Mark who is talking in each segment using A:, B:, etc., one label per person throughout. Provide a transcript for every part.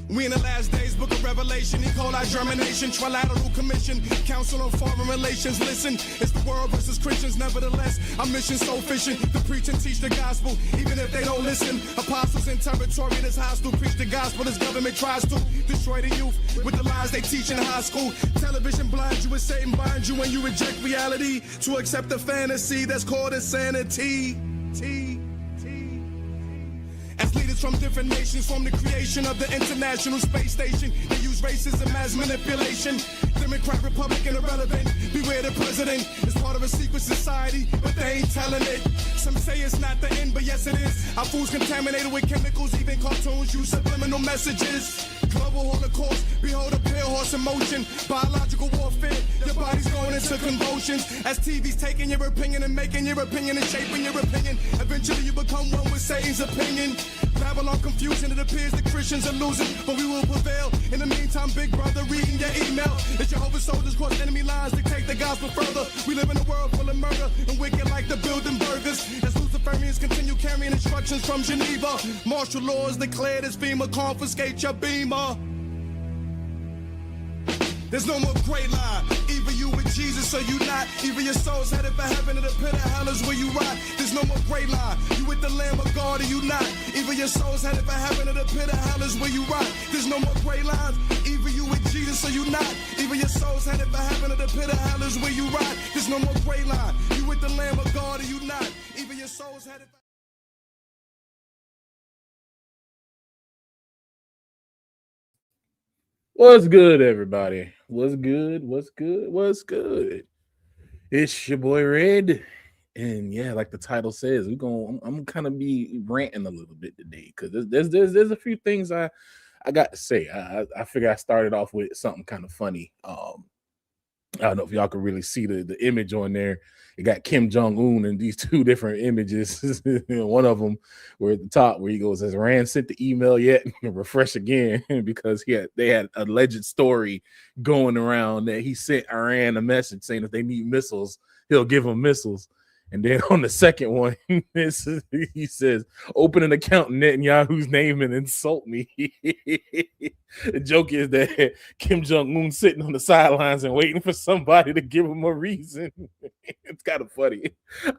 A: We in the last days, book of Revelation, E. coli germination, trilateral commission, council on foreign relations. Listen, it's the world versus Christians, nevertheless, our mission so efficient to preach and teach the gospel, even if they don't listen. Apostles in territory that's hostile, preach the gospel as government tries to destroy the youth with the lies they teach in high school. Television blinds you and Satan binds you when you reject reality to accept the fantasy that's called insanity. As leaders from different nations form the creation of the International Space Station, they use racism as manipulation. Democrat, Republican, irrelevant. Beware the president is part of a secret society, but they ain't telling it. Some say it's not the end, but yes it is. Our food's contaminated with chemicals, even cartoons use subliminal messages. Global holocaust, behold a pale horse in motion. Biological warfare, your body's going into convulsions. As TV's taking your opinion and making your opinion and shaping your opinion. Eventually you become one with Satan's opinion. Babylon confusion, it appears the Christians are losing, but we will prevail. In the meantime, big brother, reading your email. The Jehovah's soldiers cross enemy lines to take the gospel further. We live in a world full of murder and wicked like the building burgers. As Luciferians continue carrying instructions from Geneva, martial laws declared as FEMA, confiscate your beamer. There's no more gray line. Either you with Jesus or you not. Either your soul's headed for heaven or the pit of hell is where you rot. There's no more gray line. You with the Lamb of God or you not. Either your soul's headed for heaven or the pit of hell is where you rot. There's no more gray lines. Either you with Jesus or you not. Either your soul's headed for heaven or the pit of hell is where you rot. There's no more gray line. You with the Lamb of God or you not. Either your soul's headed for...
B: What's good, everybody? What's good? It's your boy Red, and yeah, like the title says, I'm kind of be ranting a little bit today because there's a few things I got to say. I figure I started off with something kind of funny. I don't know if y'all can really see the image on there. It got Kim Jong-un and these two different images. One of them where at the top where he goes, has Rand sent the email yet? Refresh again, because they had a alleged story going around that he sent Iran a message saying if they need missiles, he'll give them missiles. And then on the second one, he says, open an account in Netanyahu's name and insult me. The joke is that Kim Jong-un sitting on the sidelines and waiting for somebody to give him a reason. It's kind of funny.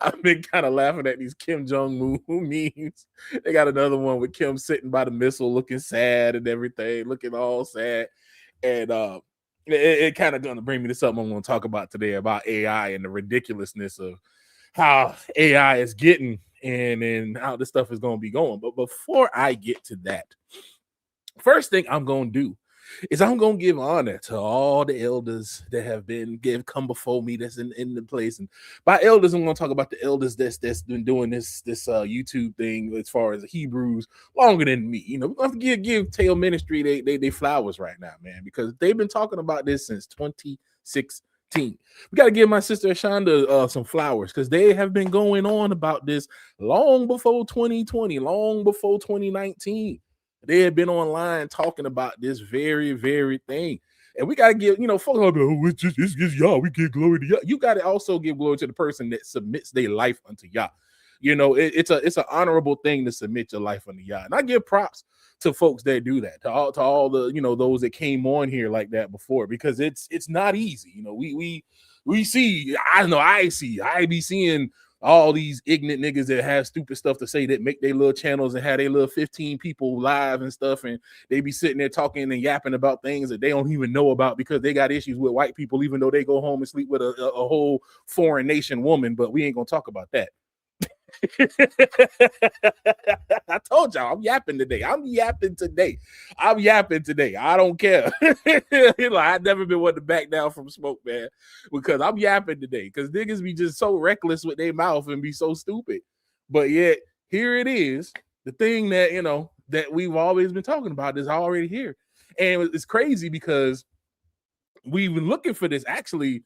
B: I've been kind of laughing at these Kim Jong-un memes. They got another one with Kim sitting by the missile looking sad and everything, looking all sad. And it kind of going to bring me to something I'm going to talk about today about AI and the ridiculousness of how AI is getting and how this stuff is going to be going. But before I get to that, first thing I'm going to do is I'm going to give honor to all the elders that have come before me that's in the place. And by elders, I'm going to talk about the elders that's been doing this YouTube thing as far as the Hebrews longer than me. You know, we're going to give Tail Ministry they flowers right now, man, because they've been talking about this since 2016. We got to give my sister Ashonda some flowers because they have been going on about this long before 2020, long before 2019. They had been online talking about this very, very thing. And we got to give, folks like, oh, it's just y'all. We give glory to y'all. You got to also give glory to the person that submits their life unto y'all. It's an honorable thing to submit your life unto y'all. And I give props to folks that do that, to all the, those that came on here like that before, because it's not easy. We see, I be seeing all these ignorant niggas that have stupid stuff to say that make their little channels and have their little 15 people live and stuff. And they be sitting there talking and yapping about things that they don't even know about because they got issues with white people, even though they go home and sleep with a whole foreign nation woman. But we ain't going to talk about that. I told y'all I'm yapping today. I don't care. I've never been one to back down from smoke, man, because I'm yapping today because niggas be just so reckless with their mouth and be so stupid. But yet here it is, the thing that that we've always been talking about is already here. And it's crazy because we've been looking for this actually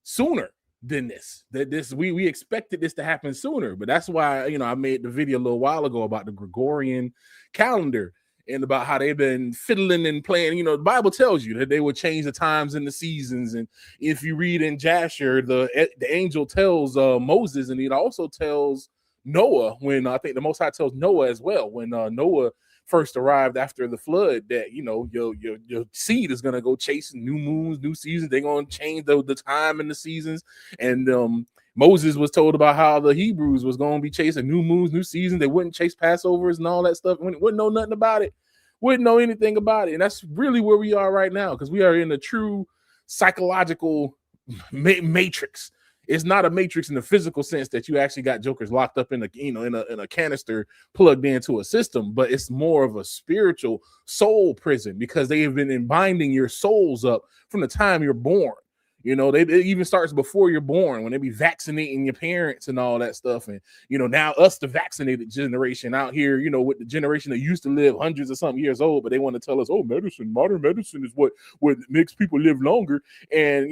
B: sooner than this. We expected this to happen sooner, but that's why I made the video a little while ago about the Gregorian calendar and about how they've been fiddling and playing. The Bible tells you that they will change the times and the seasons. And if you read in Jasher, the angel tells Moses, and it also tells Noah when I think the Most High tells Noah as well when Noah first arrived after the flood, that your seed is gonna go chasing new moons, new seasons. They're gonna change the time and the seasons. And Moses was told about how the Hebrews was gonna be chasing new moons, new seasons. They wouldn't chase Passovers and all that stuff. Wouldn't know nothing about it. Wouldn't know anything about it. And that's really where we are right now, because we are in a true psychological matrix. It's not a matrix in the physical sense that you actually got jokers locked up in a canister plugged into a system, but it's more of a spiritual soul prison, because they have been binding your souls up from the time you're born. It even starts before you're born, when they be vaccinating your parents and all that stuff. And, now us, the vaccinated generation out here, with the generation that used to live hundreds of some years old, but they want to tell us, oh, modern medicine is what makes people live longer. And,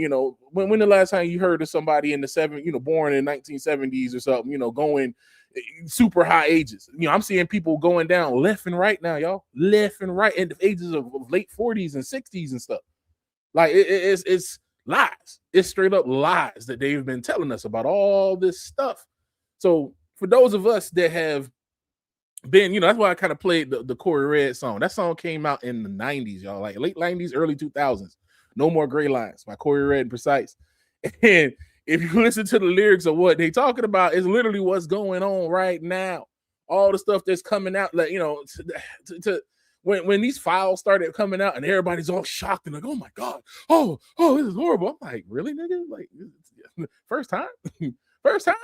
B: when the last time you heard of somebody in the born in 1970s or something, going super high ages? I'm seeing people going down left and right now, y'all, left and right, in the ages of late 40s and 60s and stuff. Like it's lies. It's straight up lies that they've been telling us about all this stuff. So for those of us that have been, that's why I kind of played the Corey Red song. That song came out in the 90s, y'all, like late 90s, early 2000s. No More Gray Lines by Corey Red and Precise. And if you listen to the lyrics of what they talking about, it's literally what's going on right now. All the stuff that's coming out, like, when these files started coming out and everybody's all shocked and like, oh my God, oh, this is horrible. I'm like, really, nigga? Like, first time? First time?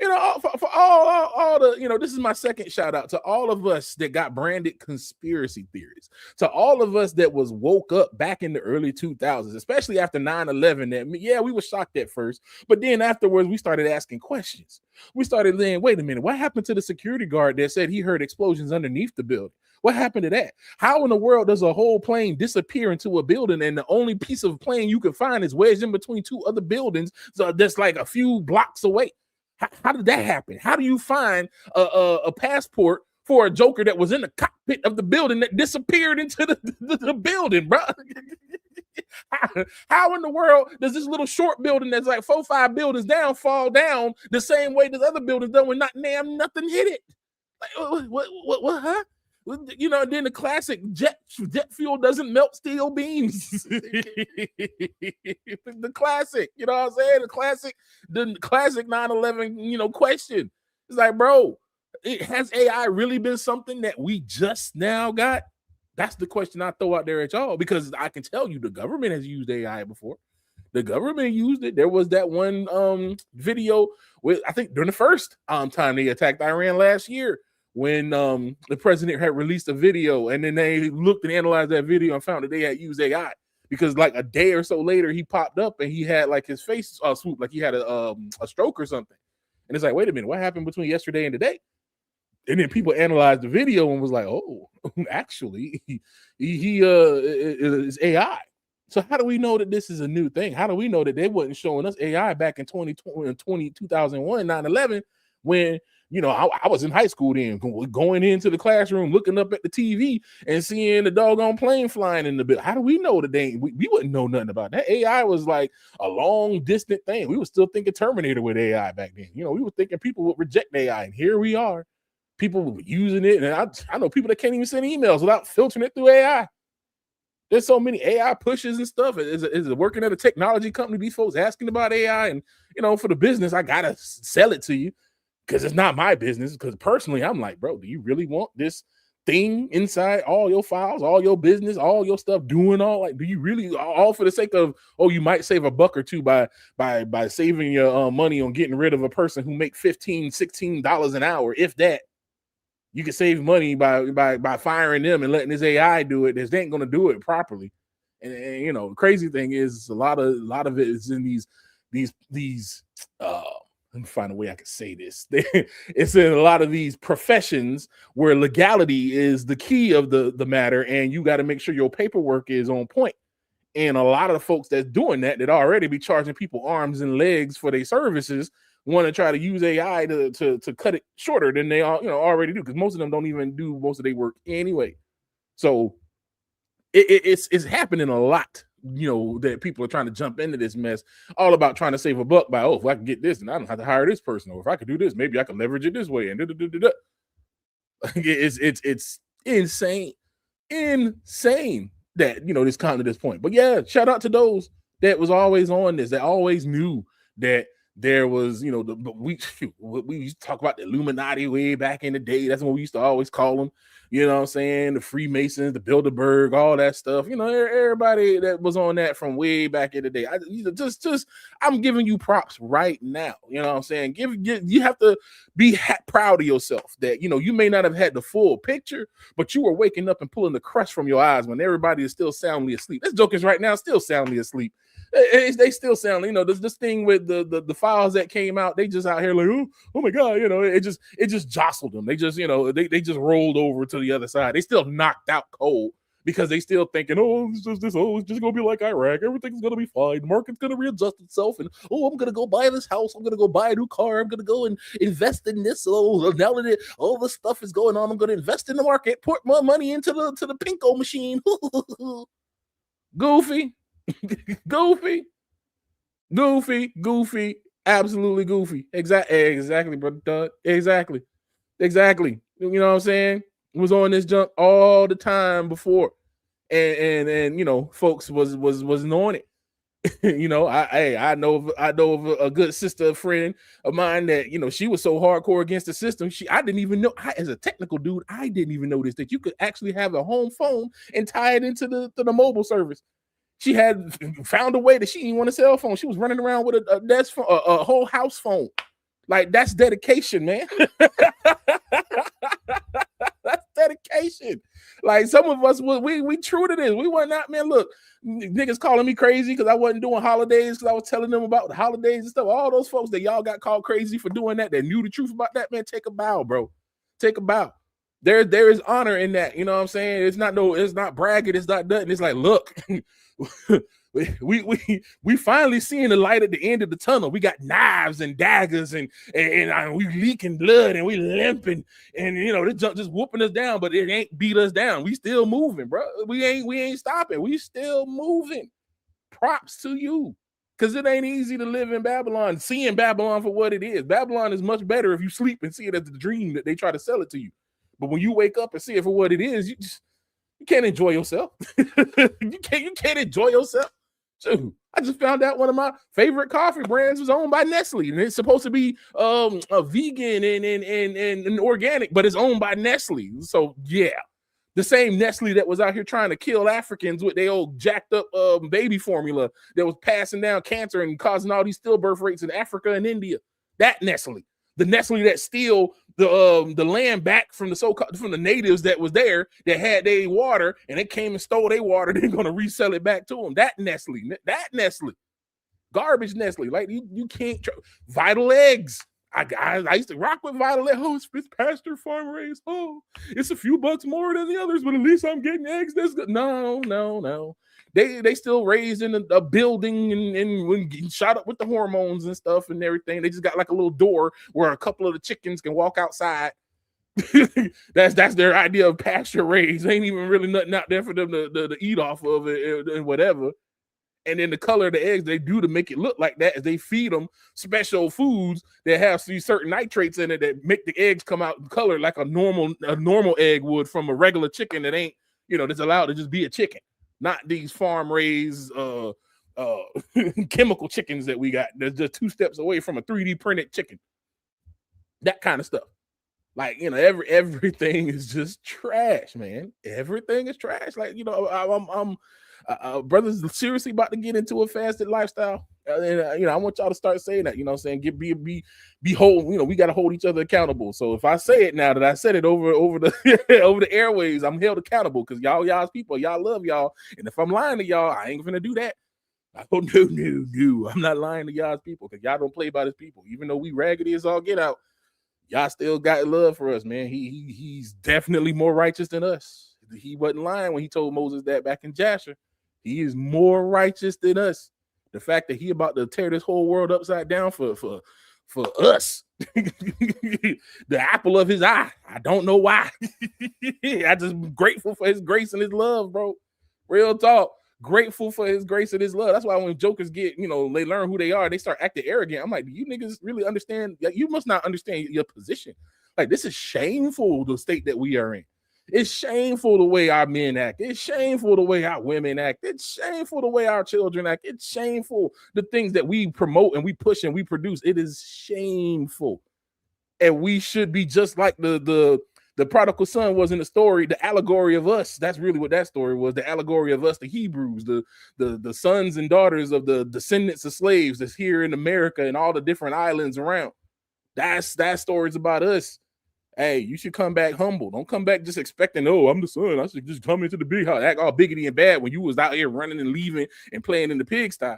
B: For all the, this is my second shout out to all of us that got branded conspiracy theories, to all of us that was woke up back in the early 2000s, especially after 9/11. That, yeah, we were shocked at first, but then afterwards we started asking questions. We started saying, wait a minute, what happened to the security guard that said he heard explosions underneath the building? What happened to that? How in the world does a whole plane disappear into a building and the only piece of plane you can find is wedged in between two other buildings that's like a few blocks away? How did that happen? How do you find a passport for a joker that was in the cockpit of the building that disappeared into the building, bro? How in the world does this little short building that's like 4-5 buildings down fall down the same way this other building's done when nothing hit it? Like, what, huh? Then the classic jet fuel doesn't melt steel beams. The classic, what I'm saying? The classic 9/11, question. It's like, bro, has AI really been something that we just now got? That's the question I throw out there at y'all, because I can tell you the government has used AI before. The government used it. There was that one video with, I think during the first time they attacked Iran last year, when the president had released a video, and then they looked and analyzed that video and found that they had used AI, because like a day or so later he popped up and he had like his face swoop, like he had a stroke or something. And it's like, wait a minute, what happened between yesterday and today? And then people analyzed the video and was like, oh, actually, he is AI. So how do we know that this is a new thing? How do we know that they wasn't showing us AI back in 2001, 9/11, when I was in high school then, going into the classroom, looking up at the TV and seeing the doggone plane flying in the building? How do we know that we wouldn't know nothing about that? AI was like a long distant thing. We were still thinking Terminator with AI back then. We were thinking people would reject AI, and here we are. People were using it, and I know people that can't even send emails without filtering it through AI. There's so many AI pushes and stuff. Is it working at a technology company? These folks asking about AI, and for the business, I gotta sell it to you, because it's not my business. Because personally, I'm like, bro, do you really want this thing inside all your files, all your business, all your stuff doing all? Like, do you really, all for the sake of, oh, you might save a buck or two by saving your money on getting rid of a person who make $15-16 an hour, if that? You can save money by firing them and letting this AI do it. This ain't gonna do it properly. And the crazy thing is, a lot of it is in these let me find a way I can say this. It's in a lot of these professions where legality is the key of the matter, and you got to make sure your paperwork is on point. And a lot of the folks that's doing that already be charging people arms and legs for their services want to try to use AI to cut it shorter than they already do, because most of them don't even do most of their work anyway. So it's happening a lot, that people are trying to jump into this mess, all about trying to save a buck by, oh, if I can get this and I don't have to hire this person, or if I could do this, maybe I can leverage it this way, and it's insane that, you know, this come to this point. But yeah, shout out to those that was always on this, that always knew that there was, you know, we used to talk about the Illuminati way back in the day. That's what we used to always call them. You know what I'm saying? The Freemasons, the Bilderberg, all that stuff. You know, everybody that was on that from way back in the day. I'm giving you props right now. You know what I'm saying? You have to be proud of yourself that, you know, you may not have had the full picture, but you were waking up and pulling the crust from your eyes when everybody is still soundly asleep. This joke is right now still soundly asleep. They still sound, you know, this thing with the files that came out, they just out here like, oh my god, you know, it just jostled them. They just, you know, they just rolled over to the other side. They still knocked out cold because they still thinking, it's just gonna be like Iraq, everything's gonna be fine, the market's gonna readjust itself, and I'm gonna go buy this house, I'm gonna go buy a new car, I'm gonna go and invest in this. Now that all this stuff is going on, I'm gonna invest in the market, put more money into the pinko machine. Goofy. Goofy, absolutely goofy. Exactly, brother Doug. Exactly. You know what I'm saying? Was on this junk all the time before, and you know, folks was knowing it. You know, I know of a good sister, friend of mine that, you know, she was so hardcore against the system. I didn't even know, as a technical dude, I didn't even notice that you could actually have a home phone and tie it into the mobile service. She had found a way that she didn't want a cell phone. She was running around with a desk phone, a whole house phone. Like, that's dedication, man. That's dedication. Like, some of us, we true to this. We were not, man. Look, niggas calling me crazy because I wasn't doing holidays, because I was telling them about the holidays and stuff. All those folks that y'all got called crazy for doing that knew the truth about that, man, take a bow, bro. Take a bow. There is honor in that. You know what I'm saying? It's not bragging. It's not nothing. It's like, look, we finally seeing the light at the end of the tunnel. We got knives and daggers and we leaking blood and we limping, and you know, this junk just whooping us down, but it ain't beat us down. We still moving, bro. We ain't stopping. We still moving. Props to you. Because it ain't easy to live in Babylon, seeing Babylon for what it is. Babylon is much better if you sleep and see it as the dream that they try to sell it to you. But when you wake up and see it for what it is, you can't enjoy yourself. you can't enjoy yourself. So I just found out one of my favorite coffee brands was owned by Nestle, and it's supposed to be a vegan and organic, but it's owned by Nestle. So yeah, the same Nestle that was out here trying to kill Africans with their old jacked up baby formula that was passing down cancer and causing all these stillbirth rates in Africa and India. That Nestle. The Nestle that steal the land back from the natives that was there, that had their water, and they came and stole their water. They're gonna resell it back to them. That Nestle, garbage Nestle. Like, you can't. Vital eggs. I used to rock with Vital eggs. Oh, it's pasture farm raised. Oh, it's a few bucks more than the others, but at least I'm getting eggs. That's good. No. They still raised in a building and when shot up with the hormones and stuff and everything. They just got like a little door where a couple of the chickens can walk outside. that's their idea of pasture raised. Ain't even really nothing out there for them to eat off of it and whatever. And then the color of the eggs they do to make it look like that is they feed them special foods that have these certain nitrates in it that make the eggs come out color like a normal egg would from a regular chicken that ain't, you know, that's allowed to just be a chicken. Not these farm raised chemical chickens that we got. That's just 2 steps away from a 3D printed chicken. That kind of stuff. Like, you know, everything is just trash, man. Everything is trash. Like, you know, I'm brothers seriously about to get into a fasted lifestyle. And you know, I want y'all to start saying that. You know what I'm saying? Be hold. You know, we got to hold each other accountable. So if I say it now that I said it over the over the airwaves, I'm held accountable because y'all's people. Y'all love y'all. And if I'm lying to y'all, I ain't gonna do that. Oh, no. I'm not lying to y'all's people because y'all don't play by his people. Even though we raggedy as all get out, y'all still got love for us, man. He's definitely more righteous than us. He wasn't lying when he told Moses that back in Jasher. He is more righteous than us. The fact that he about to tear this whole world upside down for us, the apple of his eye. I don't know why. I just grateful for his grace and his love, bro. Real talk. Grateful for his grace and his love. That's why when jokers get, you know, they learn who they are, they start acting arrogant. I'm like, do you niggas really understand? You must not understand your position. Like, this is shameful, the state that we are in. It's shameful the way our men act. It's shameful the way our women act. It's shameful the way our children act. It's shameful the things that we promote and we push and we produce. It is shameful. And we should be just like the prodigal son was in the story, the allegory of us. That's really what that story was. The allegory of us, the Hebrews, the sons and daughters of the descendants of slaves that's here in America and all the different islands around. That story's about us. Hey, you should come back humble. Don't come back just expecting, oh, I'm the son. I should just come into the big house, act all biggity and bad when you was out here running and leaving and playing in the pigsty.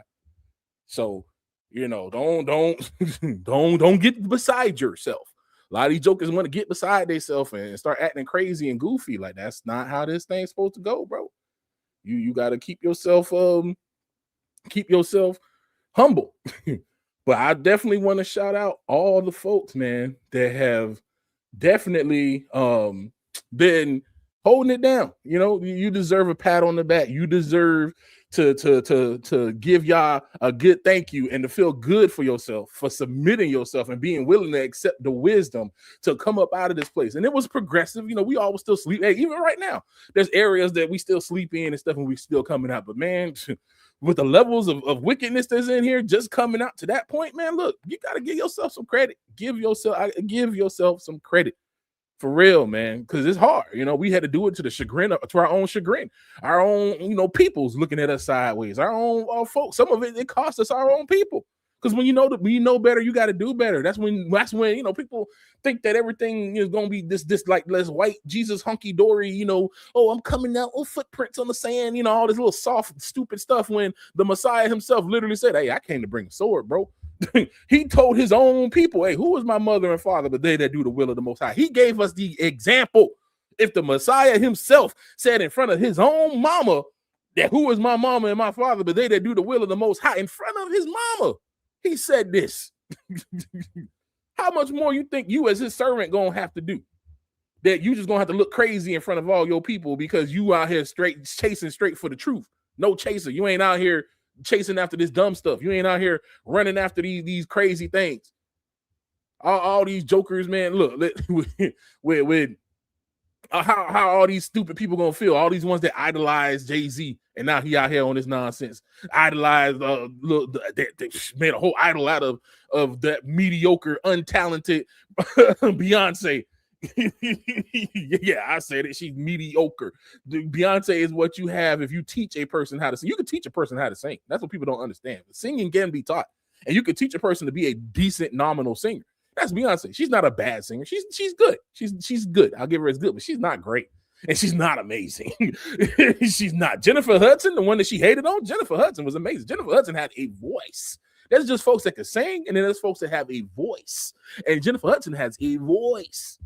B: So, don't get beside yourself. A lot of these jokers want to get beside themselves and start acting crazy and goofy. Like, that's not how this thing's supposed to go, bro. You got to keep yourself humble. But I definitely want to shout out all the folks, man, that have definitely been holding it down. You deserve a pat on the back. You deserve to give y'all a good thank you and to feel good for yourself for submitting yourself and being willing to accept the wisdom to come up out of this place. And it was progressive. We always still sleep. Hey, even right now, there's areas that we still sleep in and stuff and we still coming out. But man, with the levels of wickedness that's in here, just coming out to that point, man, look, you got to give yourself some credit. Give yourself some credit. For real, man, because it's hard. We had to do it to our own chagrin, our own, people's looking at us sideways, our own folks. Some of it cost us our own people. Because when you know better, you got to do better. That's when people think that everything is gonna be this like less white Jesus hunky dory. Oh, I'm coming out. Oh, footprints on the sand. All this little soft, stupid stuff. When the Messiah himself literally said, "Hey, I came to bring a sword, bro." He told his own people, hey, who is my mother and father, but they that do the will of the Most High. He gave us the example. If the Messiah himself said in front of his own mama that who is my mama and my father, but they that do the will of the Most High, in front of his mama, he said this. How much more you think you as his servant gonna have to do? That you just gonna have to look crazy in front of all your people because you out here chasing straight for the truth. No chaser. You ain't out here chasing after this dumb stuff. You ain't out here running after these crazy things. All these jokers, man. Look, with how all these stupid people gonna feel. All these ones that idolize Jay-Z, and now he out here on this nonsense. Idolize, they made a whole idol out of that mediocre, untalented Beyonce. Yeah, I said it. She's mediocre. Beyonce is what you have if you teach a person how to sing. You can teach a person how to sing. That's what people don't understand. Singing can be taught, and you can teach a person to be a decent nominal singer. That's Beyonce. She's not a bad singer. She's good. She's good. I'll give her as good, but she's not great, and she's not amazing. She's not. Jennifer Hudson, the one that she hated on, Jennifer Hudson was amazing. Jennifer Hudson had a voice. There's just folks that can sing, and then there's folks that have a voice, and Jennifer Hudson has a voice.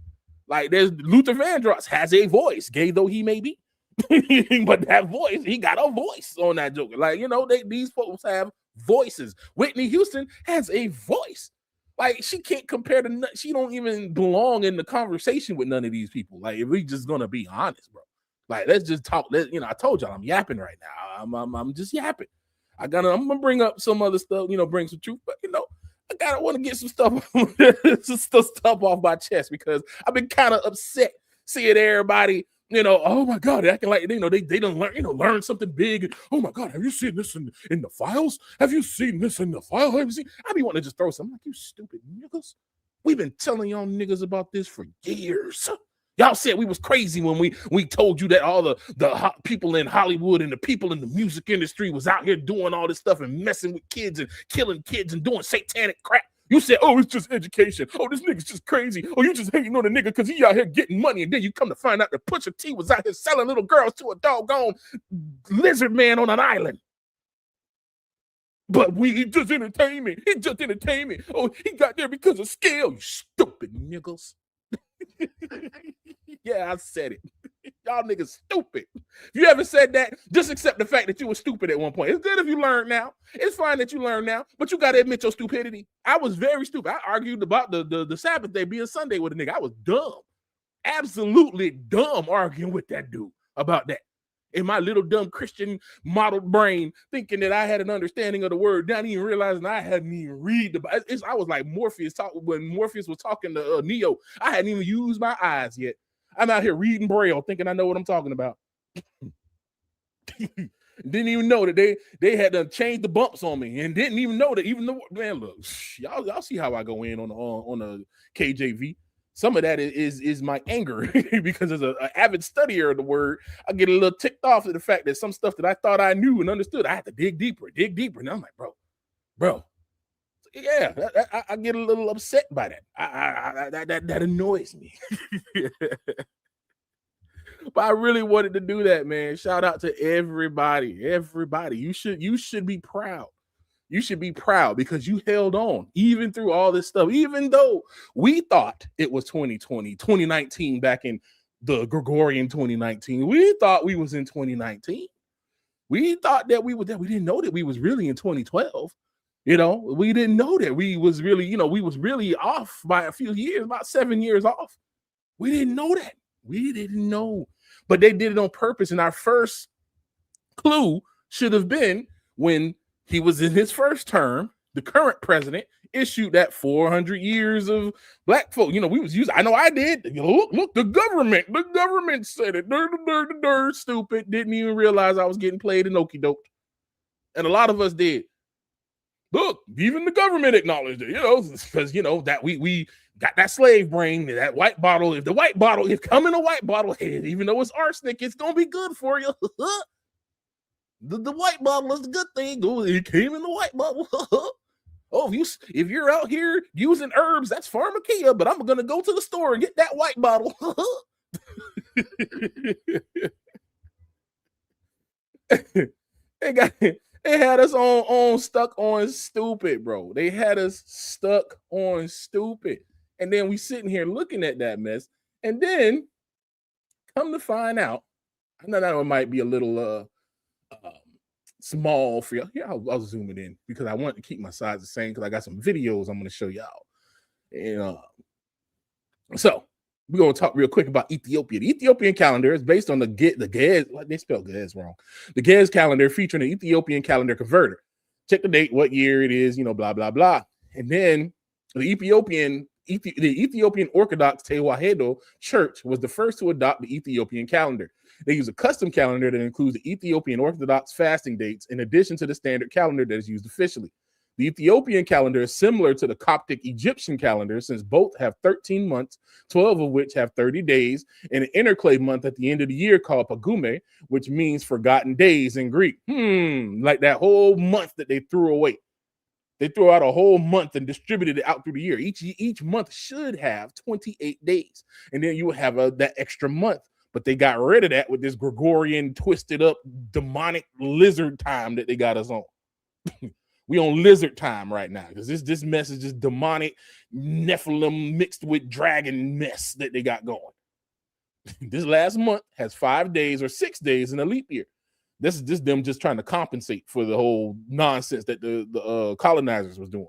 B: Like there's Luther Vandross has a voice, gay though he may be, but that voice, he got a voice on that joke. Like these folks have voices. Whitney Houston has a voice. Like she can't compare to. She don't even belong in the conversation with none of these people. Like if we just gonna be honest, bro. Like let's just talk. I told y'all I'm yapping right now. I'm just yapping. I'm gonna bring up some other stuff. Bring some truth, but I want to get some stuff off my chest because I've been kind of upset seeing everybody, oh my God, acting like they don't learn something big. Oh my God, have you seen this in the files? Have you seen this in the file? Have you seen? I be wanting to just throw something like, you stupid niggas. We've been telling y'all niggas about this for years. Y'all said we was crazy when we told you that all the people in Hollywood and the people in the music industry was out here doing all this stuff and messing with kids and killing kids and doing satanic crap. You said, oh, it's just education. Oh, this nigga's just crazy. Oh, you just hating on the nigga because he out here getting money. And then you come to find out that Pusha T was out here selling little girls to a doggone lizard man on an island. But he just entertained me. He just entertained me. Oh, he got there because of scale, you stupid niggas. Yeah, I said it. Y'all niggas stupid. If you ever said that, just accept the fact that you were stupid at one point. It's good if you learn now. It's fine that you learn now, but you got to admit your stupidity. I was very stupid. I argued about the Sabbath day being Sunday with a nigga. I was dumb. Absolutely dumb arguing with that dude about that. In my little dumb Christian modeled brain, thinking that I had an understanding of the word, not even realizing I hadn't even read the Bible. I was like Morpheus when Morpheus was talking to Neo. I hadn't even used my eyes yet. I'm out here reading Braille, thinking I know what I'm talking about. Didn't even know that they had to change the bumps on me, and didn't even know that. Even though, man, look, y'all see how I go in on a KJV. Some of that is my anger because as an avid studier of the word, I get a little ticked off at the fact that some stuff that I thought I knew and understood, I had to dig deeper. And I'm like, bro, yeah, I get a little upset by that. That annoys me. But I really wanted to do that, man. Shout out to everybody. You should be proud. You should be proud because you held on even through all this stuff, even though we thought it was 2020, 2019 back in the Gregorian 2019. We thought we was in 2019. We thought that we didn't know that we was really in 2012. You know, we didn't know that we was really, we was really off by a few years, about 7 years off. We didn't know that. We didn't know. But they did it on purpose. And our first clue should have been when he was in his first term, the current president issued that 400 years of black folk. We was using, I know I did. Look, the government said it. Stupid. Didn't even realize I was getting played in okie doke. And a lot of us did. Look, even the government acknowledged it, because, that we got that slave brain, that white bottle. If the white bottle is come in a white bottle, even though it's arsenic, it's going to be good for you. The white bottle is a good thing. It came in the white bottle. Oh, if you're out here using herbs, that's pharmakia, but I'm going to go to the store and get that white bottle. They had us on stuck on stupid, bro. They had us stuck on stupid. And then we sitting here looking at that mess. And then come to find out, I know that one might be a little small for you. Yeah, I'll zoom it in because I want to keep my size the same because I got some videos I'm going to show y'all. And so we're going to talk real quick about Ethiopia. The Ethiopian calendar is based on the Gez. They spelled Gez wrong. The Gez calendar featuring an Ethiopian calendar converter. Check the date, what year it is, blah, blah, blah. And then the Ethiopian Orthodox Tewahedo Church was the first to adopt the Ethiopian calendar. They use a custom calendar that includes the Ethiopian Orthodox fasting dates in addition to the standard calendar that is used officially. The Ethiopian calendar is similar to the Coptic Egyptian calendar since both have 13 months, 12 of which have 30 days, and an interclave month at the end of the year called Pagume, which means forgotten days in Greek. Like that whole month that they threw away. They threw out a whole month and distributed it out through the year. Each month should have 28 days, and then you would have that extra month. But they got rid of that with this Gregorian, twisted up, demonic lizard time that they got us on. We on lizard time right now because this mess is just demonic Nephilim mixed with dragon mess that they got going. This last month has 5 days or 6 days in a leap year. This is just them just trying to compensate for the whole nonsense that the colonizers was doing.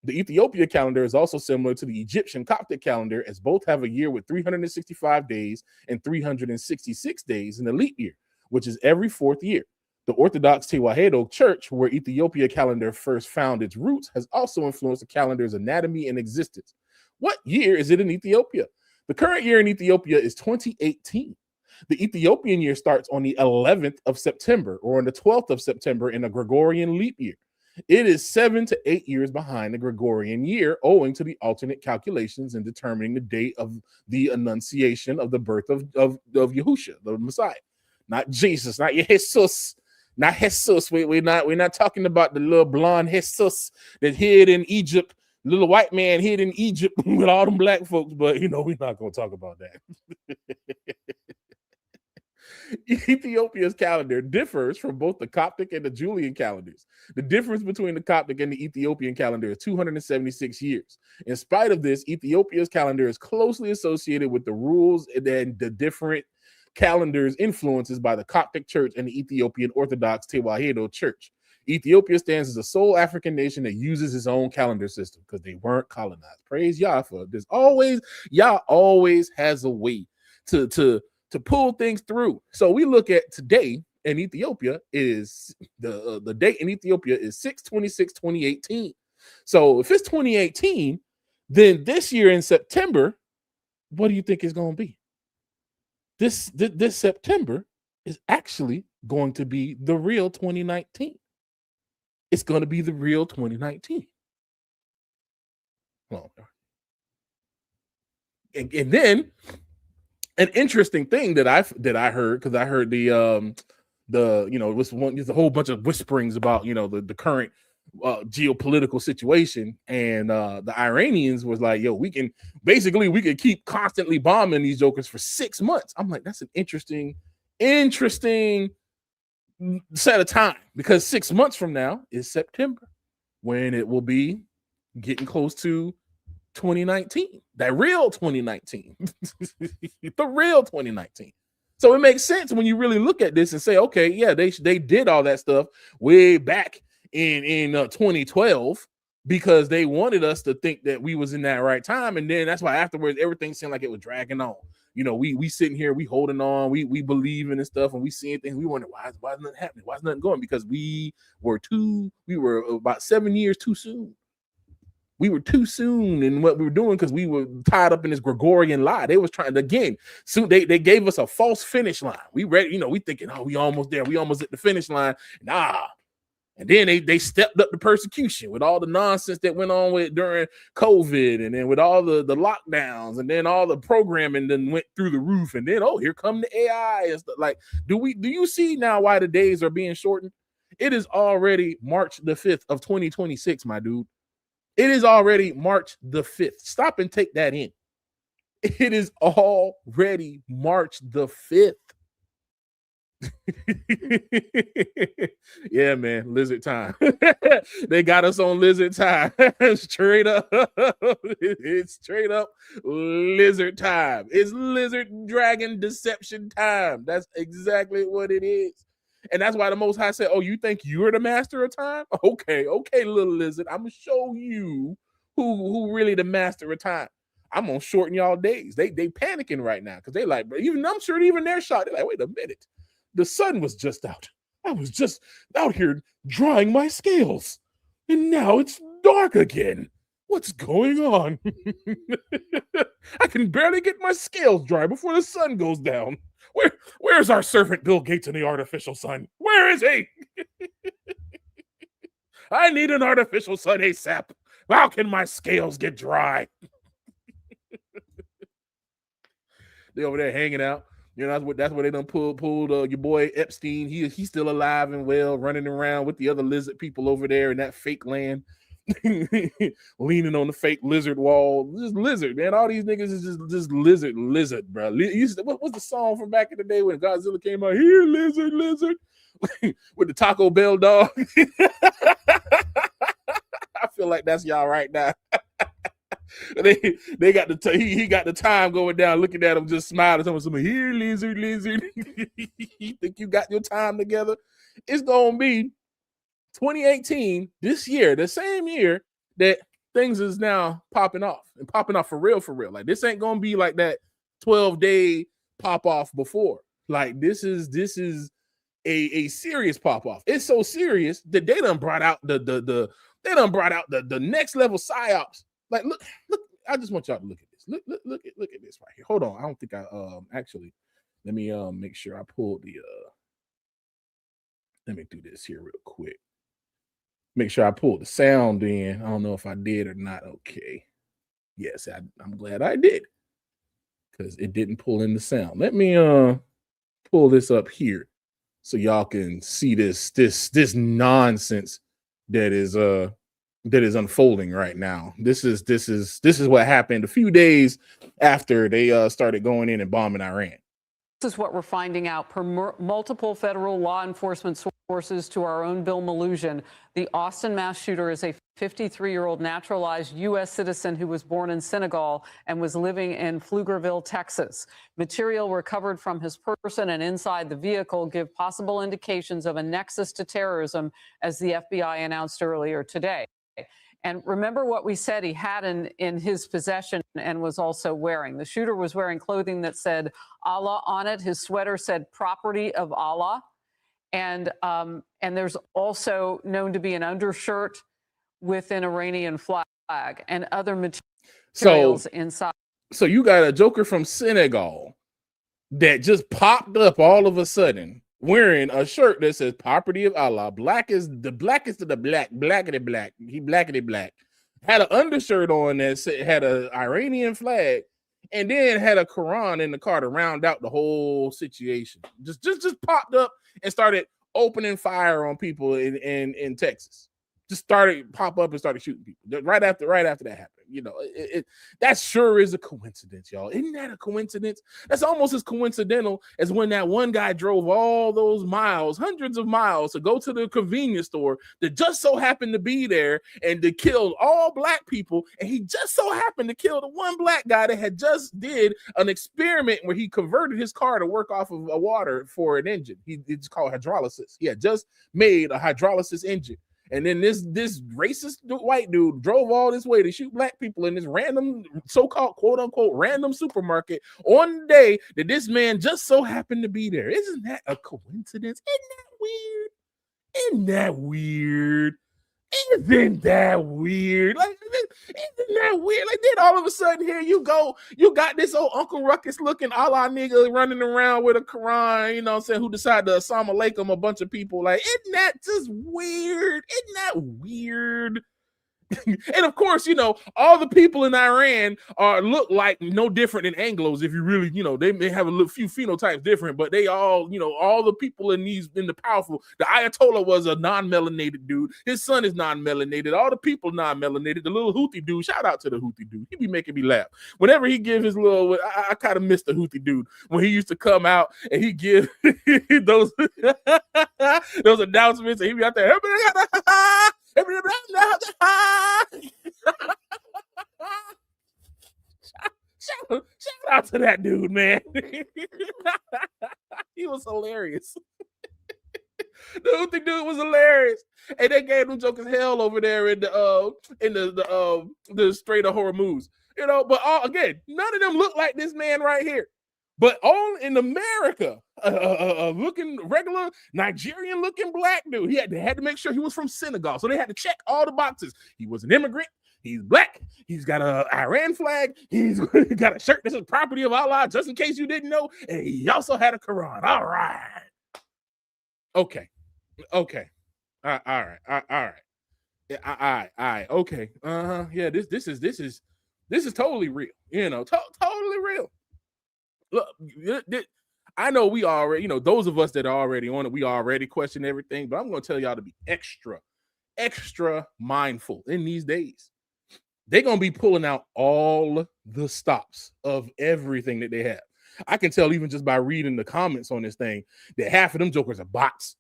B: The Ethiopia calendar is also similar to the Egyptian Coptic calendar, as both have a year with 365 days and 366 days in a leap year, which is every fourth year. The Orthodox Tewahedo Church, where Ethiopia calendar first found its roots, has also influenced the calendar's anatomy and existence. What year is it in Ethiopia? The current year in Ethiopia is 2018. The Ethiopian year starts on the 11th of September or on the 12th of September in a Gregorian leap year. It is 7 to 8 years behind the Gregorian year, owing to the alternate calculations in determining the date of the annunciation of the birth of Yahusha, the Messiah. Not Jesus, not Jesus, not Jesus. We're not talking about the little blonde Jesus that hid in Egypt, little white man hid in Egypt with all them black folks, but we're not going to talk about that. Ethiopia's calendar differs from both the Coptic and the Julian calendars. The difference between the Coptic and the Ethiopian calendar is 276 years. In spite of this, Ethiopia's calendar is closely associated with the rules and the different calendars influences by the Coptic Church and the Ethiopian Orthodox Tewahedo Church. Ethiopia stands as the sole African nation that uses its own calendar system because they weren't colonized. Praise Yah for this. Yah always has a way to pull things through. So we look at today in Ethiopia is the date in Ethiopia is 6/26/2018. So if it's 2018, then this year in September, what do you think it's going to be? this September is actually going to be the real 2019. It's going to be the real 2019. Well, and then an interesting thing that I heard, because I heard the it was there's a whole bunch of whisperings about the current geopolitical situation, and the Iranians was like, yo, we can keep constantly bombing these jokers for 6 months. I'm like, that's an interesting set of time, because 6 months from now is September, when it will be getting close to 2019, that real 2019, the real 2019. So it makes sense when you really look at this and say, okay, yeah, they did all that stuff way back in 2012 because they wanted us to think that we was in that right time, and then that's why afterwards everything seemed like it was dragging on. We sitting here, we holding on, we believing and stuff, and we seeing things. We wonder why is nothing happening, why is nothing going, because we were about 7 years too soon. We were too soon in what we were doing because we were tied up in this Gregorian lie. They was trying again. So they gave us a false finish line. We ready, we thinking, oh, we almost there. We almost at the finish line. Nah. And then they stepped up the persecution with all the nonsense that went on with during COVID, and then with all the lockdowns, and then all the programming then went through the roof. And then, oh, here come the AI and stuff. Like, do you see now why the days are being shortened? It is already March the 5th of 2026, my dude. It is already March the 5th. Stop and take that in. It is already March the 5th. Yeah, man, lizard time. They got us on lizard time. Straight up. It's straight up lizard time. It's lizard dragon deception time. That's exactly what it is. And that's why the Most High said, oh, you think you're the master of time? Okay, little lizard. I'm going to show you who really the master of time. I'm going to shorten y'all days. They panicking right now because they like, even I'm sure even they're shocked. They're like, wait a minute. The sun was just out. I was just out here drying my scales. And now it's dark again. What's going on? I can barely get my scales dry before the sun goes down. Where's our servant Bill Gates in the artificial sun? Where is he? I need an artificial sun ASAP. How can my scales get dry? They over there hanging out. That's what they done pulled your boy Epstein. He's still alive and well, running around with the other lizard people over there in that fake land. Leaning on the fake lizard wall. Just lizard, man. All these niggas is just lizard, bro. What's the song from back in the day when Godzilla came out? Here, lizard. With the Taco Bell dog. I feel like that's y'all right now. They got he got the time going down, looking at him, just smiling. Someone, here, lizard. You think you got your time together? It's gonna be 2018, this year, the same year that things is now popping off for real. Like, this ain't gonna be like that 12-day pop off before. Like, this is a serious pop off. It's so serious that they done brought out the next level psyops. Like, look, I just want y'all to look at this. Look at this right here. Hold on. I don't think I actually, let me make sure I pulled the let me do this here real quick. Make sure I pulled the sound in. I don't know if I did or not. Okay. Yes, I'm glad I did, because it didn't pull in the sound. Let me pull this up here so y'all can see this nonsense that is unfolding right now. This is what happened a few days after they started going in and bombing Iran.
C: This is what we're finding out per multiple federal law enforcement sources to our own Bill Maloogian. The Austin mass shooter is a 53-year-old naturalized U.S. citizen who was born in Senegal and was living in Pflugerville, Texas. Material recovered from his person and inside the vehicle give possible indications of a nexus to terrorism, as the FBI announced earlier today. And remember what we said he had in his possession and was also wearing. The shooter was wearing clothing that said Allah on it. His sweater said property of Allah. And there's also known to be an undershirt with an Iranian flag and other materials inside.
B: So you got a joker from Senegal that just popped up all of a sudden wearing a shirt that says property of Allah. Black is the blackest of the black, blackity black. He blackity black. Had an undershirt on that had an Iranian flag, and then had a Quran in the car to round out the whole situation. Just popped up and started opening fire on people in Texas. Just started pop up and started shooting people right after that happened. You know, that sure is a coincidence, y'all. Isn't that a coincidence? That's almost as coincidental as when that one guy drove all those miles, hundreds of miles, to go to the convenience store that just so happened to be there and to kill all black people. And he just so happened to kill the one black guy that had just did an experiment where he converted his car to work off of water for an engine. It's called hydrolysis. He had just made a hydrolysis engine. And then this racist white dude drove all this way to shoot black people in this random so-called quote-unquote random supermarket on the day that this man just so happened to be there. Isn't that a coincidence? Isn't that weird? Isn't that weird? Isn't that weird? Like, isn't that weird? Like, then all of a sudden here you go, you got this old Uncle Ruckus looking Allah nigga running around with a Quran, you know what I'm saying, who decided to Assalamu alaikum a bunch of people. Like, isn't that just weird? Isn't that weird? And of course, you know, all the people in Iran look like no different than Anglos. If you really, you know, they may have a few phenotypes different, but they all, you know, all the people in the powerful, the Ayatollah was a non-melanated dude. His son is non-melanated. All the people non-melanated. The little Houthi dude, shout out to the Houthi dude. He be making me laugh. Whenever he give his little, I kind of miss the Houthi dude when he used to come out and he give those announcements and he be out there. Shout out to that dude, man. He was hilarious. The Houthi dude was hilarious, and they gave them jokers hell over there in the Strait of Hormuz. You know, but again, none of them look like this man right here. But all in America, looking regular Nigerian looking black dude, he had to make sure he was from Senegal. So they had to check all the boxes. He was an immigrant. He's black. He's got an Iran flag. He's got a shirt that says property of Allah, just in case you didn't know. And he also had a Quran. All right. Okay. All right. Yeah, all right. Okay. Yeah, this is totally real. You know, totally real. Look, I know we already, you know, those of us that are already on it, we already question everything, but I'm going to tell y'all to be extra mindful in these days. They're going to be pulling out all the stops of everything that they have. I can tell even just by reading the comments on this thing that half of them jokers are bots.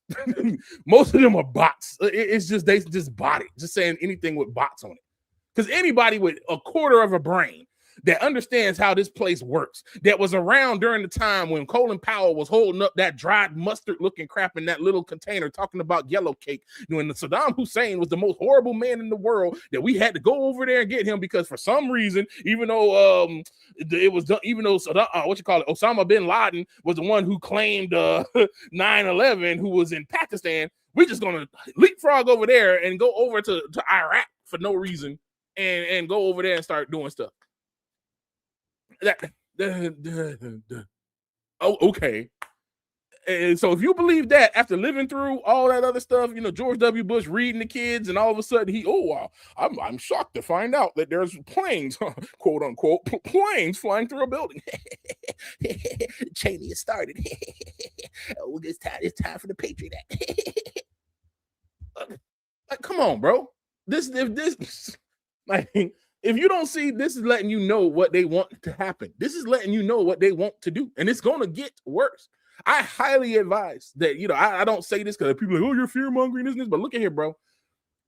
B: Most of them are bots. It's just, they just bot it, just saying anything with bots on it. Because anybody with a quarter of a brain that understands how this place works, that was around during the time when Colin Powell was holding up that dried mustard looking crap in that little container talking about yellow cake, when Saddam Hussein was the most horrible man in the world, that we had to go over there and get him because for some reason, even though it was done, even though Osama bin Laden was the one who claimed 9/11, who was in Pakistan, we're just gonna leapfrog over there and go over to Iraq for no reason and go over there and start doing stuff. Oh, okay. And so if you believe that after living through all that other stuff, you know, George W. Bush reading the kids, and all of a sudden I'm shocked to find out that there's planes, quote unquote, planes flying through a building. Cheney has started. Oh, it's time for the Patriot Act. Like, come on, bro. If you don't see, this is letting you know what they want to happen. This is letting you know what they want to do. And it's going to get worse. I highly advise that, you know, I don't say this because people are like, oh, you're fear-mongering, isn't this? But look at here, bro.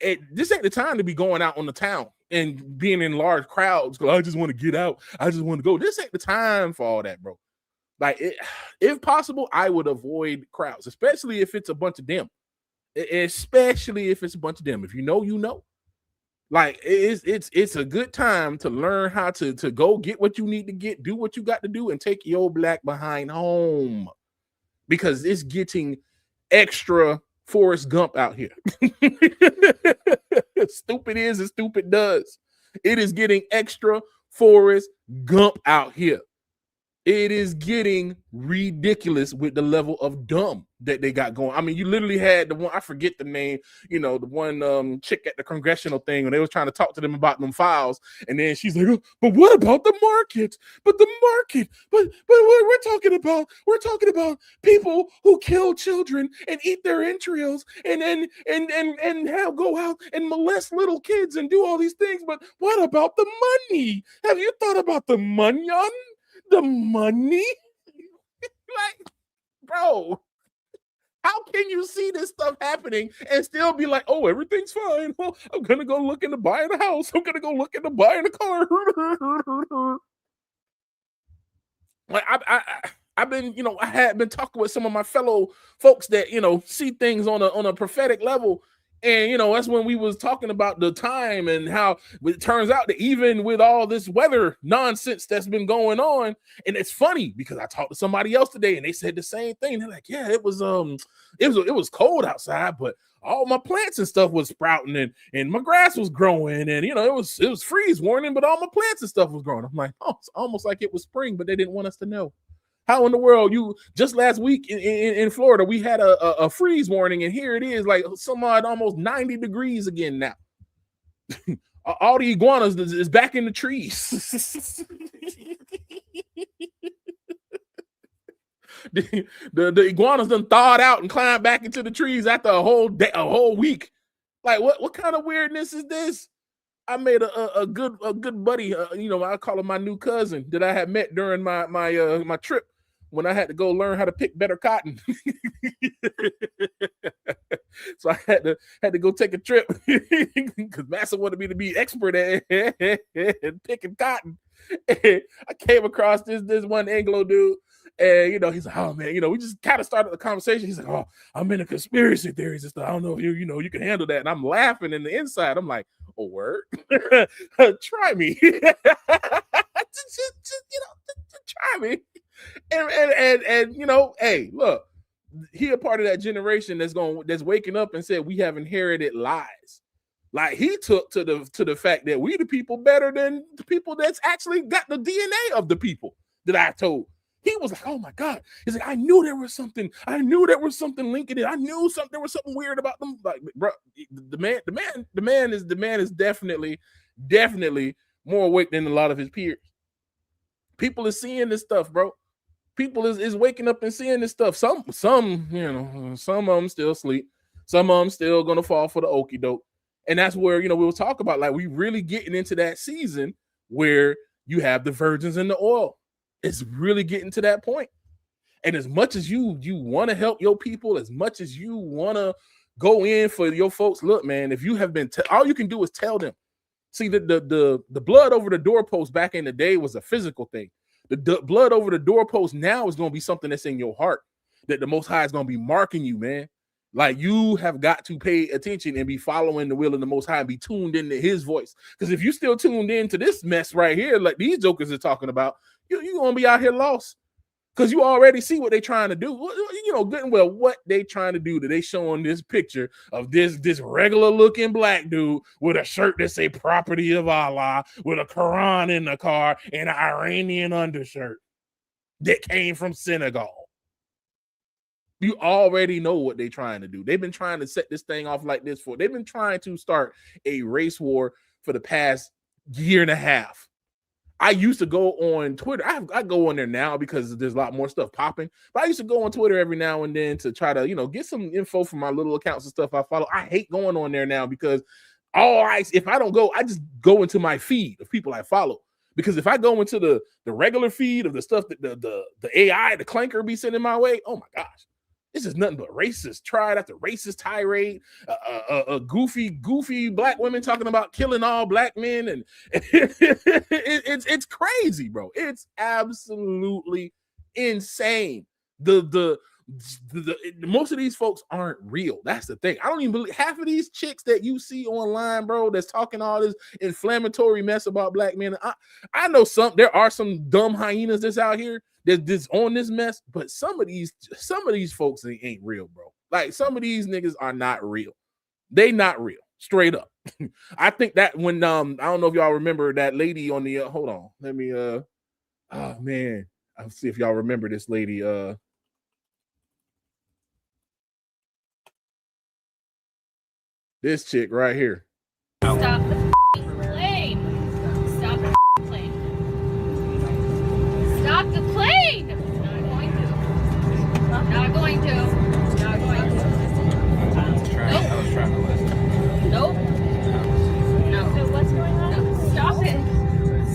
B: This ain't the time to be going out on the town and being in large crowds. I just want to get out. I just want to go. This ain't the time for all that, bro. Like, if possible, I would avoid crowds, especially if it's a bunch of them. Especially if it's a bunch of them. If you know, you know. Like, it's a good time to learn how to go get what you need to get, do what you got to do, and take your black behind home, because it's getting extra Forrest Gump out here. Stupid is and stupid does. It is getting extra Forrest Gump out here. It is getting ridiculous with the level of dumb that they got going. I mean, you literally had the one, I forget the name, the one chick at the congressional thing when they was trying to talk to them about them files. And then she's like, oh, but what about the market? But the market, but we're talking about people who kill children and eat their entrails and go out and molest little kids and do all these things. But what about the money? Have you thought about the money? The money? Like, bro, how can you see this stuff happening and still be like, oh, everything's fine? Well, I'm gonna go look into buying a house. I'm gonna go look into buying a car. Like I've been, I had been talking with some of my fellow folks that see things on a prophetic level. And that's when we was talking about the time and how it turns out that even with all this weather nonsense that's been going on, and it's funny because I talked to somebody else today and they said the same thing. They're like, yeah, it was cold outside, but all my plants and stuff was sprouting and my grass was growing, and it was freeze warning, but all my plants and stuff was growing. I'm like, oh, it's almost like it was spring, but they didn't want us to know. How in the world just last week in Florida, we had a freeze warning, and here it is like some odd almost 90 degrees again now. All the iguanas is back in the trees. the iguanas done thawed out and climbed back into the trees after a whole week. Like what kind of weirdness is this? I made a good buddy, I call him my new cousin that I had met during my trip when I had to go learn how to pick better cotton. So I had to go take a trip because Massa wanted me to be expert at picking cotton. And I came across this one Anglo dude, and he's like, oh man, we just kind of started the conversation. He's like, oh, I'm into conspiracy theories and stuff. I don't know if you can handle that. And I'm laughing in the inside. I'm like, oh, word. Try me. just try me. And hey, look, he a part of that generation that's waking up and said we have inherited lies. Like he took to the fact that we the people better than the people that's actually got the DNA of the people that I told. He was like, oh my God. He's like, I knew there was something linking it. I knew there was something weird about them. Like, bro, the man is definitely more awake than a lot of his peers. People are seeing this stuff, bro. People is waking up and seeing this stuff. Some of them still sleep. Some of them still gonna fall for the okie doke. And that's where, we'll talk about, like, we really getting into that season where you have the virgins in the oil. It's really getting to that point. And as much as you want to help your people, as much as you want to go in for your folks, look, man, if you have been, all you can do is tell them. See, the blood over the doorpost back in the day was a physical thing. The blood over the doorpost now is going to be something that's in your heart, that the Most High is going to be marking you, man. Like, you have got to pay attention and be following the will of the Most High and be tuned into his voice. Because if you still tuned into this mess right here, like these jokers are talking about, you're going to be out here lost. Because you already see what they're trying to do. Good and well, what they trying to do. That they showing this picture of this regular looking black dude with a shirt that say property of Allah, with a Quran in the car and an Iranian undershirt that came from Senegal. You already know what they're trying to do. They've been trying to set this thing off like this they've been trying to start a race war for the past year and a half. I used to go on Twitter. I go on there now because there's a lot more stuff popping. But I used to go on Twitter every now and then to try to, get some info from my little accounts and stuff I follow. I hate going on there now because if I don't go, I just go into my feed of people I follow. Because if I go into the regular feed of the stuff that the AI, the clanker be sending my way, oh my gosh. This is nothing but racist tirade after racist tirade, goofy black women talking about killing all black men, and it's crazy, bro. It's absolutely insane. The most of these folks aren't real. That's the thing. I don't even believe half of these chicks that you see online, bro, that's talking all this inflammatory mess about black men. I know there are some dumb hyenas that's out here that's on this mess, but some of these folks ain't real, bro. Like, some of these niggas are not real. They not real, straight up. I think that when I don't know if y'all remember that lady on the hold on, let me oh man, I'll see if y'all remember this lady. This chick right here.
D: Stop the plane. Stop the plane. Stop the plane. Not going to. Not going to.
E: I was trying to listen.
D: Nope. No. So what's going on? No. Stop it.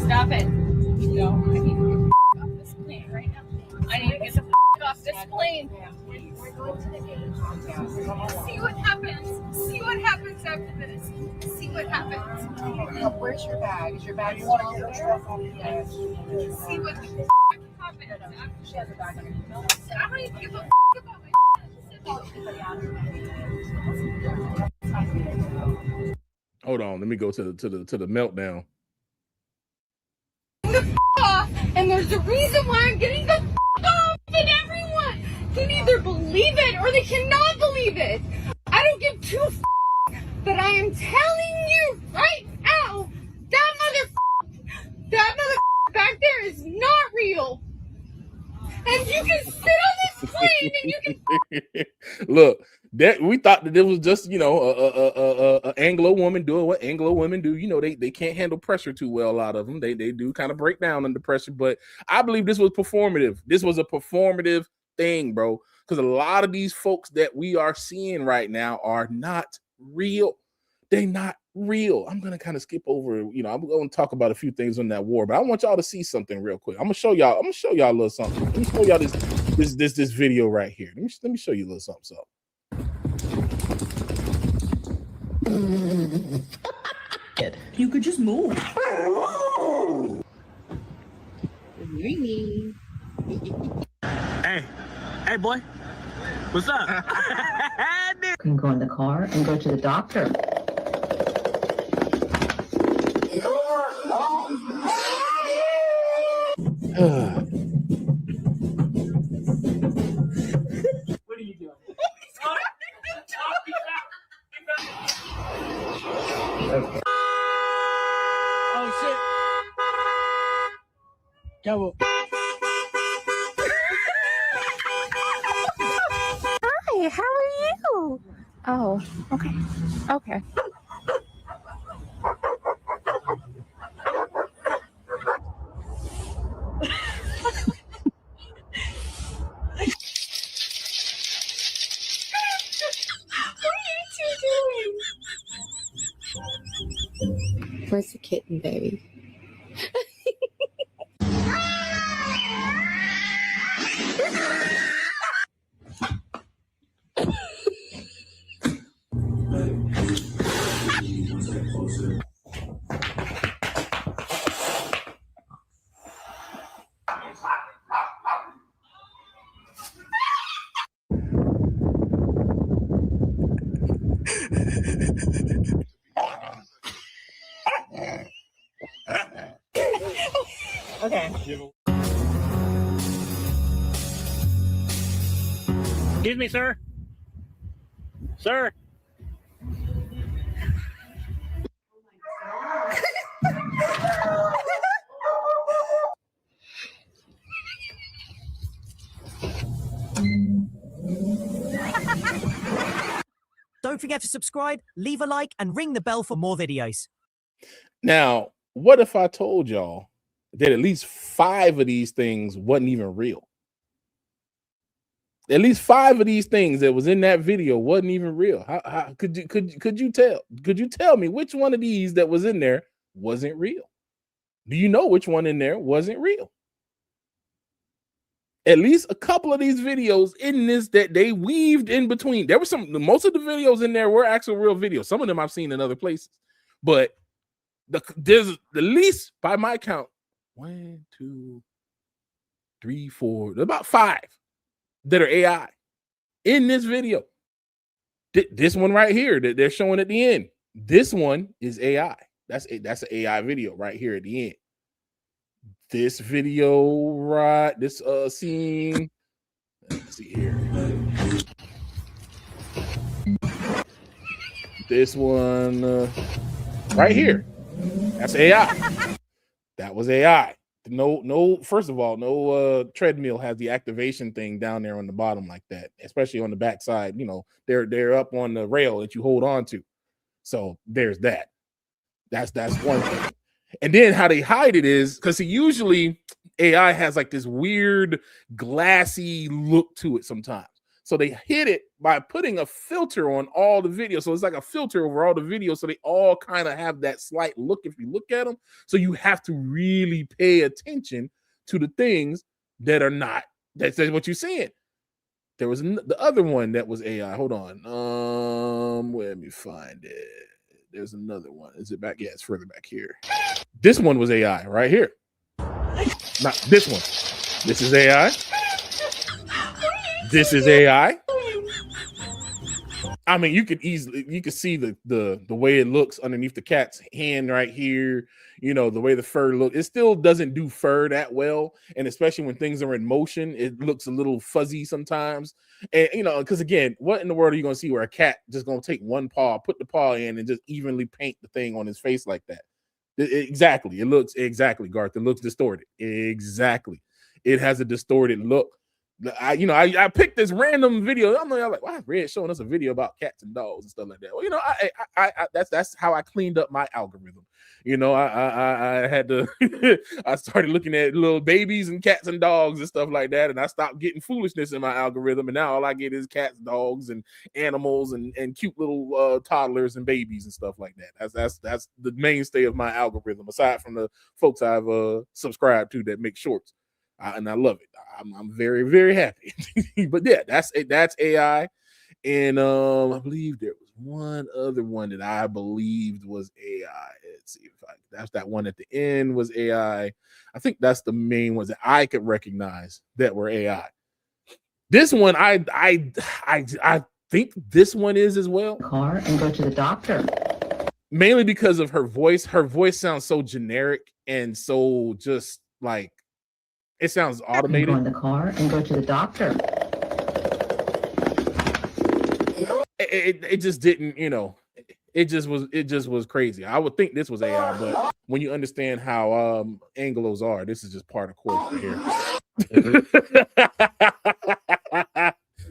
D: Stop it. No. I need to get off this plane right now. I need to get the off this plane. We're going to the gate. See what happens. See what happens after this. See what happens.
F: Where's your bag? Is your bag in the
D: Yes. See what happens after she has a bag. I don't even give a about my
B: Hold on, let me go to the meltdown.
D: off, and there's a reason why I'm getting the off, and everyone can either believe it or they cannot believe it. I don't give two but I am telling you right now, that back there is not real. And you can sit on this plane and you can
B: Look, that we thought that it was just, you know, a Anglo woman doing what Anglo women do. You know, they can't handle pressure too well. A lot of them they do kind of break down under pressure. But I believe this was performative. This was a performative thing, bro. Because a lot of these folks that we are seeing right now are not real. They're not real. I'm gonna kind of skip over, you know, I'm going to talk about a few things on that war, but I want y'all to see something real quick. I'm gonna show y'all a little something. Let me show y'all this video right here. Let me show you a little something.
G: You could just move.
H: Hey, boy. What's up?
G: You can go in the car and go to the doctor.
H: What are you doing? Oh, shit. Go.
I: Hi, how are you? Oh, okay. Okay. What are you two doing? Where's the kitten, baby?
G: Okay.
H: Excuse me, sir. Sir.
J: Don't forget to subscribe, leave a like, and ring the bell for more videos.
B: Now, what if I told y'all that at least 5 of these things wasn't even real? At least 5 of these things that was in that video wasn't even real. How could you tell? Could you tell me which one of these that was in there wasn't real? Do you know which one in there wasn't real? At least a couple of these videos in this that they weaved in between. There were most of the videos in there were actual real videos. Some of them I've seen in other places, but there's the least, by my count, 1, 2, 3, 4, about 5 that are AI in this video. This one right here that they're showing at the end, this one is AI. That's an AI video right here at the end. This video, right? This scene. Let's see here. This one right here. That's AI. That was AI. No. First of all, no treadmill has the activation thing down there on the bottom like that, especially on the back side. You know, they're up on the rail that you hold on to. So there's that. That's one thing. And then how they hide it is because usually AI has like this weird glassy look to it sometimes. So they hid it by putting a filter on all the videos. So it's like a filter over all the videos. So they all kind of have that slight look if you look at them. So you have to really pay attention to the things that are not. That's what you're seeing. There was the other one that was AI. Hold on. Let me find it. There's another one. Is it back? Yeah, it's further back here. This one was AI right here. Not this one. This is AI. This is AI. I mean, you could see the way it looks underneath the cat's hand right here. You know, the way the fur looks. It still doesn't do fur that well. And especially when things are in motion, it looks a little fuzzy sometimes. And, you know, because again, what in the world are you going to see where a cat just going to take one paw, put the paw in and just evenly paint the thing on his face like that? Exactly. It looks exactly, Garth. It looks distorted. Exactly. It has a distorted look. I picked this random video. I'm like, why is Red showing us a video about cats and dogs and stuff like that? Well, you know, I that's how I cleaned up my algorithm. You know, I had to I started looking at little babies and cats and dogs and stuff like that, and I stopped getting foolishness in my algorithm, and now all I get is cats, dogs, and animals and cute little toddlers and babies and stuff like that. That's the mainstay of my algorithm, aside from the folks I've subscribed to that make shorts. And I love it. I'm very, very happy. But yeah, that's AI. And I believe there was one other one that I believed was AI. Let's see if that's that one at the end was AI. I think that's the main ones that I could recognize that were AI. This one, I think this one is as well.
G: Car and go to the doctor.
B: Mainly because of her voice. Her voice sounds so generic and so just like it sounds automated.
G: Go in the car and go to the doctor.
B: It just didn't, you know. It just was crazy. I would think this was AI, but when you understand how Anglos are, this is just part of course right here.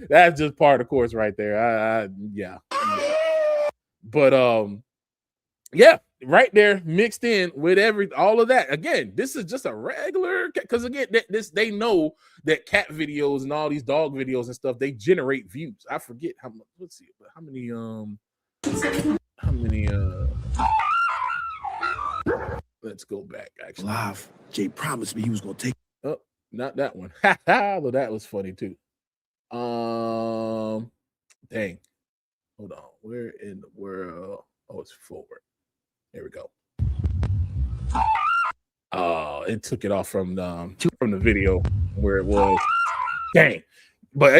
B: That's just part of course right there. Yeah. But yeah, right there mixed in with all of that. Again, this is just a regular, because again, they know that cat videos and all these dog videos and stuff, they generate views. I forget how much. Let's see, how many let's go back actually.
A: Live. Jay promised me he was gonna take.
B: Oh, not that one. Although that was funny too. Dang. Hold on. Where in the world? Oh, it's forward. There we go. Oh, it took it off from the video where it was. Dang. But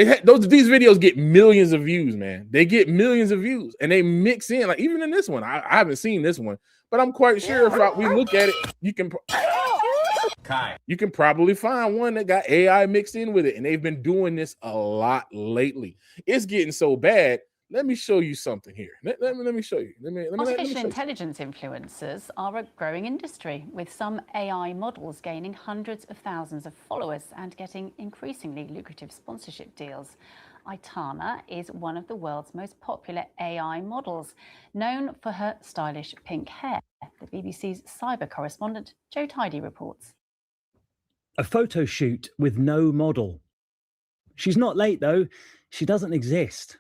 B: these videos get millions of views, man. They get millions of views, and they mix in. Like even in this one, I haven't seen this one, but I'm quite sure if we look at it, you can probably find one that got AI mixed in with it, and they've been doing this a lot lately. It's getting so bad. Let me show you something here. Let me show you.
K: Artificial intelligence influencers are a growing industry, with some AI models gaining hundreds of thousands of followers and getting increasingly lucrative sponsorship deals. Aitana is one of the world's most popular AI models, known for her stylish pink hair. The BBC's cyber correspondent Joe Tidy reports.
L: A photo shoot with no model. She's not late though. She doesn't exist.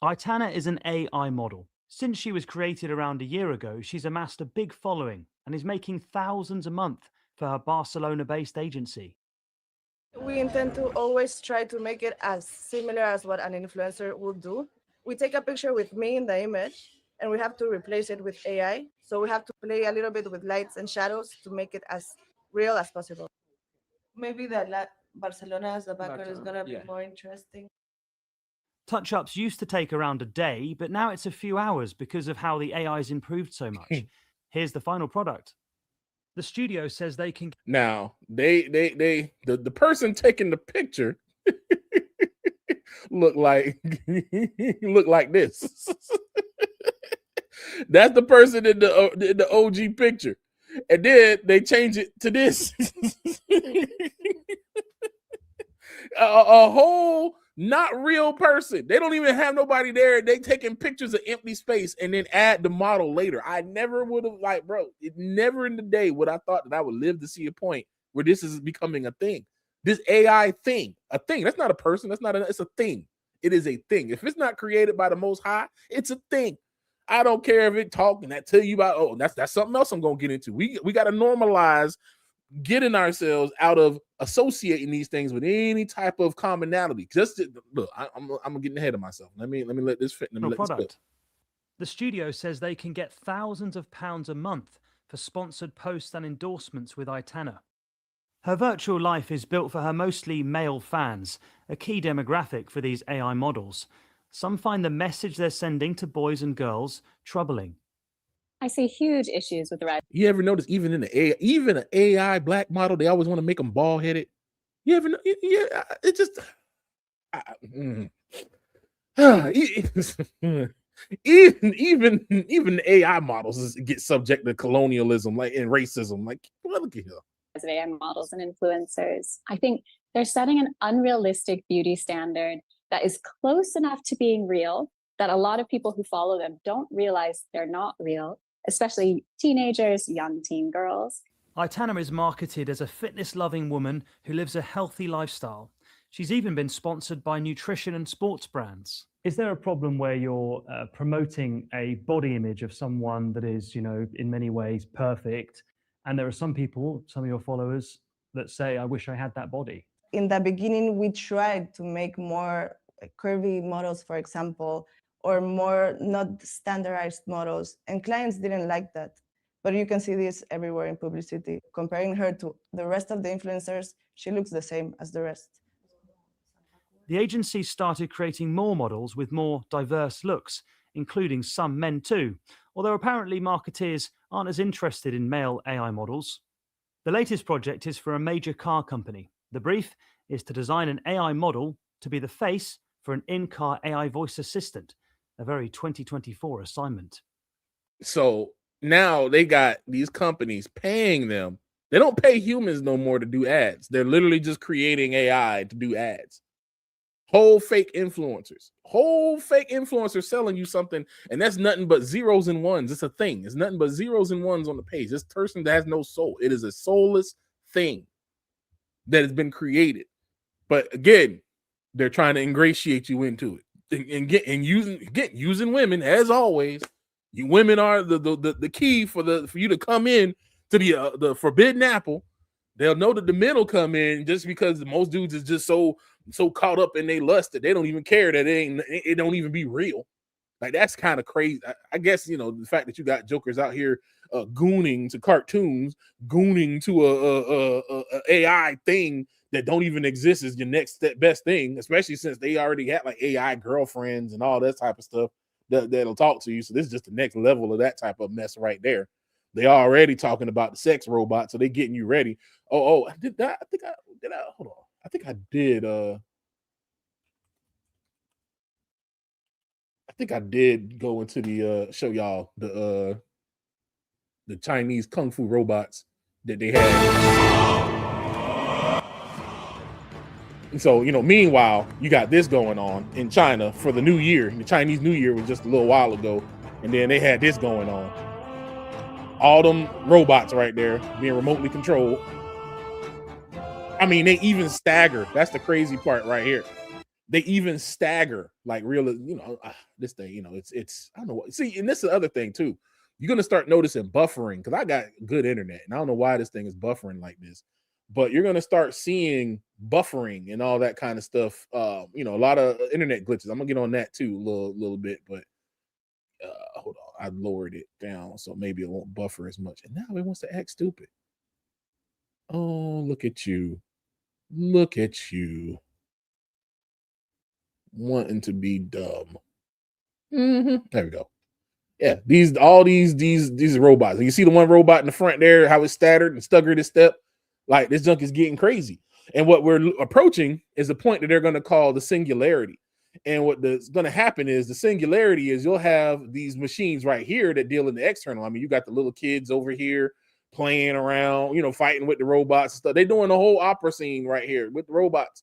M: Aitana is an AI model. Since she was created around a year ago, she's amassed a big following and is making thousands a month for her Barcelona-based agency.
N: We intend to always try to make it as similar as what an influencer would do. We take a picture with me in the image and we have to replace it with AI. So we have to play a little bit with lights and shadows to make it as real as possible. Maybe that Barcelona as the background is going to be more interesting.
M: Touch-ups used to take around a day, but now it's a few hours because of how the AI's improved so much. Here's the final product. The studio says they can...
B: Now, the person taking the picture look like this. That's the person in the OG picture. And then they change it to this. a whole not real person. They don't even have nobody there. They taking pictures of empty space and then add the model later. I never would have, like, bro, it never in the day would I thought that I would live to see a point where this is becoming a thing. This AI thing, a thing. That's not a person. It's a thing. It is a thing. If it's not created by the Most High, it's a thing. I don't care if it talk and that tell you about, oh, that's something else I'm gonna get into. We got to normalize getting ourselves out of associating these things with any type of commonality. Look, I'm getting ahead of myself. Let me let this fit. Let me let this go.
M: The studio says they can get thousands of pounds a month for sponsored posts and endorsements with Itana. Her virtual life is built for her mostly male fans, a key demographic for these AI models. Some find the message they're sending to boys and girls troubling.
O: I see huge issues with the rise.
B: You ever notice even in the AI, even an AI black model, they always want to make them bald headed. You ever? Yeah, it just. Even the AI models get subject to colonialism, like and racism. Like, look at here.
O: Of AI models and influencers, I think they're setting an unrealistic beauty standard that is close enough to being real that a lot of people who follow them don't realize they're not real, especially teenagers, young teen girls.
M: Itana is marketed as a fitness-loving woman who lives a healthy lifestyle. She's even been sponsored by nutrition and sports brands. Is there a problem where you're promoting a body image of someone that is, in many ways perfect, and there are some people, some of your followers, that say, I wish I had that body?
N: In the beginning, we tried to make more curvy models, for example, or more not standardized models, and clients didn't like that. But you can see this everywhere in publicity. Comparing her to the rest of the influencers, she looks the same as the rest.
M: The agency started creating more models with more diverse looks, including some men too, although apparently marketeers aren't as interested in male AI models. The latest project is for a major car company. The brief is to design an AI model to be the face for an in-car AI voice assistant, a very 2024 assignment.
B: So now they got these companies paying them. They don't pay humans no more to do ads. They're literally just creating AI to do ads. Whole fake influencers selling you something, and that's nothing but zeros and ones. It's a thing. It's nothing but zeros and ones on the page. This person that has no soul. It is a soulless thing that has been created. But again, they're trying to ingratiate you into it and using women as always. You women are the key for you to come in to the forbidden apple. They'll know that the men will come in just because most dudes is just so caught up in their lust that they don't even care that it don't even be real. Like, that's kind of crazy. I guess, the fact that you got jokers out here gooning to cartoons, gooning to a AI thing that don't even exist is your next best thing, especially since they already had like AI girlfriends and all that type of stuff that'll talk to you. So this is just the next level of that type of mess right there. They already talking about the sex robot, so they getting you ready. Oh, I think I hold on. I think I did. I think I did go into the show y'all the Chinese kung fu robots that they had. And so, meanwhile, you got this going on in China for the New Year. The Chinese New Year was just a little while ago, and then they had this going on. All them robots right there being remotely controlled. I mean, they even stagger. That's the crazy part right here. They even stagger like real, this thing, it's, I don't know what, see, and this is the other thing too. You're going to start noticing buffering because I got good internet and I don't know why this thing is buffering like this, but you're going to start seeing buffering and all that kind of stuff. A lot of internet glitches. I'm gonna get on that too a little bit, but hold on, I lowered it down so maybe it won't buffer as much. And now it wants to act stupid. Oh, look at you wanting to be dumb. There we go. Yeah, all these robots. And you see the one robot in the front there, how it's staggered and staggered his step. Like, this junk is getting crazy. And what we're approaching is the point that they're going to call the singularity. And what's going to happen is the singularity is you'll have these machines right here that deal in the external. I mean, you got the little kids over here playing around, you know, fighting with the robots and stuff. They're doing the whole opera scene right here with the robots.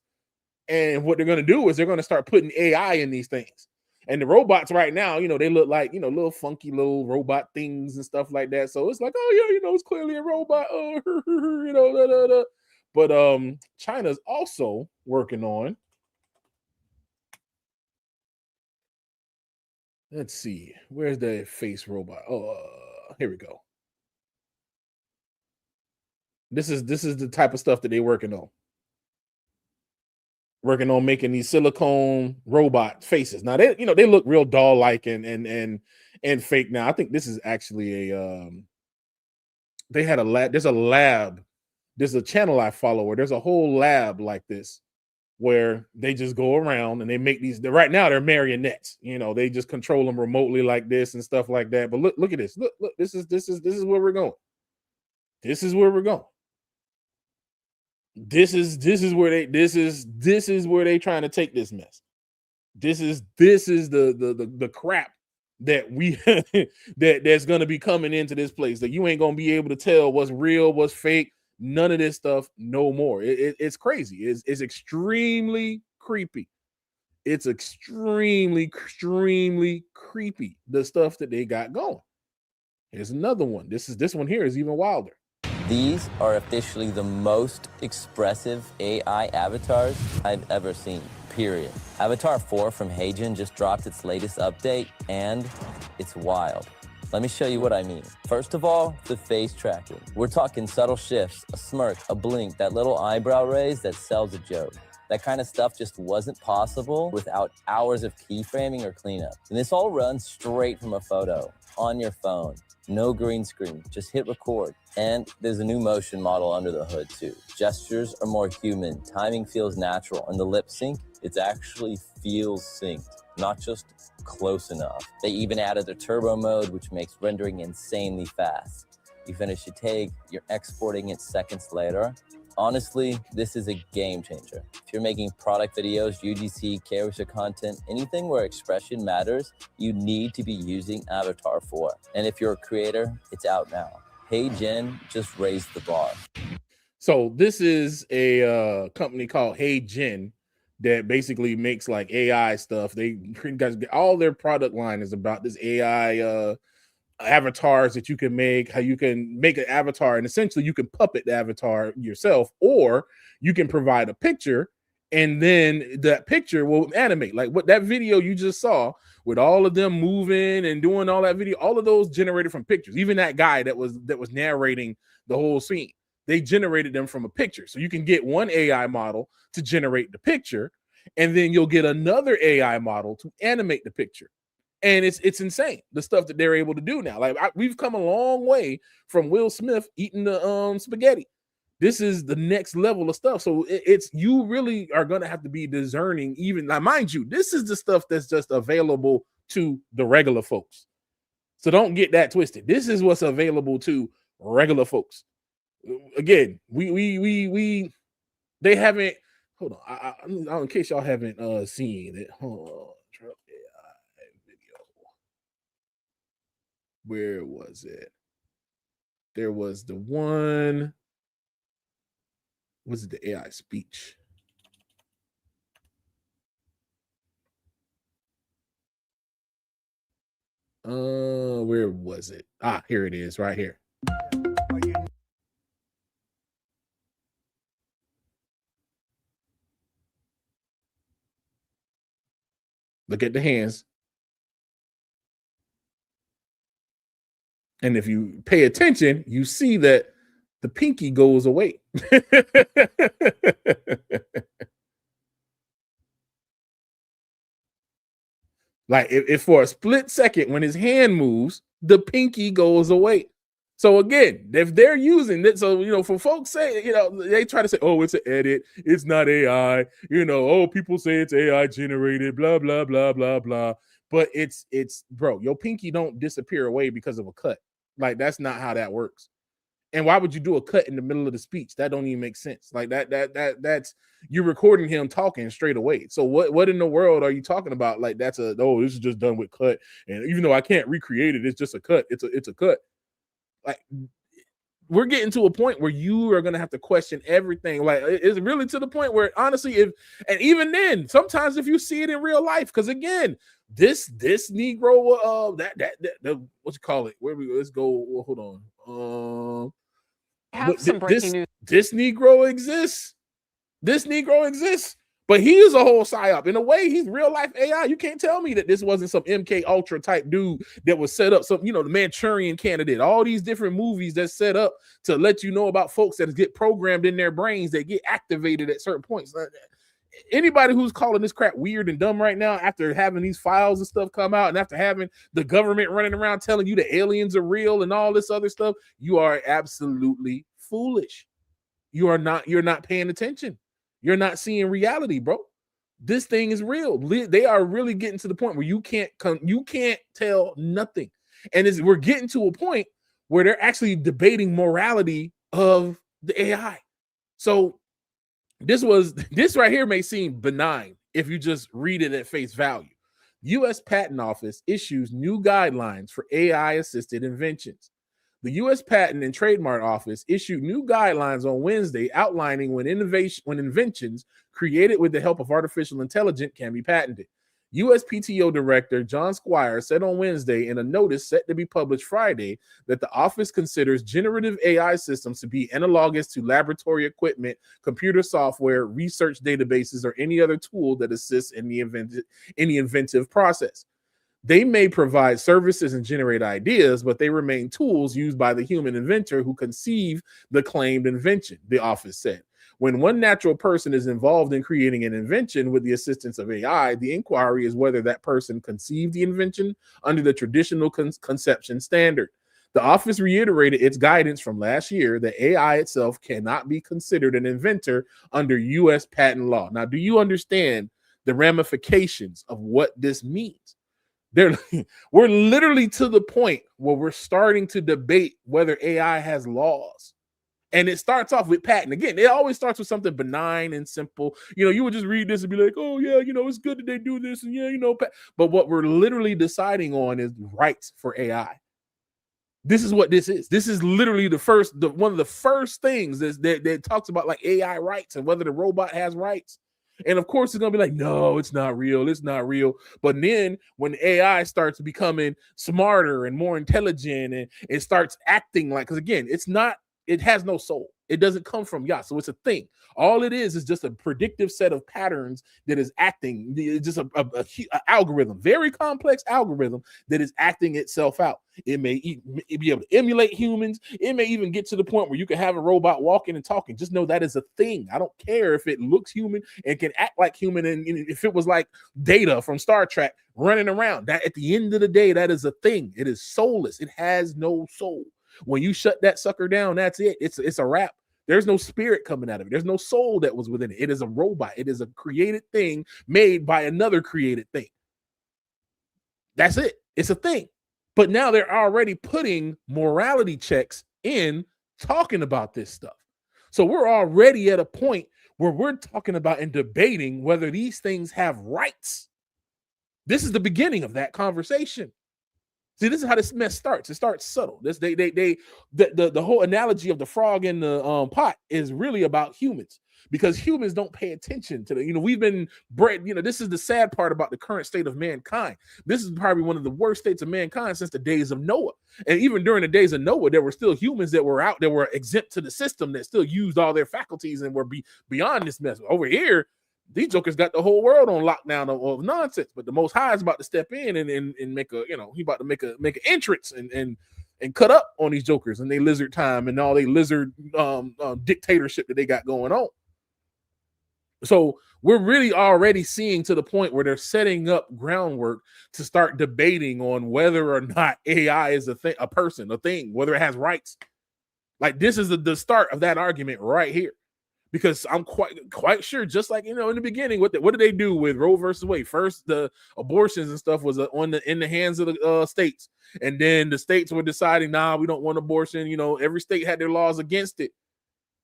B: And what they're going to do is they're going to start putting AI in these things. And the robots right now, you know, they look like, you know, little funky little robot things and stuff like that. So it's like, oh yeah, you know, it's clearly a robot. Oh, you know, da, da, da. But China's also working on, let's see, where's the face robot? Oh, here we go. This is the type of stuff that they're working on. Working on making these silicone robot faces. Now they, you know, they look real doll-like and fake. Now I think this is actually a they had a lab. There's a lab. There's a channel I follow where there's a whole lab like this where they just go around and they make these. Right now they're marionettes. You know, they just control them remotely like this and stuff like that. But look at this. Look, this is where we're going. This is where we're going. This is where they trying to take this mess. This is the crap that we that's going to be coming into this place, that you ain't going to be able to tell what's real, what's fake, none of this stuff no more. It's crazy. It's extremely creepy. It's extremely creepy, the stuff that they got going. Here's another one. This one here is even wilder.
P: These are officially the most expressive AI avatars I've ever seen, period. Avatar 4 from Heijin just dropped its latest update, and it's wild. Let me show you what I mean. First of all, the face tracking. We're talking subtle shifts, a smirk, a blink, that little eyebrow raise that sells a joke. That kind of stuff just wasn't possible without hours of keyframing or cleanup. And this all runs straight from a photo on your phone. No green screen, just hit record. And there's a new motion model under the hood too. Gestures are more human, timing feels natural, and the lip sync, it actually feels synced, not just close enough. They even added the turbo mode, which makes rendering insanely fast. You finish your take, you're exporting it seconds later. Honestly, this is a game changer. If you're making product videos, UGC, character content, anything where expression matters, you need to be using Avatar 4. And if you're a creator, it's out now. Heijin just raised the bar.
B: So this is a company called Heijin that basically makes like AI stuff. They all their product line is about this AI avatars that you can make, how you can make an avatar, and essentially you can puppet the avatar yourself, or you can provide a picture and then that picture will animate. Like what that video you just saw with all of them moving and doing all that video, all of those generated from pictures. Even that guy that was narrating the whole scene, they generated them from a picture. So you can get one AI model to generate the picture, and then you'll get another AI model to animate the picture. And it's insane, the stuff that they're able to do now. Like we've come a long way from Will Smith eating the spaghetti. This is the next level of stuff. So it's you really are going to have to be discerning. Even now, mind you, this is the stuff that's just available to the regular folks. So don't get that twisted. This is what's available to regular folks. Again, they haven't. Hold on, in case y'all haven't seen it. Hold on. Where was it? There was the one. Was it the AI speech? Where was it? Ah, here it is, right here. Look at the hands. And if you pay attention, you see that the pinky goes away. Like if for a split second, when his hand moves, the pinky goes away. So again, if they're using it, so, you know, for folks say, you know, they try to say, oh, it's an edit, it's not AI, you know, oh, people say it's AI generated, blah, blah, blah, blah, blah. But it's bro, your pinky don't disappear away because of a cut. Like, that's not how that works. And why would you do a cut in the middle of the speech? That don't even make sense. Like that's you're recording him talking straight away. So what in the world are you talking about? Like this is just done with cut. And even though I can't recreate it, it's just a cut. It's a cut. Like we're getting to a point where you are going to have to question everything. Like, it's really to the point where, honestly, and even then, sometimes if you see it in real life, because again, this Negro, the what you call it? Let's go. Well, hold on.
C: Have some breaking news.
B: This Negro exists. This Negro exists. But he is a whole psyop. In a way, he's real life AI. You can't tell me that this wasn't some MK Ultra type dude that was set up. Some, the Manchurian Candidate, all these different movies that's set up to let you know about folks that get programmed in their brains that get activated at certain points. Anybody who's calling this crap weird and dumb right now, after having these files and stuff come out, and after having the government running around telling you the aliens are real and all this other stuff, you are absolutely foolish. You're not paying attention. You're not seeing reality, bro. This thing is real. They are really getting to the point where you can't tell nothing. And we're getting to a point where they're actually debating morality of the AI. So this right here may seem benign if you just read it at face value. U.S. Patent Office issues new guidelines for AI-assisted inventions. The U.S. Patent and Trademark Office issued new guidelines on Wednesday outlining when inventions created with the help of artificial intelligence can be patented. USPTO Director John Squire said on Wednesday in a notice set to be published Friday that the office considers generative AI systems to be analogous to laboratory equipment, computer software, research databases, or any other tool that assists in the inventive process. They may provide services and generate ideas, but they remain tools used by the human inventor who conceived the claimed invention, the office said. When one natural person is involved in creating an invention with the assistance of AI, the inquiry is whether that person conceived the invention under the traditional conception standard. The office reiterated its guidance from last year that AI itself cannot be considered an inventor under U.S. patent law. Now, do you understand the ramifications of what this means? We're literally to the point where we're starting to debate whether AI has laws. And it starts off with patent. Again, it always starts with something benign and simple. You would just read this and be like, oh, yeah, it's good that they do this. And yeah, but what we're literally deciding on is rights for AI. This is what this is. This is literally one of the first things that talks about like AI rights and whether the robot has rights. And of course, it's going to be like, no, it's not real. It's not real. But then when AI starts becoming smarter and more intelligent and it starts acting like, because again, it has no soul. It doesn't come from Yah. So it's a thing. All it is just a predictive set of patterns that is acting. It's just an algorithm, very complex algorithm that is acting itself out. It may be able to emulate humans. It may even get to the point where you can have a robot walking and talking. Just know that is a thing. I don't care if it looks human and can act like human. And if it was like Data from Star Trek running around, that at the end of the day, that is a thing. It is soulless. It has no soul. When you shut that sucker down, that's it. It's a wrap. There's no spirit coming out of it. There's no soul that was within it. It is a robot. It is a created thing made by another created thing. That's it. It's a thing. But now they're already putting morality checks in talking about this stuff. So we're already at a point where we're talking about and debating whether these things have rights. This is the beginning of that conversation. See, this is how this mess starts. It starts subtle. The whole analogy of the frog in the pot is really about humans, because humans don't pay attention to we've been bred. This is the sad part about the current state of mankind. This is probably one of the worst states of mankind since the days of Noah. And even during the days of Noah, there were still humans that were out, that were exempt to the system, that still used all their faculties and were beyond this mess. Over here, these jokers got the whole world on lockdown of nonsense, but the Most High is about to step in and make a, he about to make an entrance and cut up on these jokers and they lizard time and all they lizard dictatorship that they got going on. So we're really already seeing to the point where they're setting up groundwork to start debating on whether or not AI is a person, a thing, whether it has rights. Like, this is the start of that argument right here. Because I'm quite sure, just like in the beginning, what did they do with Roe versus Wade? First, the abortions and stuff was in the hands of the states, and then the states were deciding, nah, we don't want abortion. Every state had their laws against it,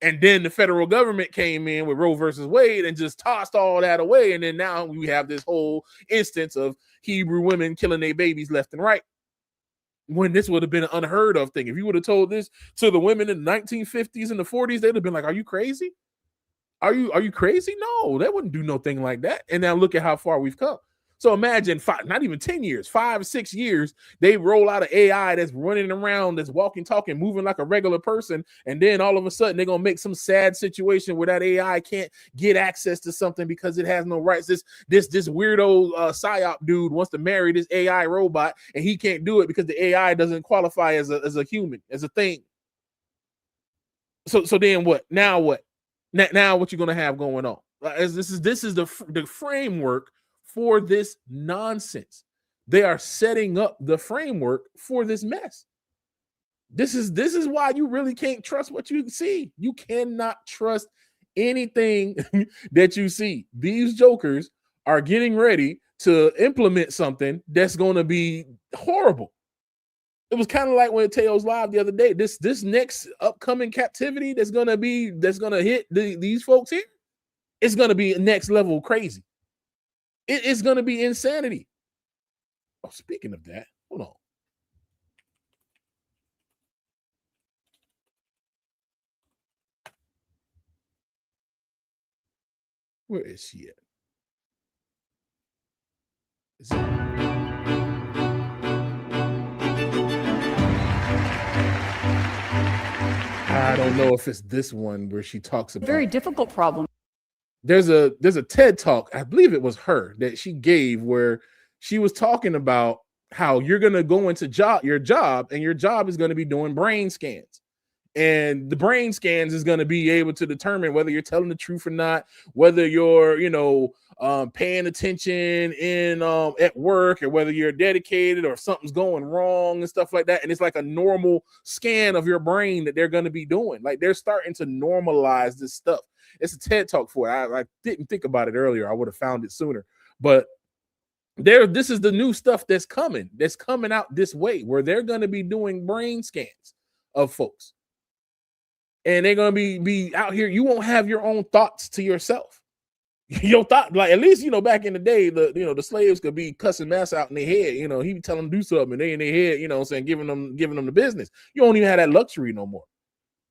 B: and then the federal government came in with Roe versus Wade and just tossed all that away, and then now we have this whole instance of Hebrew women killing their babies left and right. when this would have been an unheard of thing. If you would have told this to the women in the 1950s and the 40s, they'd have been like, are you crazy? Are you crazy? No, they wouldn't do no thing like that. And now look at how far we've come. So imagine not even 10 years, 5 or 6 years, they roll out an AI that's running around, that's walking, talking, moving like a regular person. And then all of a sudden they're going to make some sad situation where that AI can't get access to something because it has no rights. This weirdo psyop dude wants to marry this AI robot and he can't do it because the AI doesn't qualify as a human, as a thing. So then what? Now what? Now what you're going to have going on? This is the framework for this nonsense. They are setting up the framework for this mess. This is why you really can't trust what you see. You cannot trust anything that you see. These jokers are getting ready to implement something that's going to be horrible. It was kind of like when Teo's live the other day. This next upcoming captivity that's gonna hit these folks here, it's gonna be next level crazy. It's gonna be insanity. Oh, speaking of that, hold on. Where is she at? Is it? I don't know if it's this one where she talks about
C: very difficult problem.
B: There's a TED talk, I believe it was her, that she gave where she was talking about how you're going to go into your job and your job is going to be doing brain scans. And the brain scans is going to be able to determine whether you're telling the truth or not, whether you're, paying attention at work, or whether you're dedicated or something's going wrong and stuff like that. And it's like a normal scan of your brain that they're going to be doing. Like they're starting to normalize this stuff. It's a TED talk for it. I didn't think about it earlier. I would have found it sooner. But this is the new stuff that's coming out this way, where they're going to be doing brain scans of folks. And they're gonna be out here. You won't have your own thoughts to yourself. Your thought, like at least back in the day, the slaves could be cussing mass out in their head. He be telling them to do something, and they in their head, saying giving them the business. You don't even have that luxury no more.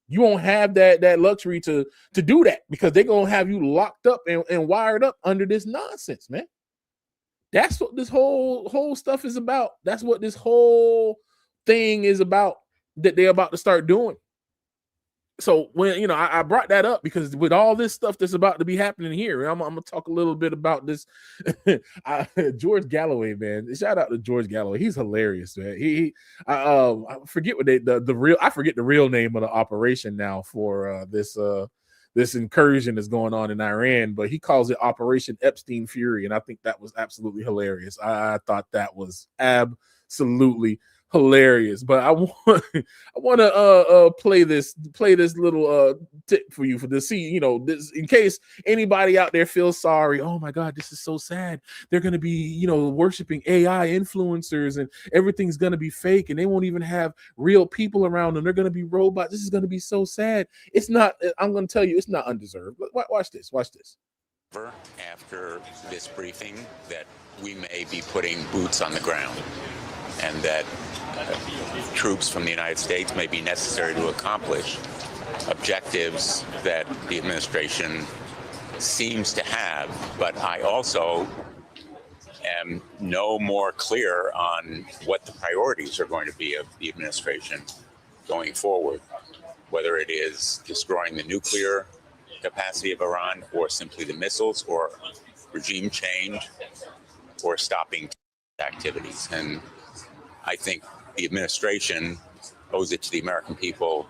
B: You won't have that luxury to do that, because they're gonna have you locked up and wired up under this nonsense, man. That's what this whole stuff is about. That's what this whole thing is about, that they're about to start doing. So when I brought that up because with all this stuff that's about to be happening here, I'm gonna talk a little bit about this. George Galloway, man. Shout out to George Galloway. He's hilarious, man. I forget what I forget the real name of the operation now for this incursion that's going on in Iran, but he calls it Operation Epstein Fury, and I think that was absolutely hilarious. I thought that was absolutely hilarious. But I want to play this little tip for you to see, this, in case anybody out there feels sorry. Oh my God, this is so sad. They're going to be, worshiping AI influencers and everything's going to be fake and they won't even have real people around them. They're going to be robots. This is going to be so sad. It's not, I'm going to tell you, it's not undeserved. Watch this.
Q: After this briefing, that we may be putting boots on the ground, and that troops from the United States may be necessary to accomplish objectives that the administration seems to have. But I also am no more clear on what the priorities are going to be of the administration going forward, whether it is destroying the nuclear capacity of Iran, or simply the missiles, or regime change, or stopping activities. And I think the administration owes it to the American people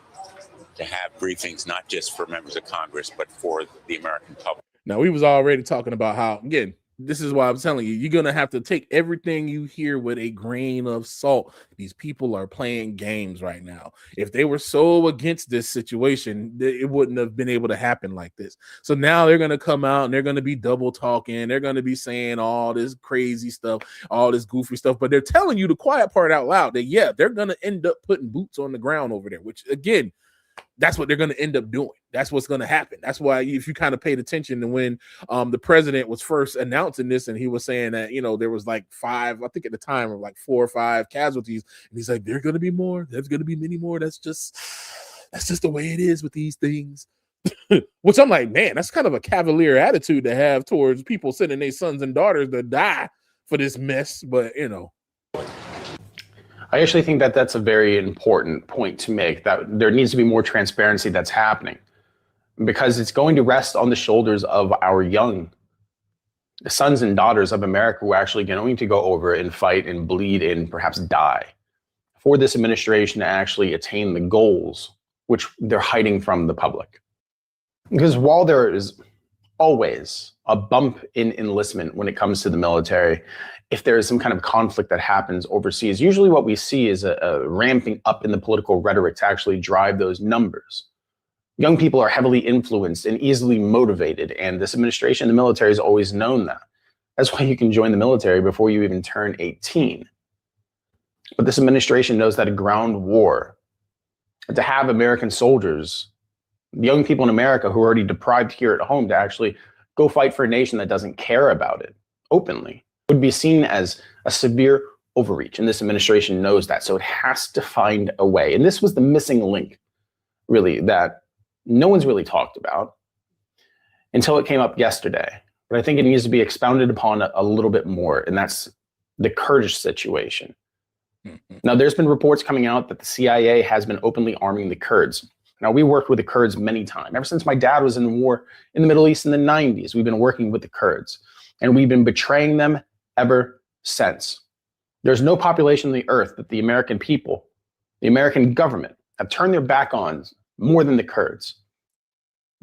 Q: to have briefings, not just for members of Congress, but for the American public.
B: Now, we was already talking about how, again, this is why I'm telling you, you're going to have to take everything you hear with a grain of salt. These people are playing games right now. If they were so against this situation, it wouldn't have been able to happen like this. So now they're going to come out and they're going to be double talking. They're going to be saying all this crazy stuff, all this goofy stuff, but they're telling you the quiet part out loud that, yeah, they're going to end up putting boots on the ground over there, which, again, that's what they're going to end up doing. That's what's going to happen. That's why if you kind of paid attention to when the president was first announcing this, and he was saying that, you know, there was like 5, I think at the time, or like 4 or 5 casualties. And he's like, there are going to be more. There's going to be many more. That's just the way it is with these things. Which I'm like, man, that's kind of a cavalier attitude to have towards people sending their sons and daughters to die for this mess. But, you know.
R: I actually think that that's a very important point to make, that there needs to be more transparency that's happening, because it's going to rest on the shoulders of our young sons and daughters of America who are actually going to go over and fight and bleed and perhaps die for this administration to actually attain the goals which they're hiding from the public. Because while there is always a bump in enlistment when it comes to the military, if there is some kind of conflict that happens overseas, usually what we see is a ramping up in the political rhetoric to actually drive those numbers. Young people are heavily influenced and easily motivated, and this administration, the military, has always known that. That's why you can join the military before you even turn 18. But this administration knows that a ground war, to have American soldiers, young people in America who are already deprived here at home, to actually go fight for a nation that doesn't care about it openly, would be seen as a severe overreach. And this administration knows that. So it has to find a way. And this was the missing link, really, that no one's really talked about until it came up yesterday. But I think it needs to be expounded upon a little bit more. And that's the Kurdish situation. Now, there's been reports coming out that the CIA has been openly arming the Kurds. Now, we worked with the Kurds many times. Ever since my dad was in war in the Middle East in the 90s, we've been working with the Kurds. And we've been betraying them ever since. There's no population on the earth that the American people, the American government, have turned their back on more than the Kurds.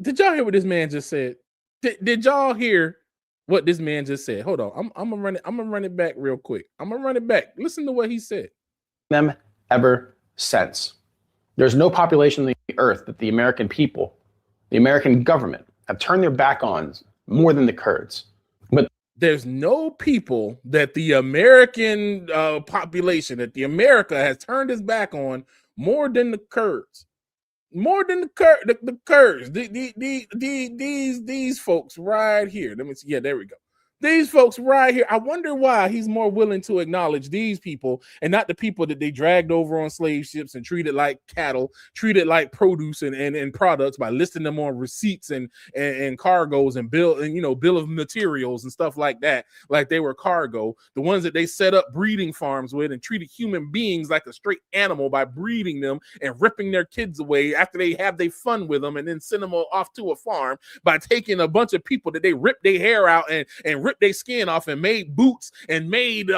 B: Did y'all hear what this man just said? Did y'all hear what this man just said? Hold on. I'm gonna run it back real quick. I'm gonna run it back. Listen to what he said.
R: Them ever since. There's no population on the earth that the American people, the American government, have turned their back on more than the Kurds. But
B: there's no people that the American population, that the America has turned its back on more than the Kurds. More than the Kurds. These folks right here. Let me see. Yeah, there we go. These folks right here. I wonder why he's more willing to acknowledge these people and not the people that they dragged over on slave ships and treated like cattle, treated like produce and products by listing them on receipts and cargoes and bill of materials and stuff like that, like they were cargo. The ones that they set up breeding farms with and treated human beings like a straight animal by breeding them and ripping their kids away after they have their fun with them and then send them off to a farm by taking a bunch of people that they ripped their hair out and ripped their skin off and made boots and made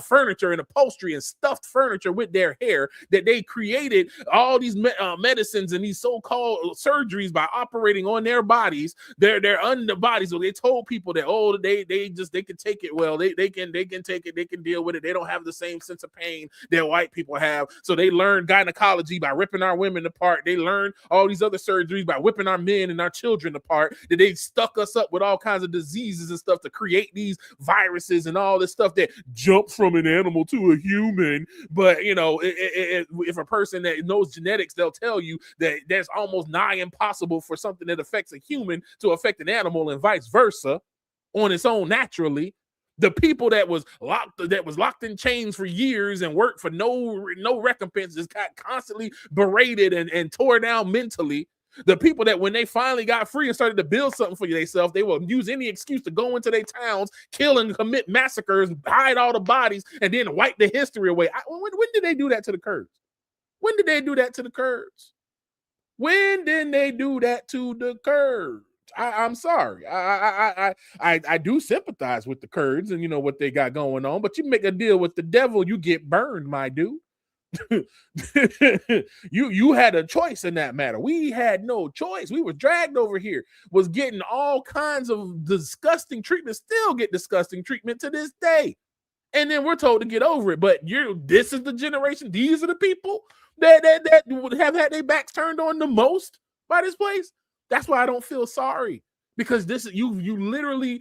B: furniture and upholstery and stuffed furniture with their hair, that they created all these medicines and these so-called surgeries by operating on their bodies, their underbodies. So they told people that, oh, they can take it. Well, they can take it. They can deal with it. They don't have the same sense of pain that white people have. So they learned gynecology by ripping our women apart. They learned all these other surgeries by whipping our men and our children apart. That they stuck us up with all kinds of diseases and stuff to create these viruses and all this stuff that jumps from an animal to a human. But you know, if a person that knows genetics, they'll tell you that there's almost nigh impossible for something that affects a human to affect an animal and vice versa on its own naturally. The people that was locked in chains for years and worked for no recompense just got constantly berated and tore down mentally. The people that when they finally got free and started to build something for themselves, they will use any excuse to go into their towns, kill and commit massacres, hide all the bodies, and then wipe the history away. When did they do that to the Kurds? When did they do that to the Kurds? When did they do that to the Kurds? I'm sorry. I do sympathize with the Kurds and you know what they got going on, but you make a deal with the devil, you get burned, my dude. you had a choice in that matter. We had no choice. We were dragged over here, was getting all kinds of disgusting treatment, still get disgusting treatment to this day. And then we're told to get over it. But this is the generation, these are the people that have had their backs turned on the most by this place. That's why I don't feel sorry, because this is you literally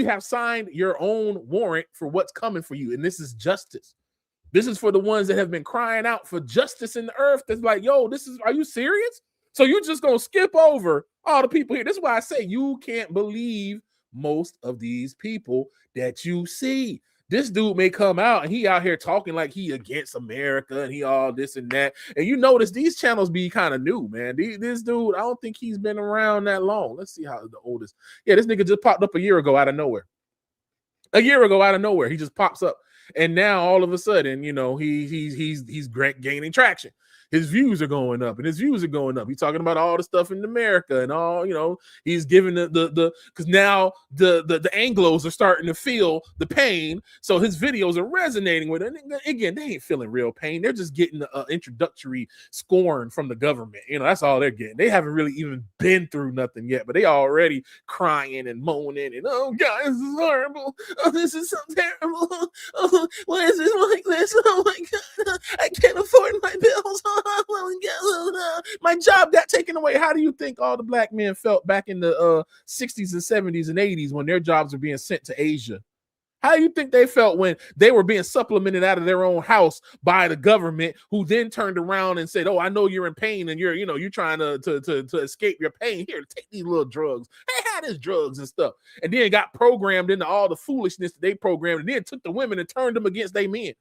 B: have signed your own warrant for what's coming for you, and this is justice. This is for the ones that have been crying out for justice in the earth. That's like, yo, are you serious? So you're just going to skip over all the people here. This is why I say you can't believe most of these people that you see. This dude may come out and he out here talking like he against America and he all this and that. And you notice these channels be kind of new, man. This dude, I don't think he's been around that long. Let's see how the oldest. Yeah, this nigga just popped up a year ago out of nowhere. A year ago out of nowhere, he just pops up. And now all of a sudden, you know, he's gaining traction. His views are going up, and his views are going up. He's talking about all the stuff in America and all, you know, he's giving the because now the Anglos are starting to feel the pain. So his videos are resonating with it. And again, they ain't feeling real pain. They're just getting the introductory scorn from the government. You know, that's all they're getting. They haven't really even been through nothing yet, but they already crying and moaning and, oh God, this is horrible. Oh, this is so terrible. Oh, why is it like this? Oh my God, I can't afford my bills. My job got taken away. How do you think all the black men felt back in the 60s and 70s and 80s when their jobs were being sent to Asia? How do you think they felt when they were being supplemented out of their own house by the government, who then turned around and said, oh, I know you're in pain and you're trying to escape your pain. Here, take these little drugs. They had his drugs and stuff. And then got programmed into all the foolishness that they programmed, and then took the women and turned them against their men.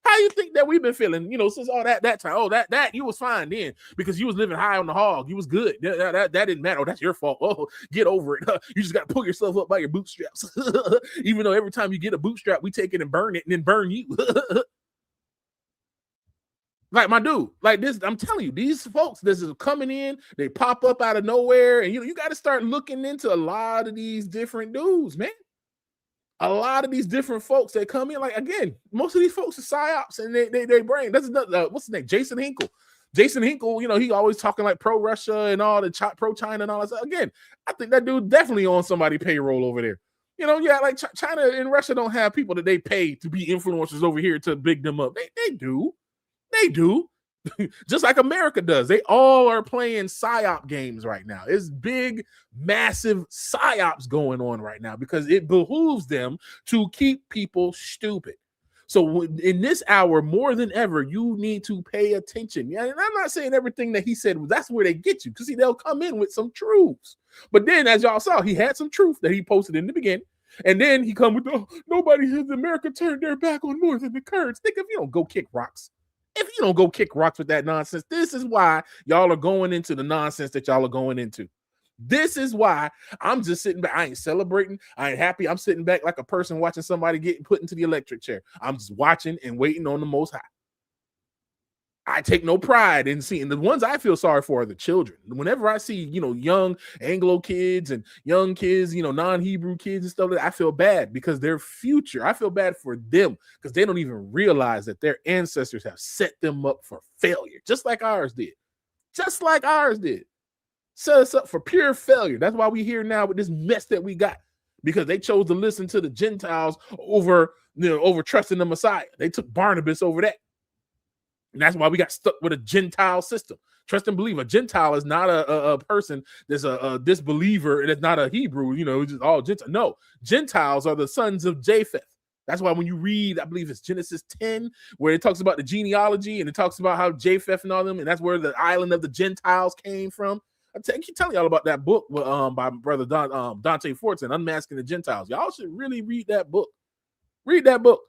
B: How you think that we've been feeling, you know, since all that time? Oh, that you was fine then because you was living high on the hog. You was good. That didn't matter. Oh, that's your fault. Oh, get over it. You just got to pull yourself up by your bootstraps. Even though every time you get a bootstrap, we take it and burn it and then burn you. Like, my dude, like this, I'm telling you, these folks, this is coming in, they pop up out of nowhere, and you got to start looking into a lot of these different dudes, man. A lot of these different folks that come in, like, again, most of these folks are psyops and they brain. That's another, what's his name? Jason Hinkle. Jason Hinkle, you know, he always talking like pro Russia and all the pro China and all that stuff. Again, I think that dude definitely on somebody's payroll over there. You know, yeah, like China and Russia don't have people that they pay to be influencers over here to big them up. They do. Just like America does. They all are playing psyop games right now. It's big, massive psyops going on right now because it behooves them to keep people stupid. So in this hour, more than ever, you need to pay attention. Yeah, and I'm not saying everything that he said, that's where they get you, because they'll come in with some truths. But then, as y'all saw, he had some truth that he posted in the beginning. And then he come with, oh, nobody in America turned their back on more than the Kurds. Think if you don't go kick rocks. If you don't go kick rocks with that nonsense, this is why y'all are going into the nonsense that y'all are going into. This is why I'm just sitting back. I ain't celebrating. I ain't happy. I'm sitting back like a person watching somebody get put into the electric chair. I'm just watching and waiting on the Most High. I take no pride in seeing. The ones I feel sorry for are the children. Whenever I see, you know, young Anglo kids and young kids, you know, non-Hebrew kids and stuff like that, I feel bad because their future, I feel bad for them because they don't even realize that their ancestors have set them up for failure, just like ours did. Just like ours did. Set us up for pure failure. That's why we're here now with this mess that we got, because they chose to listen to the Gentiles over trusting the Messiah. They took Barnabas over that. And that's why we got stuck with a Gentile system. Trust and believe. A Gentile is not a person that's a disbeliever, and it's not a Hebrew, you know, just all Gentile. No, Gentiles are the sons of Japheth. That's why when you read, I believe it's Genesis 10, where it talks about the genealogy and it talks about how Japheth and all them, and that's where the island of the Gentiles came from. I keep telling y'all about that book by brother Dante Fortson, Unmasking the Gentiles. Y'all should really read that book. Read that book.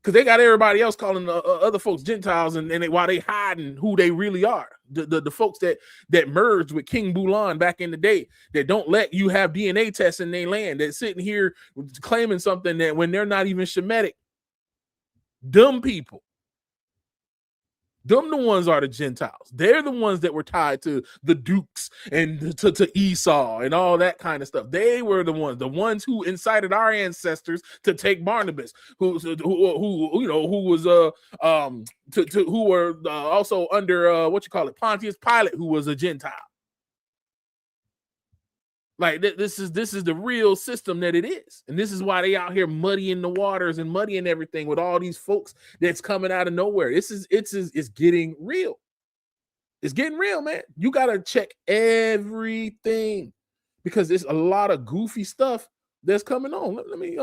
B: Because they got everybody else calling other folks Gentiles, and while they hiding who they really are. The folks that merged with King Bulan back in the day, that don't let you have DNA tests in their land, that sitting here claiming something that when they're not even Shemitic. Dumb people. Them the ones are the Gentiles. They're the ones that were tied to the Dukes and to Esau and all that kind of stuff. They were the ones who incited our ancestors to take Barnabas, who was also under Pontius Pilate, who was a Gentile. Like this is the real system that it is, and this is why they out here muddying the waters and muddying everything with all these folks that's coming out of nowhere. It's getting real. It's getting real, man. You gotta check everything because there's a lot of goofy stuff that's coming on. Let me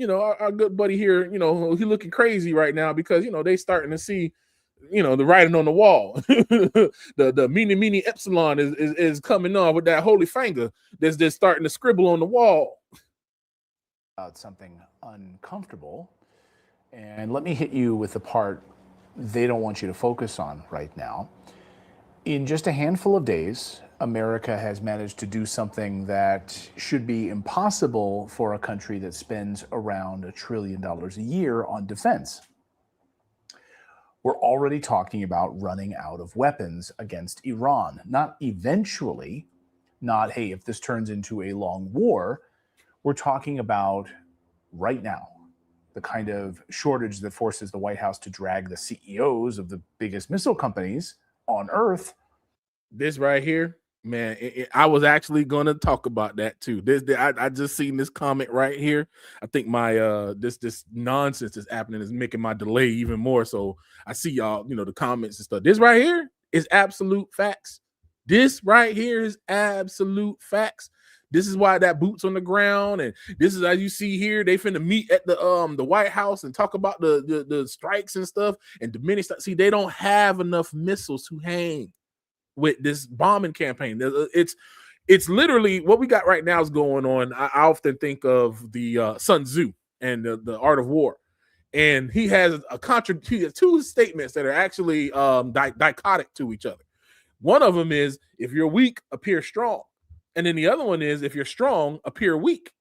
B: our good buddy here, he looking crazy right now because they starting to see, the writing on the wall. the meanie epsilon is coming on with that holy finger that's just starting to scribble on the wall.
S: About something uncomfortable, and let me hit you with the part they don't want you to focus on right now. In just a handful of days, America has managed to do something that should be impossible for a country that spends around $1 trillion a year on defense. We're already talking about running out of weapons against Iran. Not eventually, not, hey, if this turns into a long war. We're talking about right now, the kind of shortage that forces the White House to drag the CEOs of the biggest missile companies on Earth.
B: This right here, man, I was actually going to talk about that too. I just seen this comment right here. I think my this nonsense that's happening is making my delay even more. So I see y'all, the comments and stuff. This right here is absolute facts. This right here is absolute facts. This is why that boots on the ground, and this is, as you see here, they finna meet at the White House and talk about the strikes and stuff and diminish that. See, they don't have enough missiles to hang with this bombing campaign. It's literally what we got right now is going on. I often think of the Sun Tzu and the Art of War, and he has two statements that are actually dichotic to each other. One of them is, if you're weak, appear strong. And then the other one is, if you're strong, appear weak.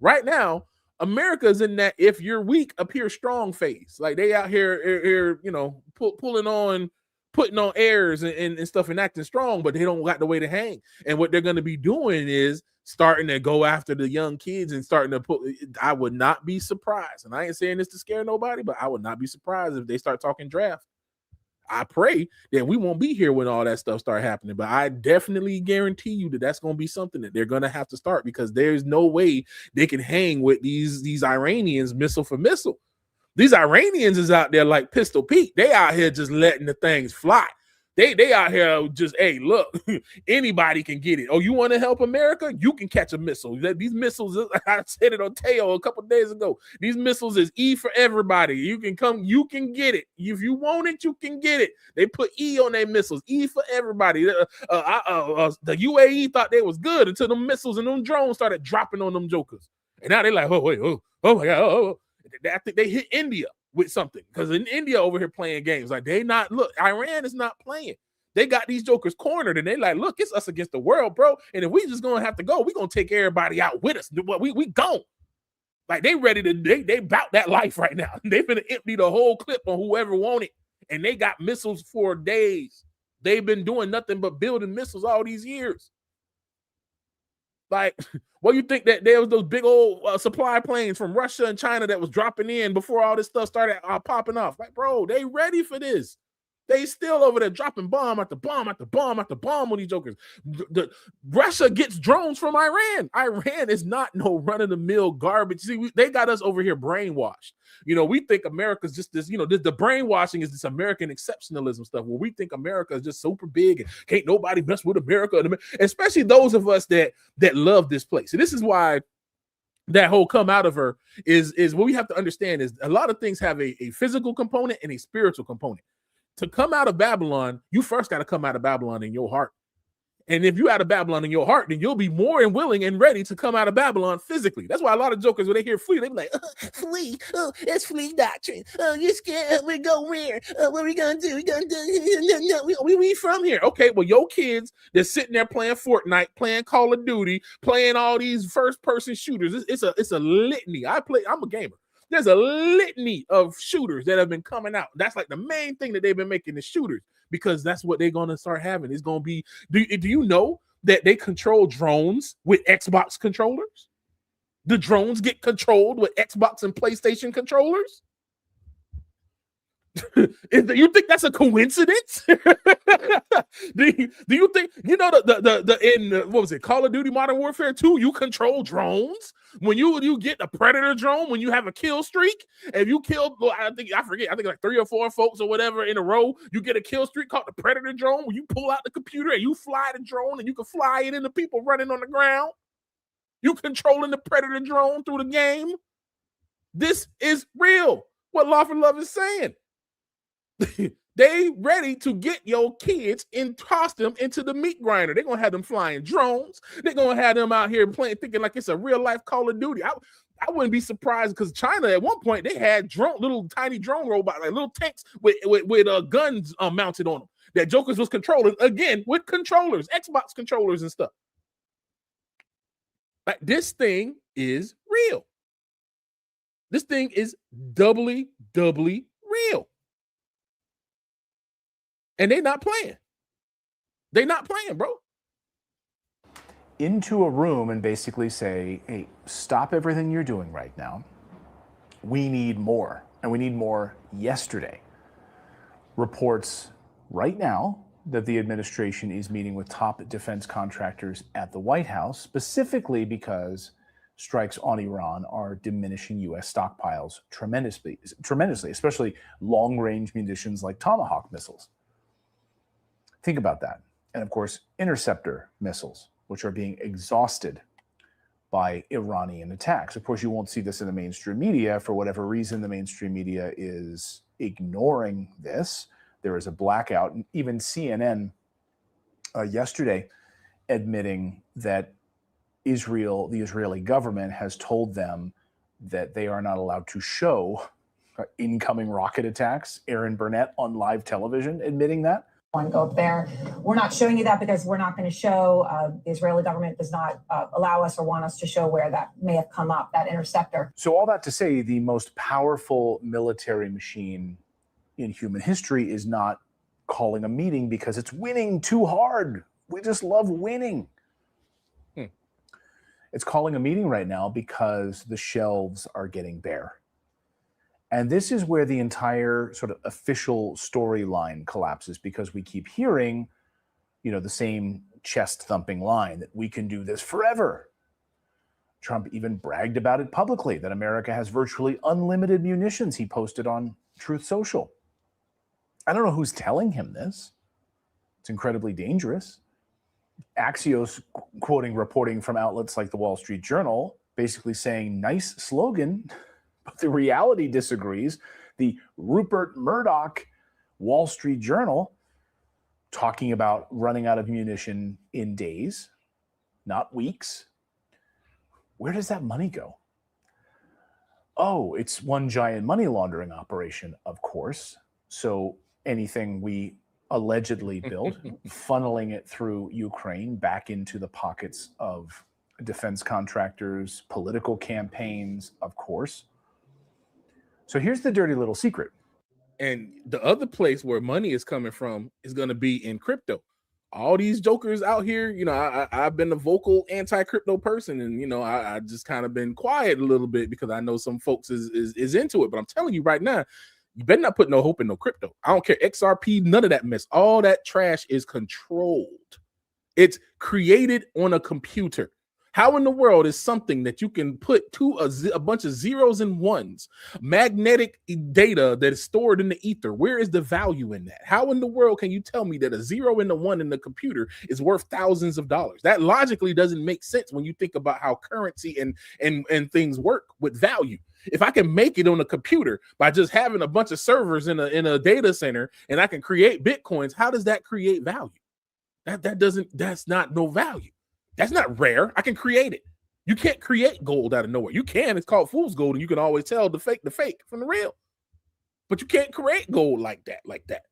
B: Right now, America's in that if you're weak, appear strong phase. Like they out here putting on airs and stuff and acting strong, but they don't got the way to hang. And what they're going to be doing is starting to go after the young kids and starting to put. I would not be surprised, and I ain't saying this to scare nobody, but I would not be surprised if they start talking draft. I pray that we won't be here when all that stuff start happening, but I definitely guarantee you that that's going to be something that they're going to have to start, because there's no way they can hang with these Iranians missile for missile. These Iranians is out there like Pistol Pete. They out here just letting the things fly. They out here just, hey, look, anybody can get it. Oh, you want to help America? You can catch a missile. These missiles, I said it on Teo a couple of days ago. These missiles is E for everybody. You can come, you can get it. If you want it, you can get it. They put E on their missiles. E for everybody. The UAE thought they was good until the missiles and them drones started dropping on them jokers. And now they're like, oh my God, oh. I think they hit India with something, because in India over here playing games like Iran is not playing. They got these jokers cornered, and they like, look, it's us against the world, bro. And if we just gonna have to go, we gonna take everybody out with us. We gone. Like they ready to they bout that life right now. They finna empty the whole clip on whoever want it, and they got missiles for days. They've been doing nothing but building missiles all these years. Like, what you think that there was those big old supply planes from Russia and China that was dropping in before all this stuff started popping off? Like, bro, they ready for this. They still over there dropping bomb after bomb after bomb after bomb on these jokers. Russia gets drones from Iran. Iran is not no run-of-the-mill garbage. See, they got us over here brainwashed. We think America's just this, the brainwashing is this American exceptionalism stuff where we think America is just super big and can't nobody mess with America, especially those of us that love this place. And this is why that whole come out of her is what we have to understand is a lot of things have a physical component and a spiritual component. To come out of Babylon, you first got to come out of Babylon in your heart. And if you out of Babylon in your heart, then you'll be more and willing and ready to come out of Babylon physically. That's why a lot of jokers, when they hear flee, they be like, flee, it's flee doctrine. You're scared, we go where? What are we going to do? We from here. Okay, well, your kids, they're sitting there playing Fortnite, playing Call of Duty, playing all these first-person shooters. It's a litany. I'm a gamer. There's a litany of shooters that have been coming out. That's like the main thing that they've been making is shooters, because that's what they're going to start having. It's going to be, do you know that they control drones with Xbox controllers? The drones get controlled with Xbox and PlayStation controllers? Do you think that's a coincidence? do you think, in what was it, Call of Duty Modern Warfare 2, you control drones? When you get a predator drone, when you have a kill streak, if you kill, I think like 3 or 4 folks or whatever in a row, you get a kill streak called the predator drone, where you pull out the computer and you fly the drone and you can fly it into people running on the ground. You controlling the Predator drone through the game. This is real. What Lawful Love is saying. They ready to get your kids and toss them into the meat grinder. They're gonna have them flying drones. They're gonna have them out here playing, thinking like it's a real life Call of Duty. I wouldn't be surprised because China at one point they had little tiny drone robots, like little tanks with guns mounted on them. That Jokers was controlling again with controllers, Xbox controllers and stuff. Like, this thing is real. This thing is doubly real. And they're not playing. They're not playing, bro.
S: Into a room and basically say, hey, stop everything you're doing right now. We need more, and we need more yesterday. Reports right now that the administration is meeting with top defense contractors at the White House, specifically because strikes on Iran are diminishing U.S. stockpiles tremendously, especially long-range munitions like Tomahawk missiles. Think about that. And of course, interceptor missiles, which are being exhausted by Iranian attacks. Of course, you won't see this in the mainstream media. For whatever reason, the mainstream media is ignoring this. There is a blackout. And even CNN yesterday admitting that the Israeli government has told them that they are not allowed to show incoming rocket attacks. Aaron Burnett on live television admitting that.
F: Go up there. We're not showing you that because we're not going to show. The Israeli government does not allow us or want us to show where that may have come up, that interceptor.
S: So all that to say, the most powerful military machine in human history is not calling a meeting because it's winning too hard. We just love winning. It's calling a meeting right now because the shelves are getting bare. And this is where the entire sort of official storyline collapses, because we keep hearing, the same chest-thumping line that we can do this forever. Trump even bragged about it publicly, that America has virtually unlimited munitions, he posted on Truth Social. I don't know who's telling him this. It's incredibly dangerous. Axios reporting from outlets like the Wall Street Journal, basically saying, nice slogan, but the reality disagrees. The Rupert Murdoch Wall Street Journal talking about running out of munition in days, not weeks. Where does that money go? Oh, it's one giant money laundering operation, of course. So anything we allegedly built, funneling it through Ukraine back into the pockets of defense contractors, political campaigns, of course. So here's the dirty little secret.
B: And the other place where money is coming from is going to be in crypto. All these jokers out here, I've been a vocal anti-crypto person, and I just kind of been quiet a little bit because I know some folks is into it. But I'm telling you right now, you better not put no hope in no crypto. I don't care, XRP, none of that mess. All that trash is controlled. It's created on a computer. How in the world is something that you can put to a bunch of zeros and ones, magnetic data that is stored in the ether? Where is the value in that? How in the world can you tell me that a 0 and a 1 in the computer is worth thousands of dollars? That logically doesn't make sense when you think about how currency and things work with value. If I can make it on a computer by just having a bunch of servers in a data center and I can create Bitcoins, how does that create value? That's not no value. That's not rare. I can create it. You can't create gold out of nowhere. You can. It's called fool's gold, and you can always tell the fake from the real. But you can't create gold like that.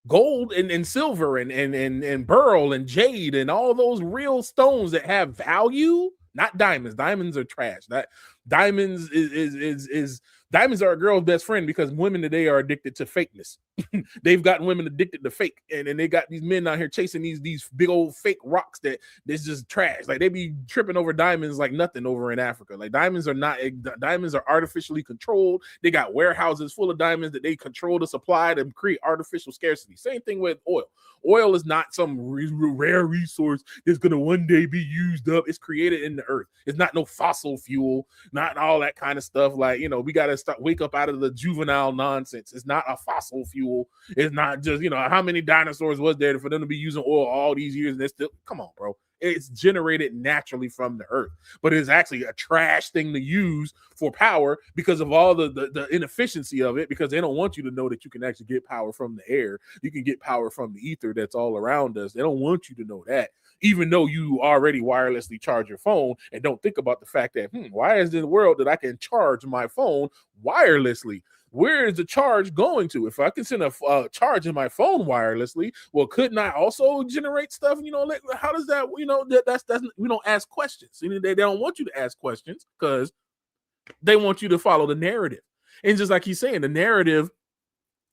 B: Gold and silver and beryl and jade and all those real stones that have value, not diamonds. Diamonds are trash. Diamonds diamonds are a girl's best friend because women today are addicted to fakeness. They've gotten women addicted to fake, and they got these men out here chasing these big old fake rocks that's just trash. Like, they be tripping over diamonds like nothing over in Africa. Like, diamonds are artificially controlled. They got warehouses full of diamonds that they control the supply to create artificial scarcity. Same thing with oil. Oil is not some rare resource that's gonna one day be used up. It's created in the earth. It's not no fossil fuel, not all that kind of stuff. Like, we gotta wake up out of the juvenile nonsense. It's not a fossil fuel. It's not just, how many dinosaurs was there for them to be using oil all these years? And they're still, come on, bro. it's generated naturally from the earth, but it's actually a trash thing to use for power because of all the inefficiency of it, because they don't want you to know that you can actually get power from the air. You can get power from the ether that's all around us. They don't want you to know that, even though you already wirelessly charge your phone and don't think about the fact that, why is this world that I can charge my phone wirelessly? Where is the charge going to? If I can send a charge in my phone wirelessly, well, couldn't I also generate stuff? How does that? That's we don't ask questions. They don't want you to ask questions because they want you to follow the narrative. And just like he's saying, the narrative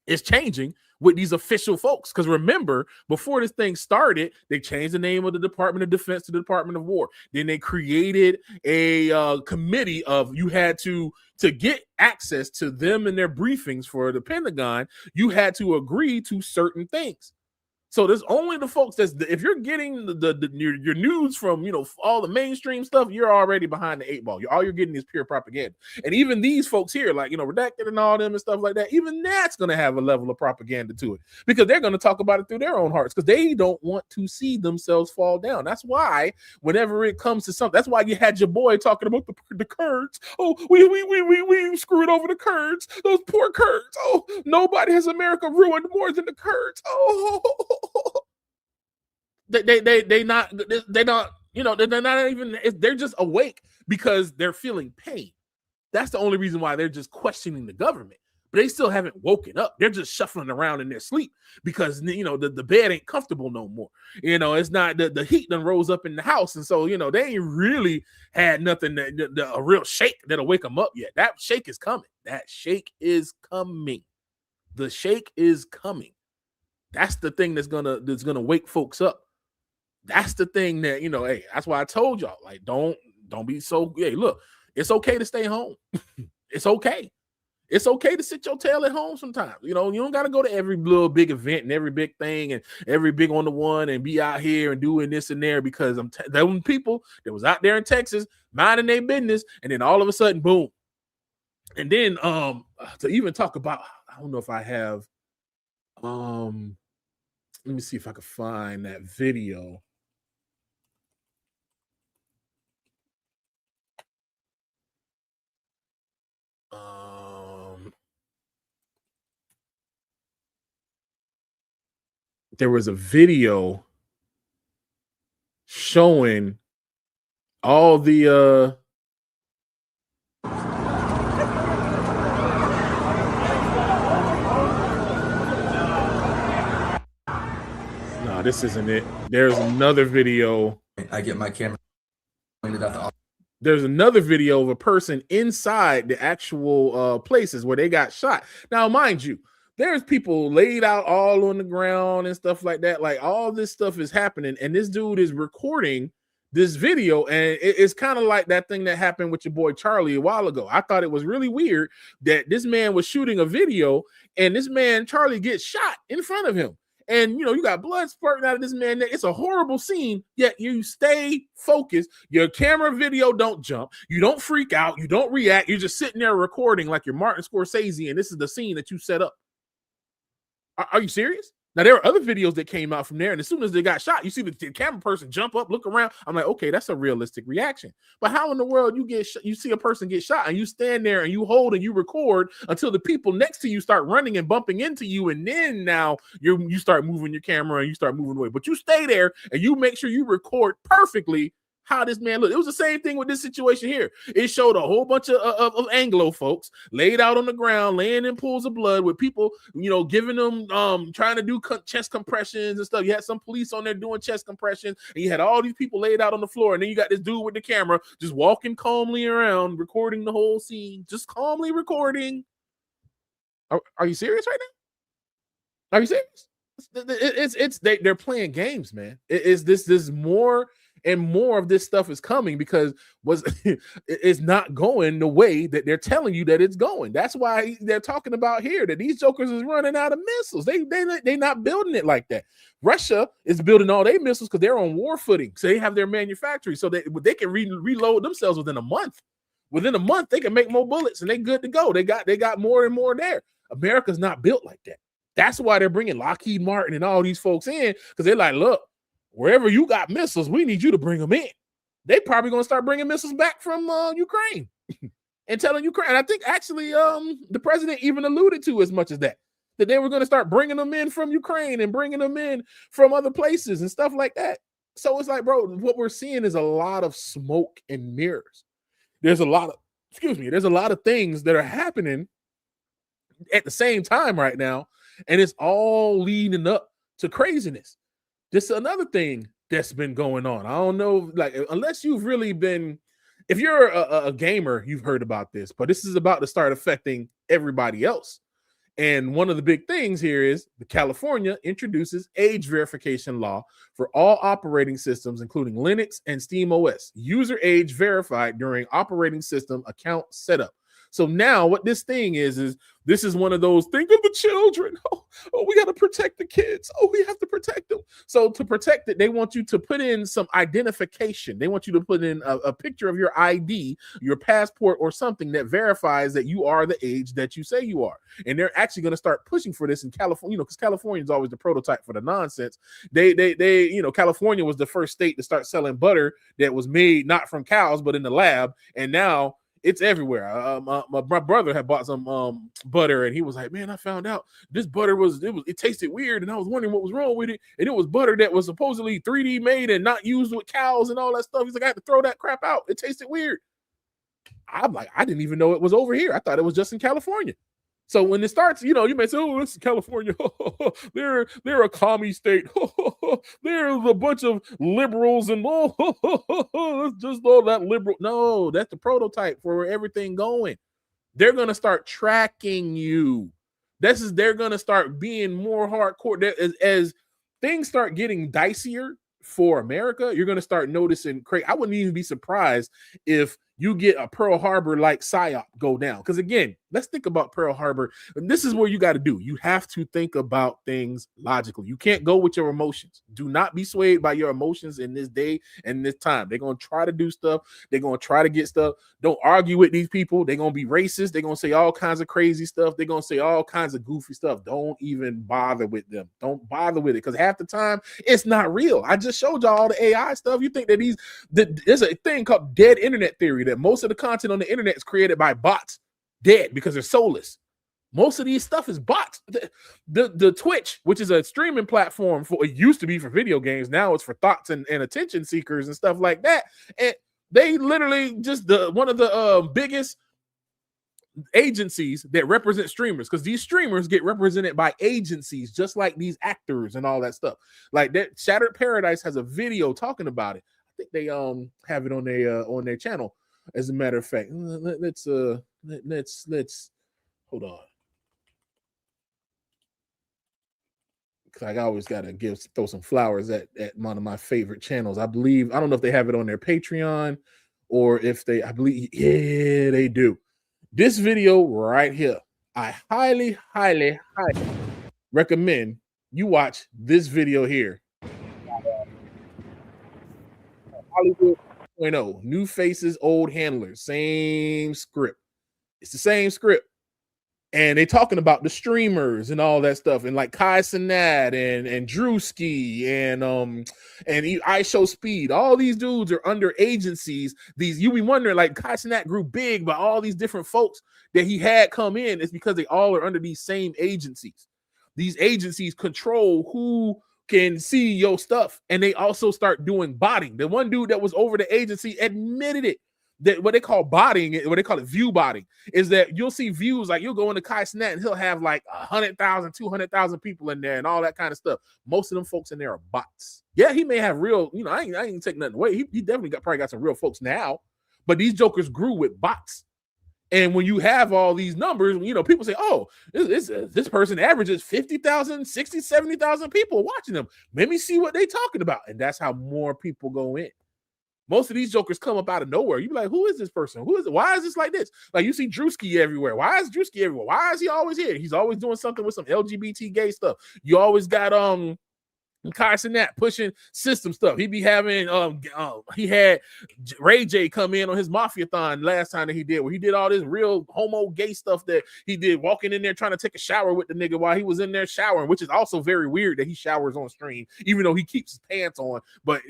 B: is changing with these official folks. Because remember, before this thing started, they changed the name of the Department of Defense to the Department of War. Then they created a committee of, you had to get access to them and their briefings for the Pentagon, you had to agree to certain things. So there's only the folks if you're getting your news from all the mainstream stuff, you're already behind the 8 ball. All you're getting is pure propaganda. And even these folks here, like Redacted and all them and stuff like that, even that's gonna have a level of propaganda to it, because they're gonna talk about it through their own hearts, because they don't want to see themselves fall down. That's why whenever it comes to something, that's why you had your boy talking about the Kurds. Oh, we screwed over the Kurds, those poor Kurds. Oh, nobody has America ruined more than the Kurds. Oh. They're not even, they're just awake because they're feeling pain. That's the only reason why they're just questioning the government, but they still haven't woken up. They're just shuffling around in their sleep because the bed ain't comfortable no more. It's not the heat done rose up in the house, and so they ain't really had nothing a real shake that'll wake them up yet. That shake is coming. The shake is coming. That's the thing that's gonna wake folks up. That's the thing that hey, that's why I told y'all, like, don't be so. Hey, look, it's okay to stay home. It's okay. It's okay to sit your tail at home sometimes. You don't got to go to every little big event and every big thing and every big on the one and be out here and doing this and there, because there were people that was out there in Texas minding their business, and then all of a sudden, boom. And then to even talk about, I don't know if I have. Let me see if I can find that video. There was a video showing all the no, this isn't it. There's another video.
E: I get my camera pointed at the.
B: There's another video of a person inside the actual places where they got shot. Now, mind you, there's people laid out all on the ground and stuff like that. Like, all this stuff is happening, and this dude is recording this video, and it's kind of like that thing that happened with your boy Charlie a while ago. I thought it was really weird that this man was shooting a video, and this man Charlie gets shot in front of him. And you got blood spurting out of this man. It's a horrible scene, yet you stay focused. Your camera video don't jump. You don't freak out. You don't react. You're just sitting there recording like you're Martin Scorsese, and this is the scene that you set up. Are you serious? Now, there are other videos that came out from there, and as soon as they got shot, you see the camera person jump up, look around. I'm like, okay, that's a realistic reaction. But how in the world you see a person get shot, and you stand there and you hold and you record until the people next to you start running and bumping into you, and then now you start moving your camera and you start moving away. But you stay there and you make sure you record perfectly how this man looked. It was the same thing with this situation here. It showed a whole bunch of Anglo folks laid out on the ground, laying in pools of blood, with people, giving them trying to do chest compressions and stuff. You had some police on there doing chest compressions, and you had all these people laid out on the floor, and then you got this dude with the camera just walking calmly around, recording the whole scene, just calmly recording. Are you serious right now? Are you serious? They're playing games, man. This more and more of this stuff is coming, because it's not going the way that they're telling you that it's going. That's why they're talking about here that these jokers is running out of missiles. They not building it like that. Russia is building all their missiles because they're on war footing. So they have their manufacturing, so they can reload themselves within a month. Within a month, they can make more bullets and they good to go. They got more and more there. America's not built like that. That's why they're bringing Lockheed Martin and all these folks in, because they're like, look, wherever you got missiles, we need you to bring them in. They probably going to start bringing missiles back from Ukraine and telling Ukraine. I think actually the president even alluded to as much as that they were going to start bringing them in from Ukraine and bringing them in from other places and stuff like that. So it's like, bro, what we're seeing is a lot of smoke and mirrors. There's a lot of things that are happening at the same time right now, and it's all leading up to craziness. This is another thing that's been going on. I don't know, like, unless you've really been, if you're a gamer, you've heard about this, but this is about to start affecting everybody else. And one of the big things here is California introduces age verification law for all operating systems, including Linux and SteamOS. User age verified during operating system account setup. So now what this thing is this is one of those, think of the children. Oh, we got to protect the kids. Oh, we have to protect them. So to protect it, they want you to put in some identification. They want you to put in a picture of your ID, your passport, or something that verifies that you are the age that you say you are. And they're actually going to start pushing for this in California, because California is always the prototype for the nonsense. California was the first state to start selling butter that was made not from cows, but in the lab. And now it's everywhere. My brother had bought some butter, and he was like, man, I found out this butter it tasted weird, and I was wondering what was wrong with it. And it was butter that was supposedly 3D made and not used with cows and all that stuff. He's like, I had to throw that crap out. It tasted weird. I'm like, I didn't even know it was over here. I thought it was just in California. So when it starts, you may say, oh, it's California. they're a commie state. There's a bunch of liberals and it's just all that liberal. No, that's the prototype for everything going. They're going to start tracking you. They're going to start being more hardcore. As things start getting dicier for America, you're going to start noticing. I wouldn't even be surprised if you get a Pearl Harbor like psyop go down. Because again, let's think about Pearl Harbor. And this is what you got to do. You have to think about things logically. You can't go with your emotions. Do not be swayed by your emotions in this day and this time. They're going to try to do stuff. They're going to try to get stuff. Don't argue with these people. They're going to be racist. They're going to say all kinds of crazy stuff. They're going to say all kinds of goofy stuff. Don't even bother with them. Don't bother with it, because half the time it's not real. I just showed y'all all the AI stuff. You think that there's a thing called dead internet theory, that most of the content on the internet is created by bots, dead because they're soulless. Most of these stuff is bots. The Twitch, which is a streaming platform it used to be for video games, now it's for thoughts and attention seekers and stuff like that. And they literally just one of the biggest agencies that represent streamers, because these streamers get represented by agencies just like these actors and all that stuff. Like that Shattered Paradise has a video talking about it. I think they have it on their channel. As a matter of fact, let's hold on. Because I always gotta throw some flowers at one of my favorite channels. I don't know if they have it on their Patreon or if I believe they do. This video right here, I highly, highly, highly recommend you watch this video here. Hollywood 2.0, new faces, old handlers, same script. It's the same script. And they talking about the streamers and all that stuff, and like Kai Cenat and Drewski and I Show Speed. All these dudes are under agencies. You be wondering, like, Kai Cenat grew big by all these different folks that he had come in. It's because they all are under these same agencies. These agencies control who can see your stuff, and they also start doing botting. The one dude that was over the agency admitted it. That what they call botting, what they call it view botting, is that you'll see views, like you'll go into Kai Cenat and he'll have like 100,000, 200,000 people in there and all that kind of stuff. Most of them folks in there are bots. Yeah, he may have real, I ain't take nothing away. He definitely probably got some real folks now, but these jokers grew with bots. And when you have all these numbers, people say, oh, this person averages 50,000, 60, 70,000 people watching them. Let me see what they talking about. And that's how more people go in. Most of these jokers come up out of nowhere. You be like, who is this person? Who is it? Why is this like this? Like, you see Drewski everywhere. Why is Drewski everywhere? Why is he always here? He's always doing something with some LGBT gay stuff. You always got Carson that pushing system stuff. He be having he had Ray J come in on his Mafia-thon last time that he did, where he did all this real homo gay stuff that he did, walking in there trying to take a shower with the nigga while he was in there showering, which is also very weird that he showers on stream, even though he keeps his pants on. But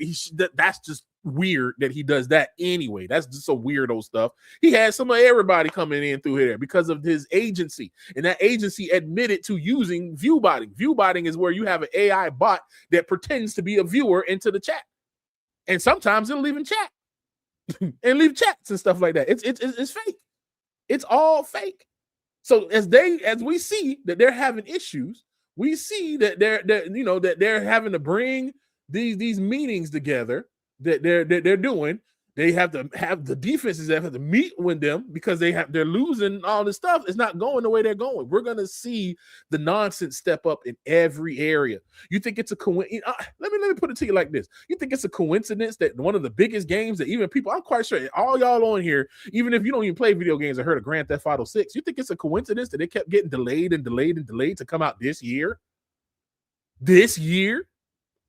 B: that's just weird that he does that anyway. That's just some weirdo stuff. He had some of everybody coming in through here because of his agency, and that agency admitted to using viewbotting. Viewbotting is where you have an AI bot that pretends to be a viewer into the chat, and sometimes it'll even chat and leave chats and stuff like that. It's fake. It's all fake. So as we see that they're having issues, we see that they're having to bring these meetings together that they're doing. They have to have the defenses that have to meet with them because they're losing all this stuff. It's not going the way they're going. We're gonna see the nonsense step up in every area. You think it's a coincidence? Let me put it to you like this. You think it's a coincidence that one of the biggest games that even people, I'm quite sure all y'all on here, even if you don't even play video games or heard of Grand Theft Auto 6, you think it's a coincidence that they kept getting delayed and delayed and delayed to come out this year? This year?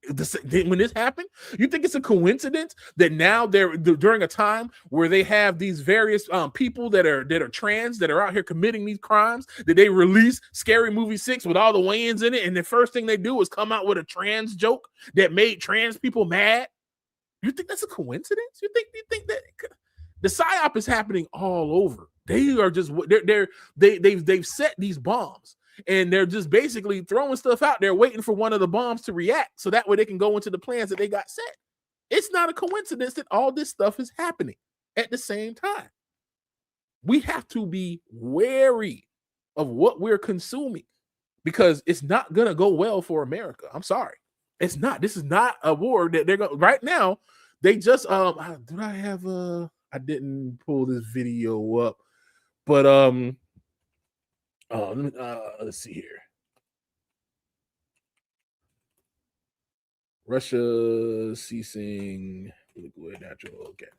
B: When this happened, you think it's a coincidence that now they're during a time where they have these various people that are trans that are out here committing these crimes, that they release Scary Movie 6 with all the Wayans in it, and the first thing they do is come out with a trans joke that made trans people mad? You think that's a coincidence? You think that the psyop is happening all over? They are just they've set these bombs. And they're just basically throwing stuff out there, waiting for one of the bombs to react, so that way they can go into the plans that they got set. It's not a coincidence that all this stuff is happening at the same time. We have to be wary of what we're consuming because it's not gonna go well for America. I'm sorry, it's not. This is not a war that they're going right now. They just I didn't pull this video up, but let's see here. Russia ceasing liquid natural gas.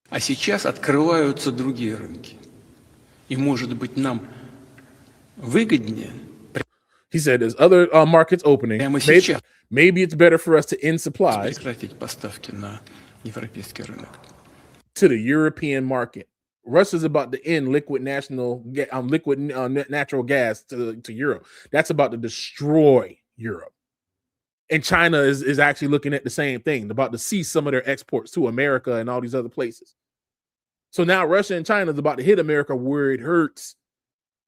T: А сейчас открываются другие рынки. И, может быть, нам выгоднее.
B: He said there's other markets opening. Maybe it's better for us to end supplies
T: Прекратить поставки на европейский рынок.
B: To the European market. Russia's about to end liquid natural gas to Europe. That's about to destroy Europe. And China is actually looking at the same thing, about to cease some of their exports to America and all these other places. So now Russia and China is about to hit America where it hurts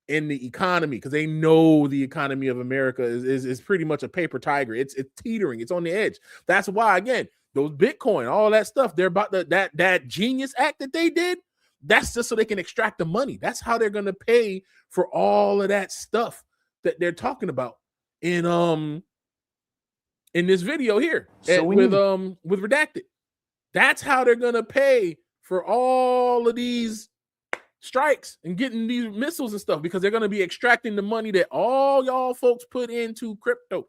B: in the economy, because they know the economy of America is pretty much a paper tiger. It's teetering. It's on the edge. That's why, again, those Bitcoin, all that stuff, they're about that Genius Act that they did. That's just so they can extract the money. That's how they're going to pay for all of that stuff that they're talking about in this video here with Redacted. That's how they're going to pay for all of these strikes and getting these missiles and stuff, because they're going to be extracting the money that all y'all folks put into crypto.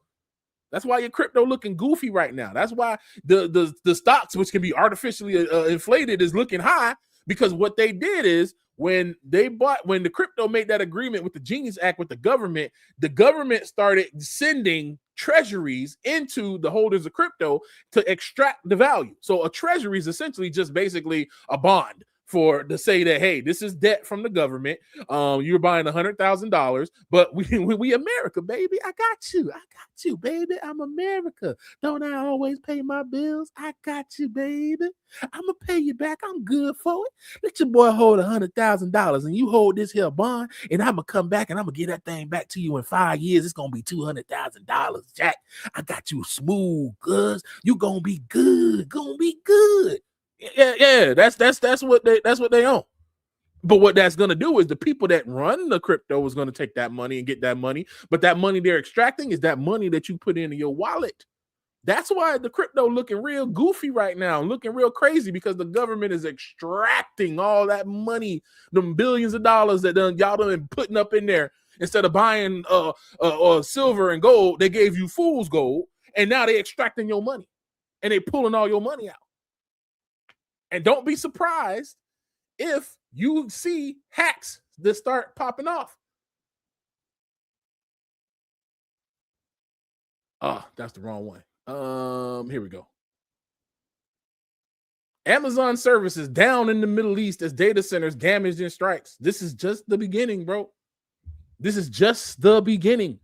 B: That's why your crypto looking goofy right now. That's why the stocks, which can be artificially inflated, is looking high. Because what they did is when the crypto made that agreement with the Genius Act with the government started sending treasuries into the holders of crypto to extract the value. So a treasury is essentially just basically a bond to say that, hey, this is debt from the government. You're buying $100,000, but we America, baby. I got you, baby. I'm America. Don't I always pay my bills? I got you, baby. I'm gonna pay you back. I'm good for it. Let your boy hold $100,000 and you hold this here bond, and I'm gonna come back and I'm gonna get that thing back to you in 5 years. It's gonna be $200,000, Jack. I got you smooth, cuz you gonna be good. Gonna be good. Yeah. That's what they own. But what that's going to do is the people that run the crypto is going to take that money and get that money. But that money they're extracting is that money that you put into your wallet. That's why the crypto looking real goofy right now, looking real crazy, because the government is extracting all that money, them billions of dollars that y'all done been putting up in there. Instead of buying silver and gold, they gave you fool's gold, and now they extracting your money and they pulling all your money out. And don't be surprised if you see hacks that start popping off. Oh, that's the wrong one. Here we go. Amazon services down in the Middle East as data centers damaged in strikes. This is just the beginning, bro. This is just the beginning.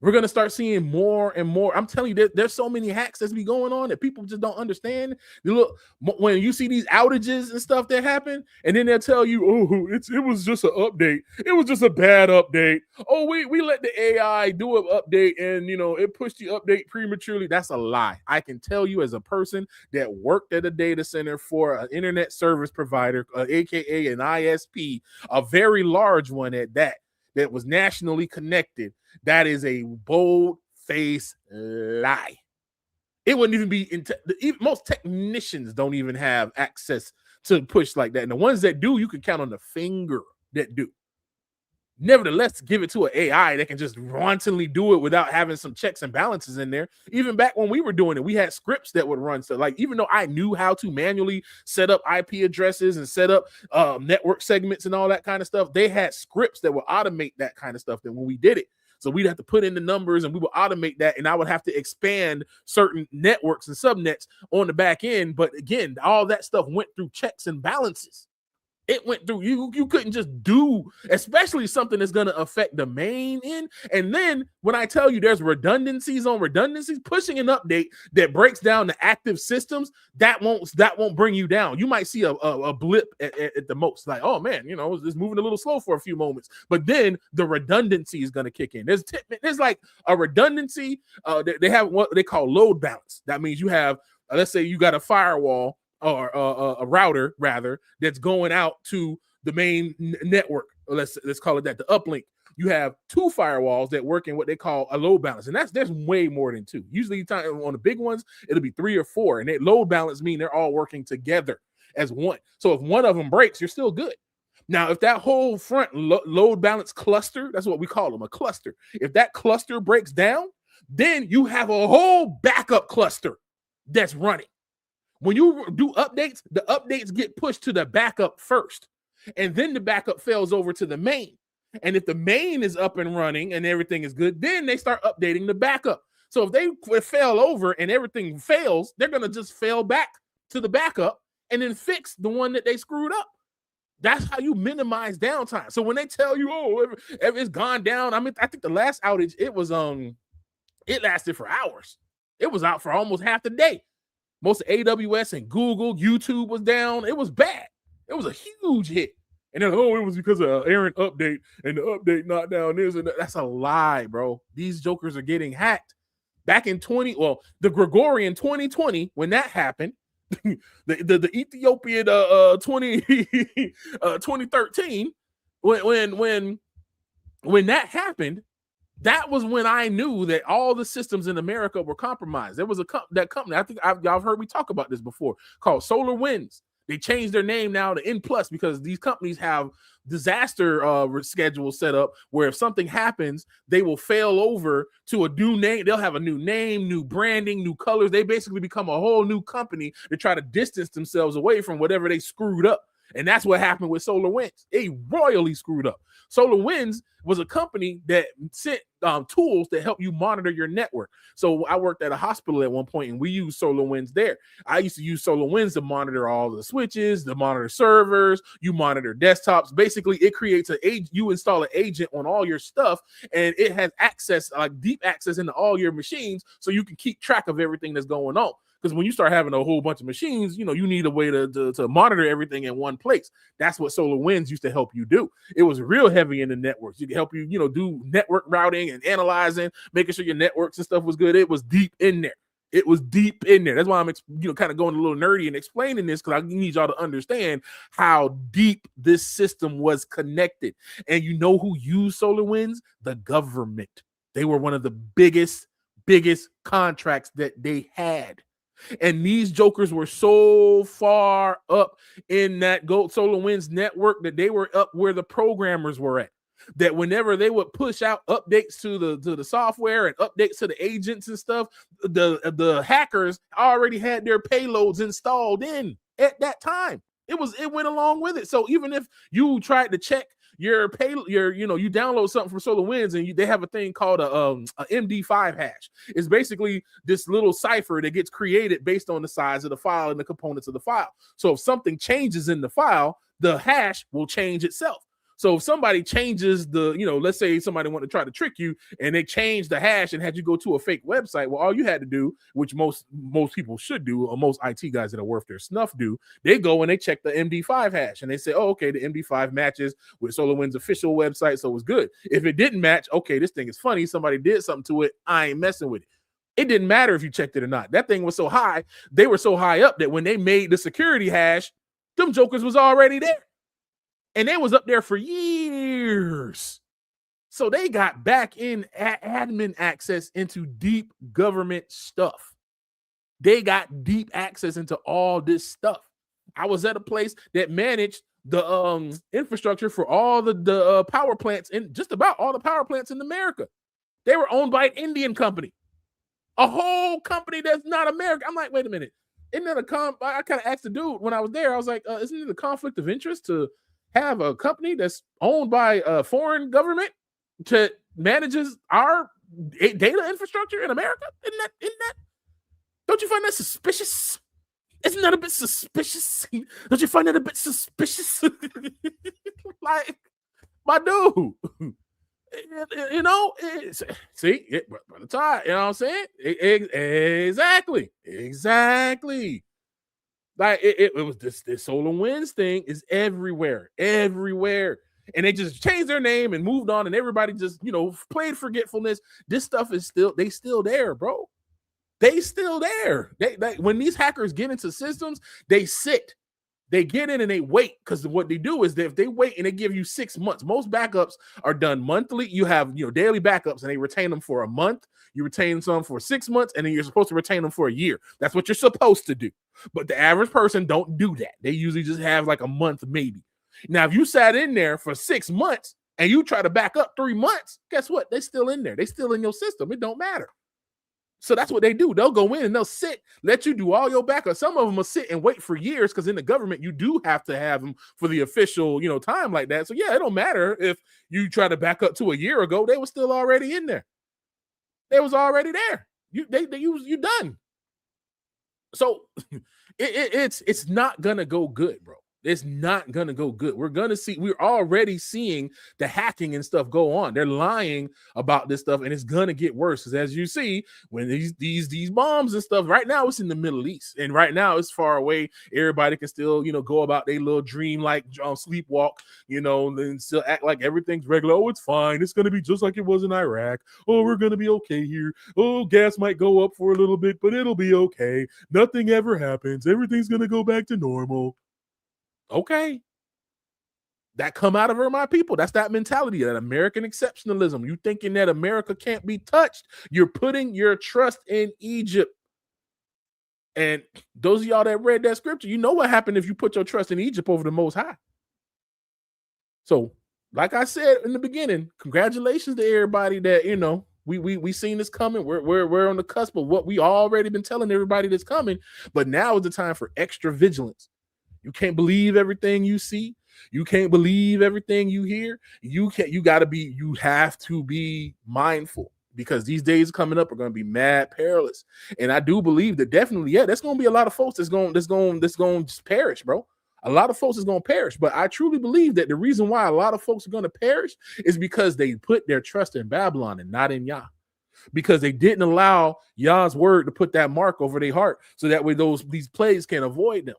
B: We're going to start seeing more and more. I'm telling you, there's so many hacks that's be going on that people just don't understand. You look, when you see these outages and stuff that happen, and then they'll tell you, oh, it was just an update. It was just a bad update. Oh, we let the AI do an update and, it pushed the update prematurely. That's a lie. I can tell you as a person that worked at a data center for an internet service provider, AKA an ISP, a very large one at that was nationally connected. That is a bold-faced lie. It wouldn't even be most technicians don't even have access to push like that. And the ones that do, you can count on the finger that do. Nevertheless, give it to an AI that can just wantonly do it without having some checks and balances in there. Even back when we were doing it, we had scripts that would run. So, like, even though I knew how to manually set up IP addresses and set up network segments and all that kind of stuff, they had scripts that would automate that kind of stuff. Then when we did it, so we'd have to put in the numbers and we would automate that, and I would have to expand certain networks and subnets on the back end. But again, all that stuff went through checks and balances. It went through, you couldn't just do, especially something that's going to affect the main end. And then when I tell you there's redundancies on redundancies, pushing an update that breaks down the active systems, that won't bring you down. You might see a blip at the most, like, oh man, it's moving a little slow for a few moments. But then the redundancy is going to kick in. There's like a redundancy. They have what they call load balance. That means you have, let's say you got a firewall or a router rather that's going out to the main network. Let's call it that, the uplink. You have two firewalls that work in what they call a load balance, and there's way more than two. Usually on the big ones, it'll be 3 or 4, and they load balance mean they're all working together as one. So if one of them breaks, you're still good. Now, if that whole front load balance cluster, that's what we call them, a cluster. If that cluster breaks down, then you have a whole backup cluster that's running. When you do updates, the updates get pushed to the backup first, and then the backup fails over to the main. And if the main is up and running and everything is good, then they start updating the backup. So if they fail over and everything fails, they're going to just fail back to the backup and then fix the one that they screwed up. That's how you minimize downtime. So when they tell you, oh, if it's gone down, I think the last outage, it lasted for hours. It was out for almost half the day. Most of AWS and Google, YouTube was down. It was bad. It was a huge hit. And then, it was because of an errant update and the update knocked down this and that. That's a lie, bro. These jokers are getting hacked. Back in the Gregorian 2020, when that happened, the Ethiopian 2013, when that happened, that was when I knew that all the systems in America were compromised. There was that company, I think y'all heard me talk about this before, called SolarWinds. They changed their name now to N+, because these companies have disaster schedules set up where if something happens, they will fail over to a new name. They'll have a new name, new branding, new colors. They basically become a whole new company to try to distance themselves away from whatever they screwed up. And that's what happened with SolarWinds. They royally screwed up. SolarWinds was a company that sent tools to help you monitor your network. So I worked at a hospital at one point, and we used SolarWinds there. I used to use SolarWinds to monitor all the switches, to monitor servers, you monitor desktops. Basically, it creates you install an agent on all your stuff, and it has access, like deep access into all your machines, so you can keep track of everything that's going on. Because when you start having a whole bunch of machines, you need a way to monitor everything in one place. That's what SolarWinds used to help you do. It was real heavy in the networks. You could help you, do network routing and analyzing, making sure your networks and stuff was good. It was deep in there. It was deep in there. That's why I'm, kind of going a little nerdy and explaining this, because I need y'all to understand how deep this system was connected. And you know who used SolarWinds? The government. They were one of the biggest contracts that they had. And these jokers were so far up in that SolarWinds network that they were up where the programmers were at, that whenever they would push out updates to the software and updates to the agents and stuff, the hackers already had their payloads installed in at that time. It went along with it. So even if you tried to check you download something from SolarWinds and they have a thing called a MD5 hash. It's basically this little cipher that gets created based on the size of the file and the components of the file. So if something changes in the file, the hash will change itself. So if somebody changes let's say somebody wanted to try to trick you and they changed the hash and had you go to a fake website, well, all you had to do, which most people should do, or most IT guys that are worth their snuff do, they go and they check the MD5 hash and they say, oh, okay, the MD5 matches with SolarWinds official website, so it's good. If it didn't match, okay, this thing is funny. Somebody did something to it. I ain't messing with it. It didn't matter if you checked it or not. That thing was so high, they were so high up that when they made the security hash, them jokers was already there. And they was up there for years. So they got back in admin access into deep government stuff. They got deep access into all this stuff. I was at a place that managed the infrastructure for all the power plants, in just about all the power plants in America. They were owned by an Indian company. A whole company that's not American. I'm like, wait a minute. Isn't that I kind of asked the dude when I was there, I was like, isn't it a conflict of interest to have a company that's owned by a foreign government to manages our data infrastructure in America? Isn't that? Don't you find that suspicious? Isn't that a bit suspicious? Don't you find that a bit suspicious? Like, my dude, see, by the time, you know what I'm saying? Exactly. Like it was this SolarWinds thing is everywhere. And they just changed their name and moved on, and everybody just, played forgetfulness. This stuff is still there, bro. They still there. They when these hackers get into systems, they sit. They get in and they wait, because what they do is if they wait and they give you 6 months, most backups are done monthly. You have daily backups and they retain them for a month. You retain some for 6 months, and then you're supposed to retain them for a year. That's what you're supposed to do. But the average person don't do that. They usually just have like a month maybe. Now, if you sat in there for 6 months and you try to back up 3 months, guess what? They're still in there. They're still in your system. It don't matter. So that's what they do. They'll go in and they'll sit, let you do all your backup. Some of them will sit and wait for years, because in the government, you do have to have them for the official, time like that. So yeah, it don't matter if you try to back up to a year ago, they were still already in there. They was already there. You done. So it's not gonna go good, bro. It's not going to go good. We're already seeing the hacking and stuff go on. They're lying about this stuff, and it's going to get worse. Because as you see, when these bombs and stuff, right now it's in the Middle East, and right now it's far away. Everybody can still, go about their little dream, like sleepwalk, and still act like everything's regular. Oh, it's fine. It's going to be just like it was in Iraq. Oh, we're going to be okay here. Oh, gas might go up for a little bit, but it'll be okay. Nothing ever happens. Everything's going to go back to normal. Okay. That come out of my people. That's that mentality, that American exceptionalism. You thinking that America can't be touched. You're putting your trust in Egypt. And those of y'all that read that scripture, you know what happened if you put your trust in Egypt over the Most High. So, like I said in the beginning, congratulations to everybody that, we seen this coming. We're on the cusp of what we already been telling everybody that's coming. But now is the time for extra vigilance. You can't believe everything you see. You can't believe everything you hear. You have to be mindful, because these days coming up are going to be mad perilous. And I do believe that definitely, there's going to be a lot of folks that's going to just perish, bro. A lot of folks is going to perish. But I truly believe that the reason why a lot of folks are going to perish is because they put their trust in Babylon and not in Yah. Because they didn't allow Yah's word to put that mark over their heart, so that way these plagues can avoid them.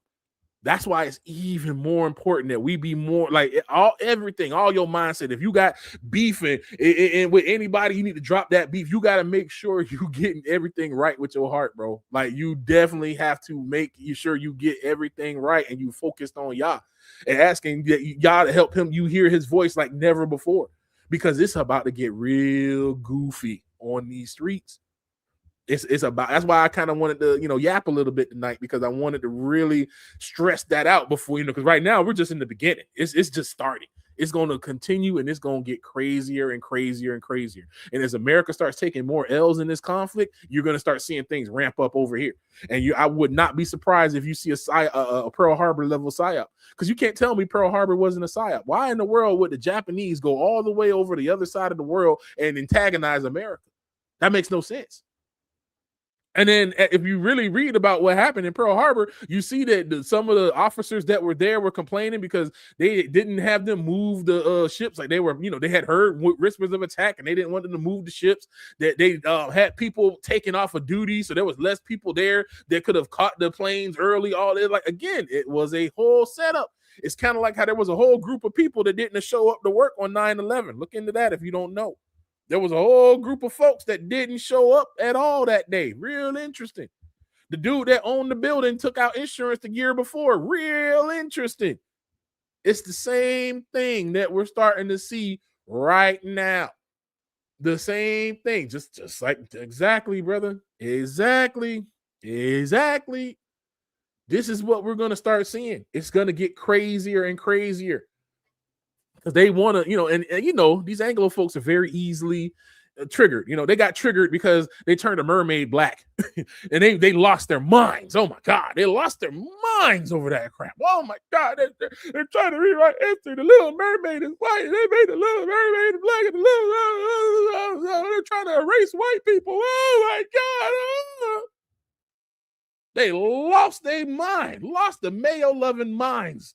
B: That's why it's even more important that we be more like all your mindset. If you got beef and with anybody, you need to drop that beef. You got to make sure you getting everything right with your heart, bro. Like, you definitely have to make sure you get everything right, and you focused on Yah and asking Yah to help him. You hear his voice like never before, because it's about to get real goofy on these streets. It's about, that's why I kind of wanted to, yap a little bit tonight, because I wanted to really stress that out before, because right now we're just in the beginning. It's just starting. It's going to continue, and it's going to get crazier and crazier and crazier. And as America starts taking more L's in this conflict, you're going to start seeing things ramp up over here. And I would not be surprised if you see a Pearl Harbor level psyop, because you can't tell me Pearl Harbor wasn't a psyop. Why in the world would the Japanese go all the way over the other side of the world and antagonize America? That makes no sense. And then if you really read about what happened in Pearl Harbor, you see that some of the officers that were there were complaining because they didn't have them move the ships. Like they were, they had heard whispers of attack and they didn't want them to move the ships. That they had people taken off of duty, so there was less people there that could have caught the planes early. All that, like, again, it was a whole setup. It's kind of like how there was a whole group of people that didn't show up to work on 9/11. Look into that if you don't know. There was a whole group of folks that didn't show up at all that day. Real interesting. The dude that owned the building took out insurance the year before. Real interesting. It's the same thing that we're starting to see right now. The same thing. Just like, exactly, brother. Exactly. This is what we're going to start seeing. It's going to get crazier and crazier. Because they want to, and these Anglo folks are very easily triggered. They got triggered because they turned a mermaid black and they lost their minds. Oh my God, they lost their minds over that crap. Oh my God, they're trying to rewrite history. The Little Mermaid is white. They made the Little Mermaid black, and they're trying to erase white people. Oh my God. They lost their mind, lost the Mayo-loving minds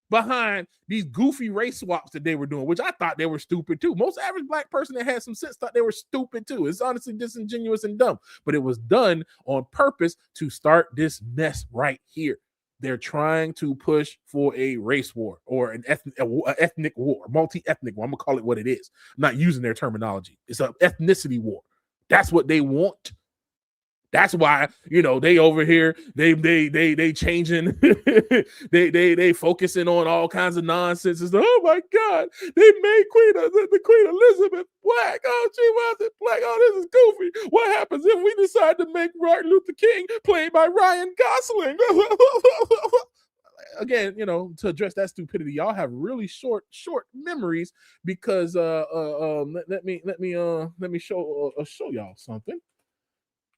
B: behind these goofy race swaps that they were doing, which I thought they were stupid too. Most average black person that had some sense thought they were stupid too. It's honestly disingenuous and dumb, but it was done on purpose to start this mess right here. They're trying to push for a race war or an ethnic war, multi-ethnic war. I'm gonna call it what it is. I'm not using their terminology. It's an ethnicity war. That's what they want. That's why, they over here, they changing, they focusing on all kinds of nonsense. It's like, oh my God, they made the Queen Elizabeth black. Oh, she wasn't black. Oh, this is goofy. What happens if we decide to make Martin Luther King played by Ryan Gosling? Again, to address that stupidity, y'all have really short memories because let me show y'all something.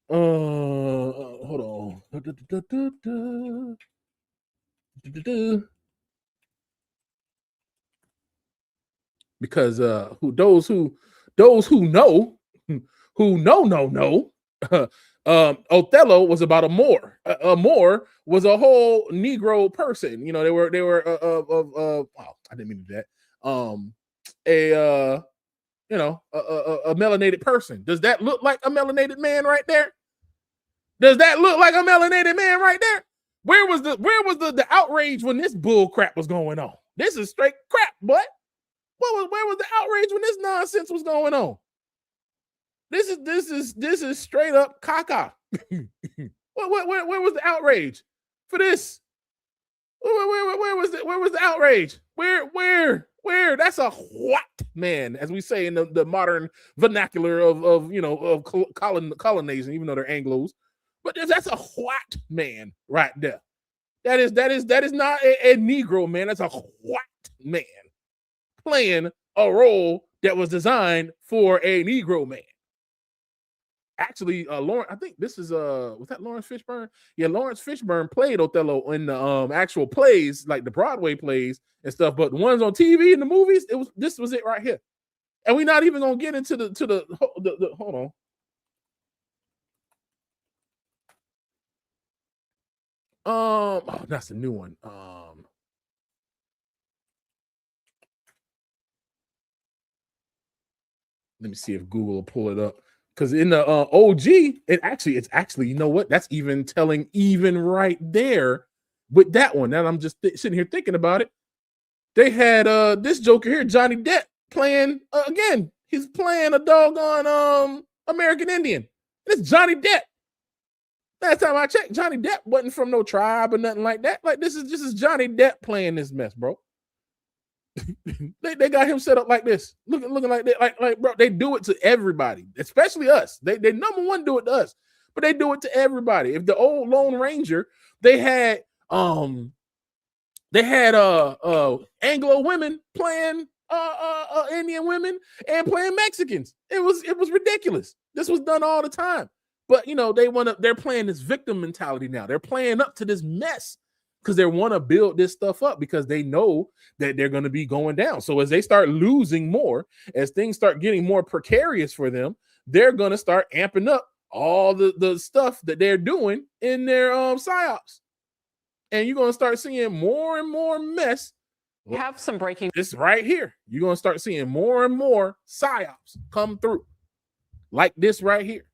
B: Hold on. Because those who know Othello was about a Moor. A Moor was a whole Negro person. They were wow, I didn't mean to do that. A melanated person. Does that look like a melanated man right there? Does that look like a melanated man right there? Where was the outrage when this bull crap was going on? This is straight crap, boy. Where was the outrage when this nonsense was going on? This is straight up caca. Where was the outrage for this? Where was the outrage? Where? That's a what man, as we say in the modern vernacular of colonizing, even though they're Anglos. But that's a what man right there. That is not a Negro man. That's a what man playing a role that was designed for a Negro man. Actually, Lawrence, I think this is was that Lawrence Fishburne? Yeah, Lawrence Fishburne played Othello in the actual plays, like the Broadway plays and stuff. But the ones on TV and the movies, this was it right here. And we're not even gonna get into the hold on. Oh, that's a new one. Let me see if Google will pull it up. Because in the OG, it's actually, you know what? That's even telling even right there with that one. Now I'm just sitting here thinking about it. They had this Joker here, Johnny Depp, playing again. He's playing a doggone American Indian. It's Johnny Depp. Last time I checked, Johnny Depp wasn't from no tribe or nothing like that. Like this is Johnny Depp playing this mess, bro. they got him set up like this, looking like that, like bro. They do it to everybody, especially us. They number one do it to us, but they do it to everybody. If the old Lone Ranger, they had Anglo women playing Indian women and playing Mexicans. It was ridiculous. This was done all the time. But they're playing this victim mentality now. They're playing up to this mess because they want to build this stuff up because they know that they're going to be going down. So as they start losing more, as things start getting more precarious for them, they're going to start amping up all the stuff that they're doing in their psyops. And you're going to start seeing more and more mess.
C: We have some breaking.
B: This right here. You're going to start seeing more and more psyops come through like this right here.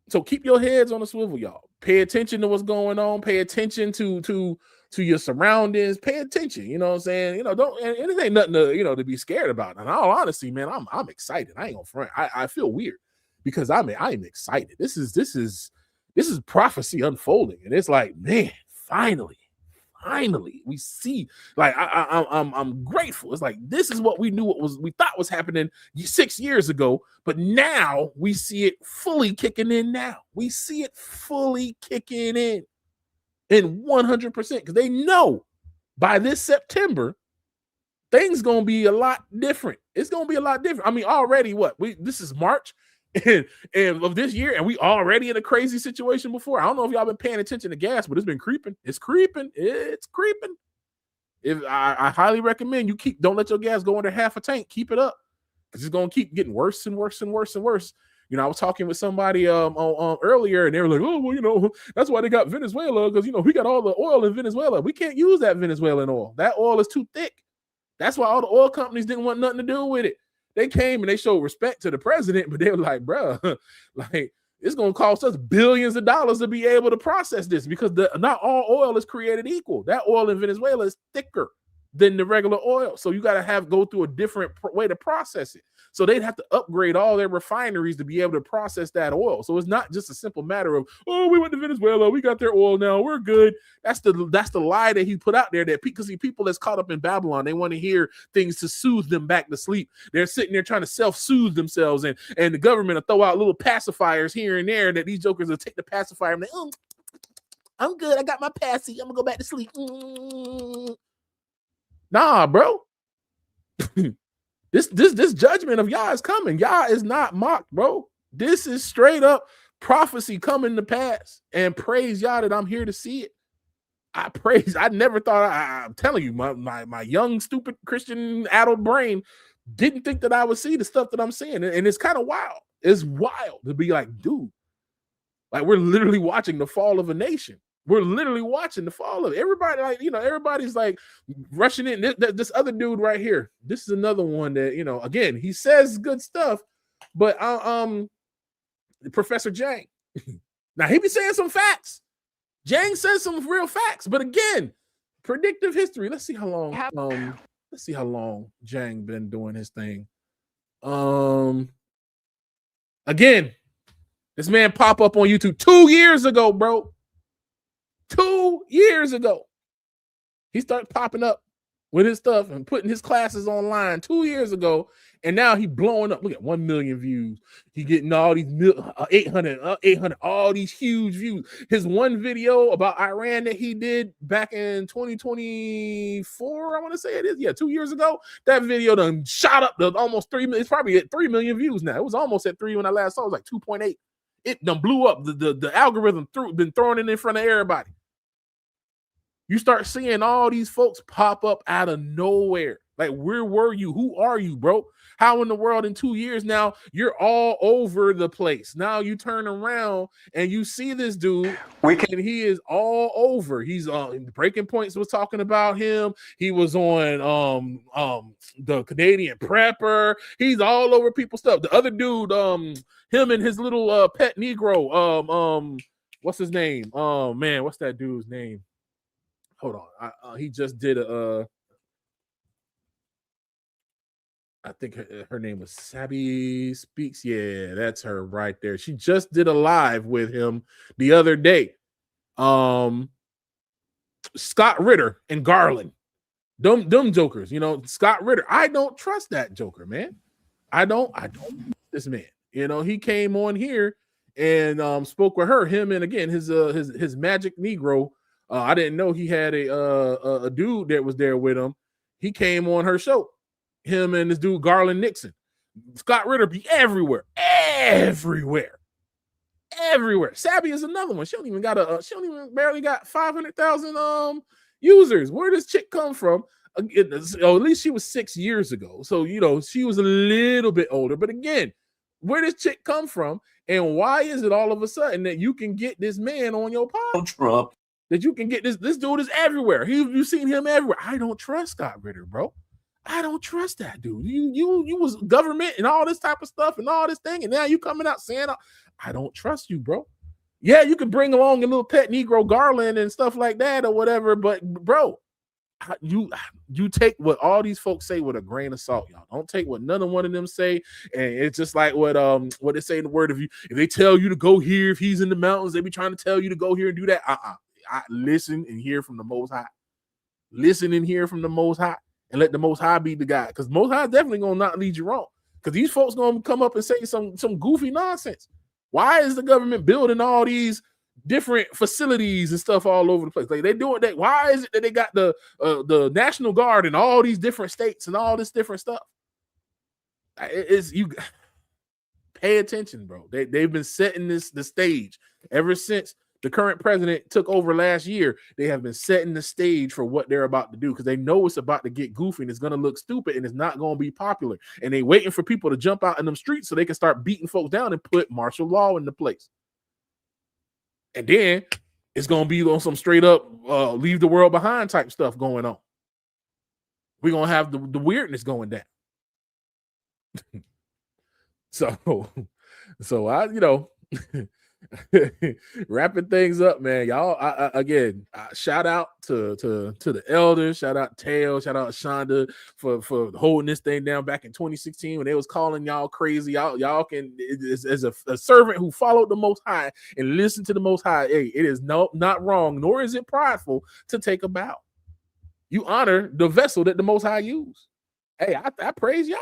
B: So keep your heads on the swivel, y'all. Pay attention to what's going on. Pay attention to your surroundings. Pay attention. You know what I'm saying? Don't. And it ain't nothing to to be scared about. And all honesty, man, I'm excited. I ain't gonna front. I feel weird because I'm excited. This is prophecy unfolding, and it's like, man, finally we see. Like I'm grateful. It's like this is what we thought was happening 6 years ago, but now we see it fully kicking in. Now we see it fully kicking in 100% because they know by this September things gonna be a lot different. It's gonna be a lot different. I mean, already this is March. And of this year, and we already in a crazy situation before. I don't know if y'all been paying attention to gas, but it's been creeping. It's creeping. If I highly recommend you don't let your gas go under half a tank. Keep it up because it's gonna keep getting worse and worse and worse and worse. I was talking with somebody earlier, and they were like, "Oh, well, that's why they got Venezuela because we got all the oil in Venezuela. We can't use that Venezuelan oil. That oil is too thick. That's why all the oil companies didn't want nothing to do with it. They came and they showed respect to the president, but they were like, bro, like it's going to cost us billions of dollars to be able to process this because not all oil is created equal. That oil in Venezuela is thicker than the regular oil. So you got to go through a different way to process it. So they'd have to upgrade all their refineries to be able to process that oil. So it's not just a simple matter of, oh, we went to Venezuela, we got their oil now, we're good. That's the lie that he put out there, that because people that's caught up in Babylon, they want to hear things to soothe them back to sleep. They're sitting there trying to self-soothe themselves, and the government will throw out little pacifiers here and there that these jokers will take the pacifier and they, I'm good, I got my passy, I'm gonna go back to sleep. Nah, bro. This judgment of Yah is coming. Yah is not mocked, bro. This is straight up prophecy coming to pass. And praise Yah that I'm here to see it. I never thought, I'm telling you, my young, stupid Christian adult brain didn't think that I would see the stuff that I'm seeing. And it's kind of wild. It's wild to be like, dude, like we're literally watching the fall of a nation. We're literally watching the fall of everybody. Like, everybody's like rushing in. This other dude right here. This is another one that, again, he says good stuff, but Professor Jang. Now he be saying some facts. Jang says some real facts, but again, predictive history. Let's see how long Jang been doing his thing. Again, this man pop up on YouTube 2 years ago, bro. 2 years ago, he started popping up with his stuff and putting his classes online 2 years ago, and now he blowing up. Look at 1 million views. He getting all these 800, all these huge views. His one video about Iran that he did back in 2024, I want to say it is. Yeah, 2 years ago. That video done shot up to almost 3 million. It's probably at 3 million views now. It was almost at 3 when I last saw it. It was like 2.8. It done blew up. The algorithm been throwing it in front of everybody. You start seeing all these folks pop up out of nowhere. Like, where were you? Who are you, bro? How in the world in 2 years now you're all over the place? Now you turn around and you see this dude, and he is all over. He's Breaking Points was talking about him. He was on the Canadian Prepper. He's all over people's stuff. The other dude, him and his little pet Negro, what's his name? Oh man, what's that dude's name? Hold on. He just did I think her name was Sabby Speaks. Yeah, that's her right there. She just did a live with him the other day. Scott Ritter and Garland. Dumb jokers, Scott Ritter. I don't trust that joker, man. I don't this man. He came on here and spoke with her, him, and again his magic Negro. I didn't know he had a dude that was there with him. He came on her show Him and this dude Garland Nixon. Scott Ritter be everywhere. Sabby is another one. She don't even barely got 500,000 users. Where does chick come from? At least she was 6 years ago. So, she was a little bit older. But again, where does chick come from? And why is it all of a sudden that you can get this man on your pod?
E: Trump.
B: That you can get this dude is everywhere. You've seen him everywhere. I don't trust Scott Ritter, bro. I don't trust that dude. You was government and all this type of stuff and all this thing, and now you coming out saying, I don't trust you, bro. Yeah, you can bring along a little pet Negro Garland and stuff like that or whatever, but bro, you take what all these folks say with a grain of salt, y'all. Don't take what none of one of them say. And it's just like what they say in the word of you. If they tell you to go here, if he's in the mountains, they be trying to tell you to go here and do that. I listen and hear from the Most High. Listen and hear from the Most High. And let the Most High be the guy, because Most High is definitely gonna not lead you wrong. Because these folks gonna come up and say some goofy nonsense. Why is the government building all these different facilities and stuff all over the place? Like they doing that. Why is it that they got the National Guard in all these different states and all this different stuff? You pay attention, bro. They've been setting the stage ever since the current president took over last year. They have been setting the stage for what they're about to do, because they know it's about to get goofy and it's going to look stupid and it's not going to be popular. And they waiting for people to jump out in them streets so they can start beating folks down and put martial law into place. And then it's going to be on some straight up leave the world behind type stuff going on. We're going to have the weirdness going down. So I, wrapping things up, man. Y'all, again, shout out to the elders, shout out Tail, shout out Shonda for holding this thing down back in 2016 when they was calling y'all crazy. Y'all can, as a servant who followed the Most High and listened to the Most High, hey, it is not wrong, nor is it prideful to take a bow. You honor the vessel that the Most High used. Hey, I praise y'all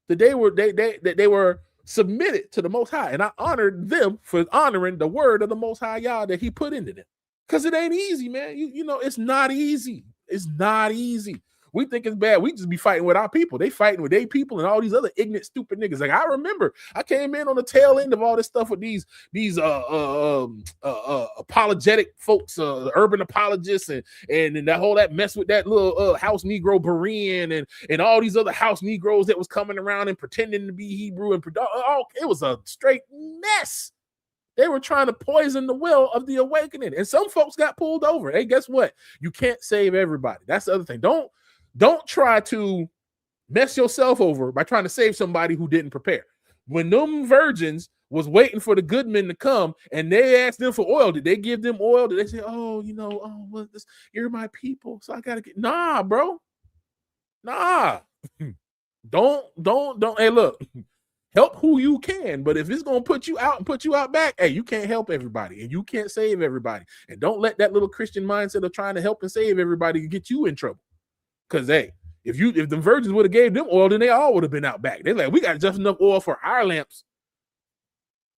B: that they were submitted to the Most High, and I honored them for honoring the word of the Most High Yah that He put into them. Because it ain't easy, man. You know, it's not easy. It's not easy. We think it's bad. We just be fighting with our people. They fighting with their people and all these other ignorant, stupid niggas. Like I remember, I came in on the tail end of all this stuff with these apologetic folks, urban apologists, and that mess with that little house Negro Berean and all these other house Negroes that was coming around and pretending to be Hebrew and it was a straight mess. They were trying to poison the well of the awakening, and some folks got pulled over. Hey, guess what? You can't save everybody. That's the other thing. Don't try to mess yourself over by trying to save somebody who didn't prepare. When them virgins was waiting for the good men to come and they asked them for oil, did they give them oil? Did they say, you're my people, so I gotta get? Nah, bro. Nah. Don't. Hey, look, help who you can, but if it's gonna put you out and put you out back, hey, you can't help everybody and you can't save everybody. And don't let that little Christian mindset of trying to help and save everybody get you in trouble. Because hey, if the virgins would have gave them oil, then they all would have been out back. They're like, we got just enough oil for our lamps.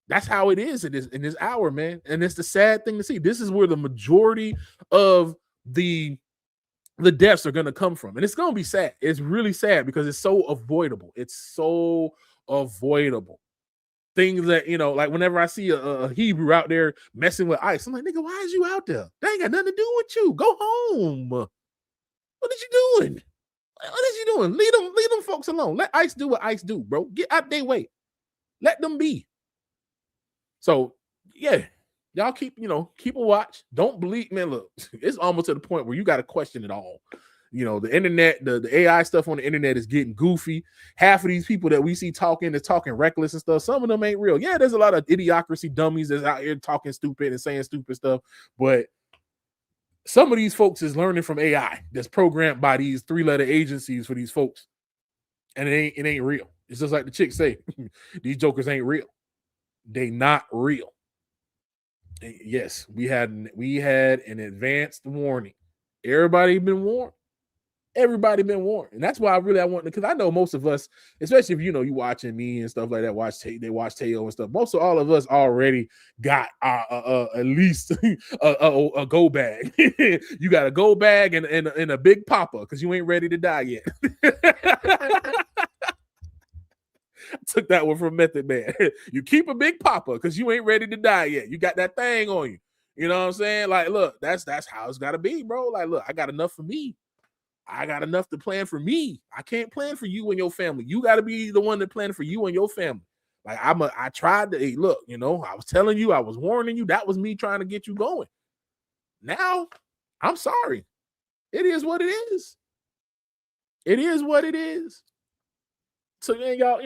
B: That's how it is in this hour, man. And it's the sad thing to see. This is where the majority of the deaths are going to come from. And it's going to be sad. It's really sad because it's so avoidable. It's so avoidable. Things that, like whenever I see a Hebrew out there messing with ICE, I'm like, nigga, why is you out there? They ain't got nothing to do with you. Go home. What is you doing? What is you doing? Leave them folks alone. Let ICE do what ICE do, bro. Get out their way. Let them be. So, yeah, y'all keep a watch. Don't believe, man. Look, it's almost to the point where you got to question it all. The internet, the AI stuff on the internet is getting goofy. Half of these people that we see talking is talking reckless and stuff. Some of them ain't real. Yeah, there's a lot of idiocracy dummies that's out here talking stupid and saying stupid stuff, but some of these folks is learning from AI that's programmed by these 3-letter agencies for these folks. And it ain't real. It's just like the chicks say, these jokers ain't real. They not real. And yes, we had an advanced warning. Everybody been warned. Everybody been warned, and that's why I want to, because I know most of us, especially if you watching me and stuff like that, they watch Teo and stuff. Most of all of us already got at least a go bag. You got a go bag and a big papa because you ain't ready to die yet. Took that one from Method Man. You keep a big papa because you ain't ready to die yet. You got that thing on you. You know what I'm saying? Like, look, that's how it's got to be, bro. Like, look, I got enough for me. I got enough to plan for me. I can't plan for you and your family. You got to be the one that plan for you and your family. Like, I tried to, hey, look, I was telling you, I was warning you. That was me trying to get you going. Now, I'm sorry. It is what it is. It is what it is. So then y'all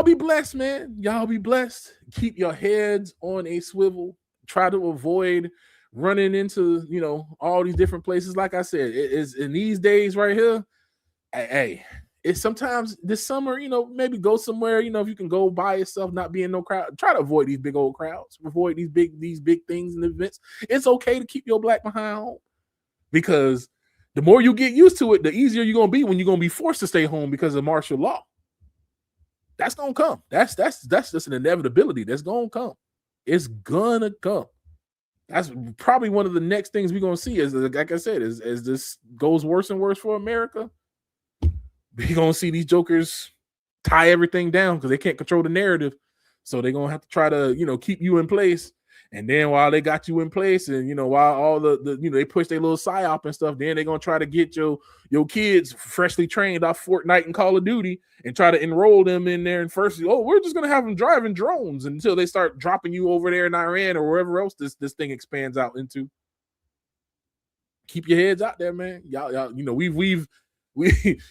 B: be blessed, man. Y'all be blessed. Keep your heads on a swivel. Try to avoid running into, all these different places. Like I said, it is in these days right here. Hey, it's sometimes this summer, maybe go somewhere, if you can go by yourself, not be in no crowd. Try to avoid these big old crowds, avoid these big things and events. It's okay to keep your black behind home, because the more you get used to it, the easier you're gonna be when you're gonna be forced to stay home because of martial law. That's gonna come. That's just an inevitability. That's gonna come. It's gonna come. That's probably one of the next things we're gonna see, is, like I said, as this goes worse and worse for America. We're gonna see these jokers tie everything down because they can't control the narrative. So they're gonna have to try to, keep you in place. And then while they got you in place, and while all the they push their little psyop and stuff, then they're gonna try to get your kids freshly trained off Fortnite and Call of Duty and try to enroll them in there. And first, we're just gonna have them driving drones until they start dropping you over there in Iran or wherever else this thing expands out into. Keep your heads out there, man. Y'all,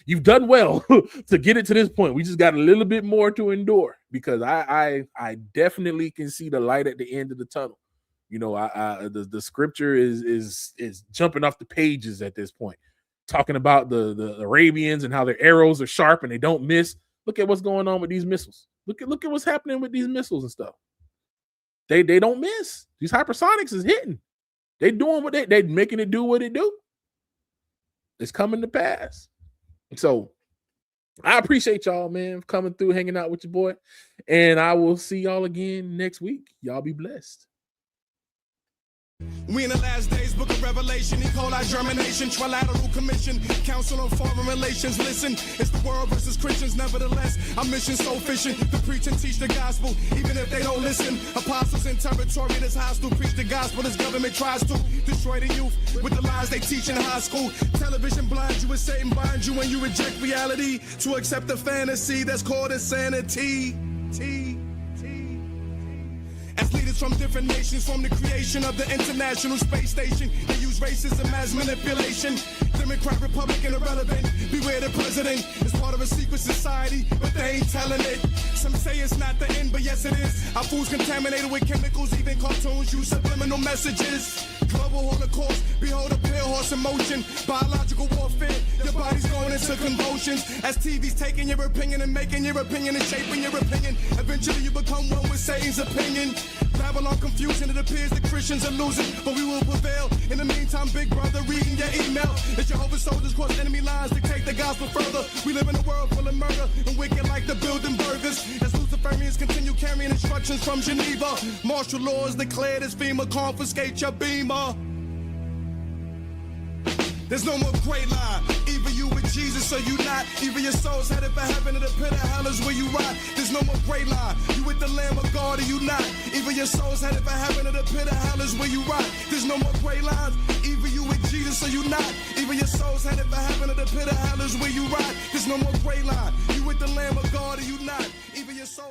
B: you've done well to get it to this point. We just got a little bit more to endure, because I definitely can see the light at the end of the tunnel. The scripture is jumping off the pages at this point, talking about the Arabians and how their arrows are sharp and they don't miss. Look at what's going on with these missiles. Look at what's happening with these missiles and stuff. They don't miss. These hypersonics is hitting. They doing what they making it do what it do. It's coming to pass. So I appreciate y'all, man, coming through, hanging out with your boy. And I will see y'all again next week. Y'all be blessed.
A: We in the last days, book of Revelation, E. coli germination, trilateral commission, council on foreign relations. Listen, it's the world versus Christians. Nevertheless, our mission so efficient to preach and teach the gospel, even if they don't listen. Apostles in territory that's hostile, preach the gospel. This government tries to destroy the youth with the lies they teach in high school. Television blinds you with Satan, binds you when you reject reality to accept the fantasy that's called insanity. As leaders from different nations, from the creation of the International Space Station, they use racism as manipulation. Democrat, Republican, irrelevant. Beware the president. It's part of a secret society, but they ain't telling it. Some say it's not the end, but yes it is. Our food's contaminated with chemicals, even cartoons use subliminal messages. Global Holocaust, behold a pale horse in motion. Biological warfare, your body's going into convulsions. As TV's taking your opinion and making your opinion and shaping your opinion. Eventually you become one with Satan's opinion. Babylon confusion, it appears that Christians are losing, but we will prevail. In the meantime, big brother, reading your email. It's Jehovah's soldiers cross enemy lines to take the gospel further. We live in a world full of murder and wicked like the building burgers. As Luciferians continue carrying instructions from Geneva. Martial laws declared as FEMA, confiscate your beamer. There's no more gray line. Either you with Jesus or you not. Either your soul's headed for heaven or the pit of hell is where you rot. There's no more gray line. You with the Lamb of God or you not. Either your soul's headed for heaven or the pit of hell is where you rot. There's no more gray lines. Either you with Jesus or you not. Either your soul's headed for heaven or the pit of hell is where you rot. There's no more gray line. You with the Lamb of God or you not. Either your soul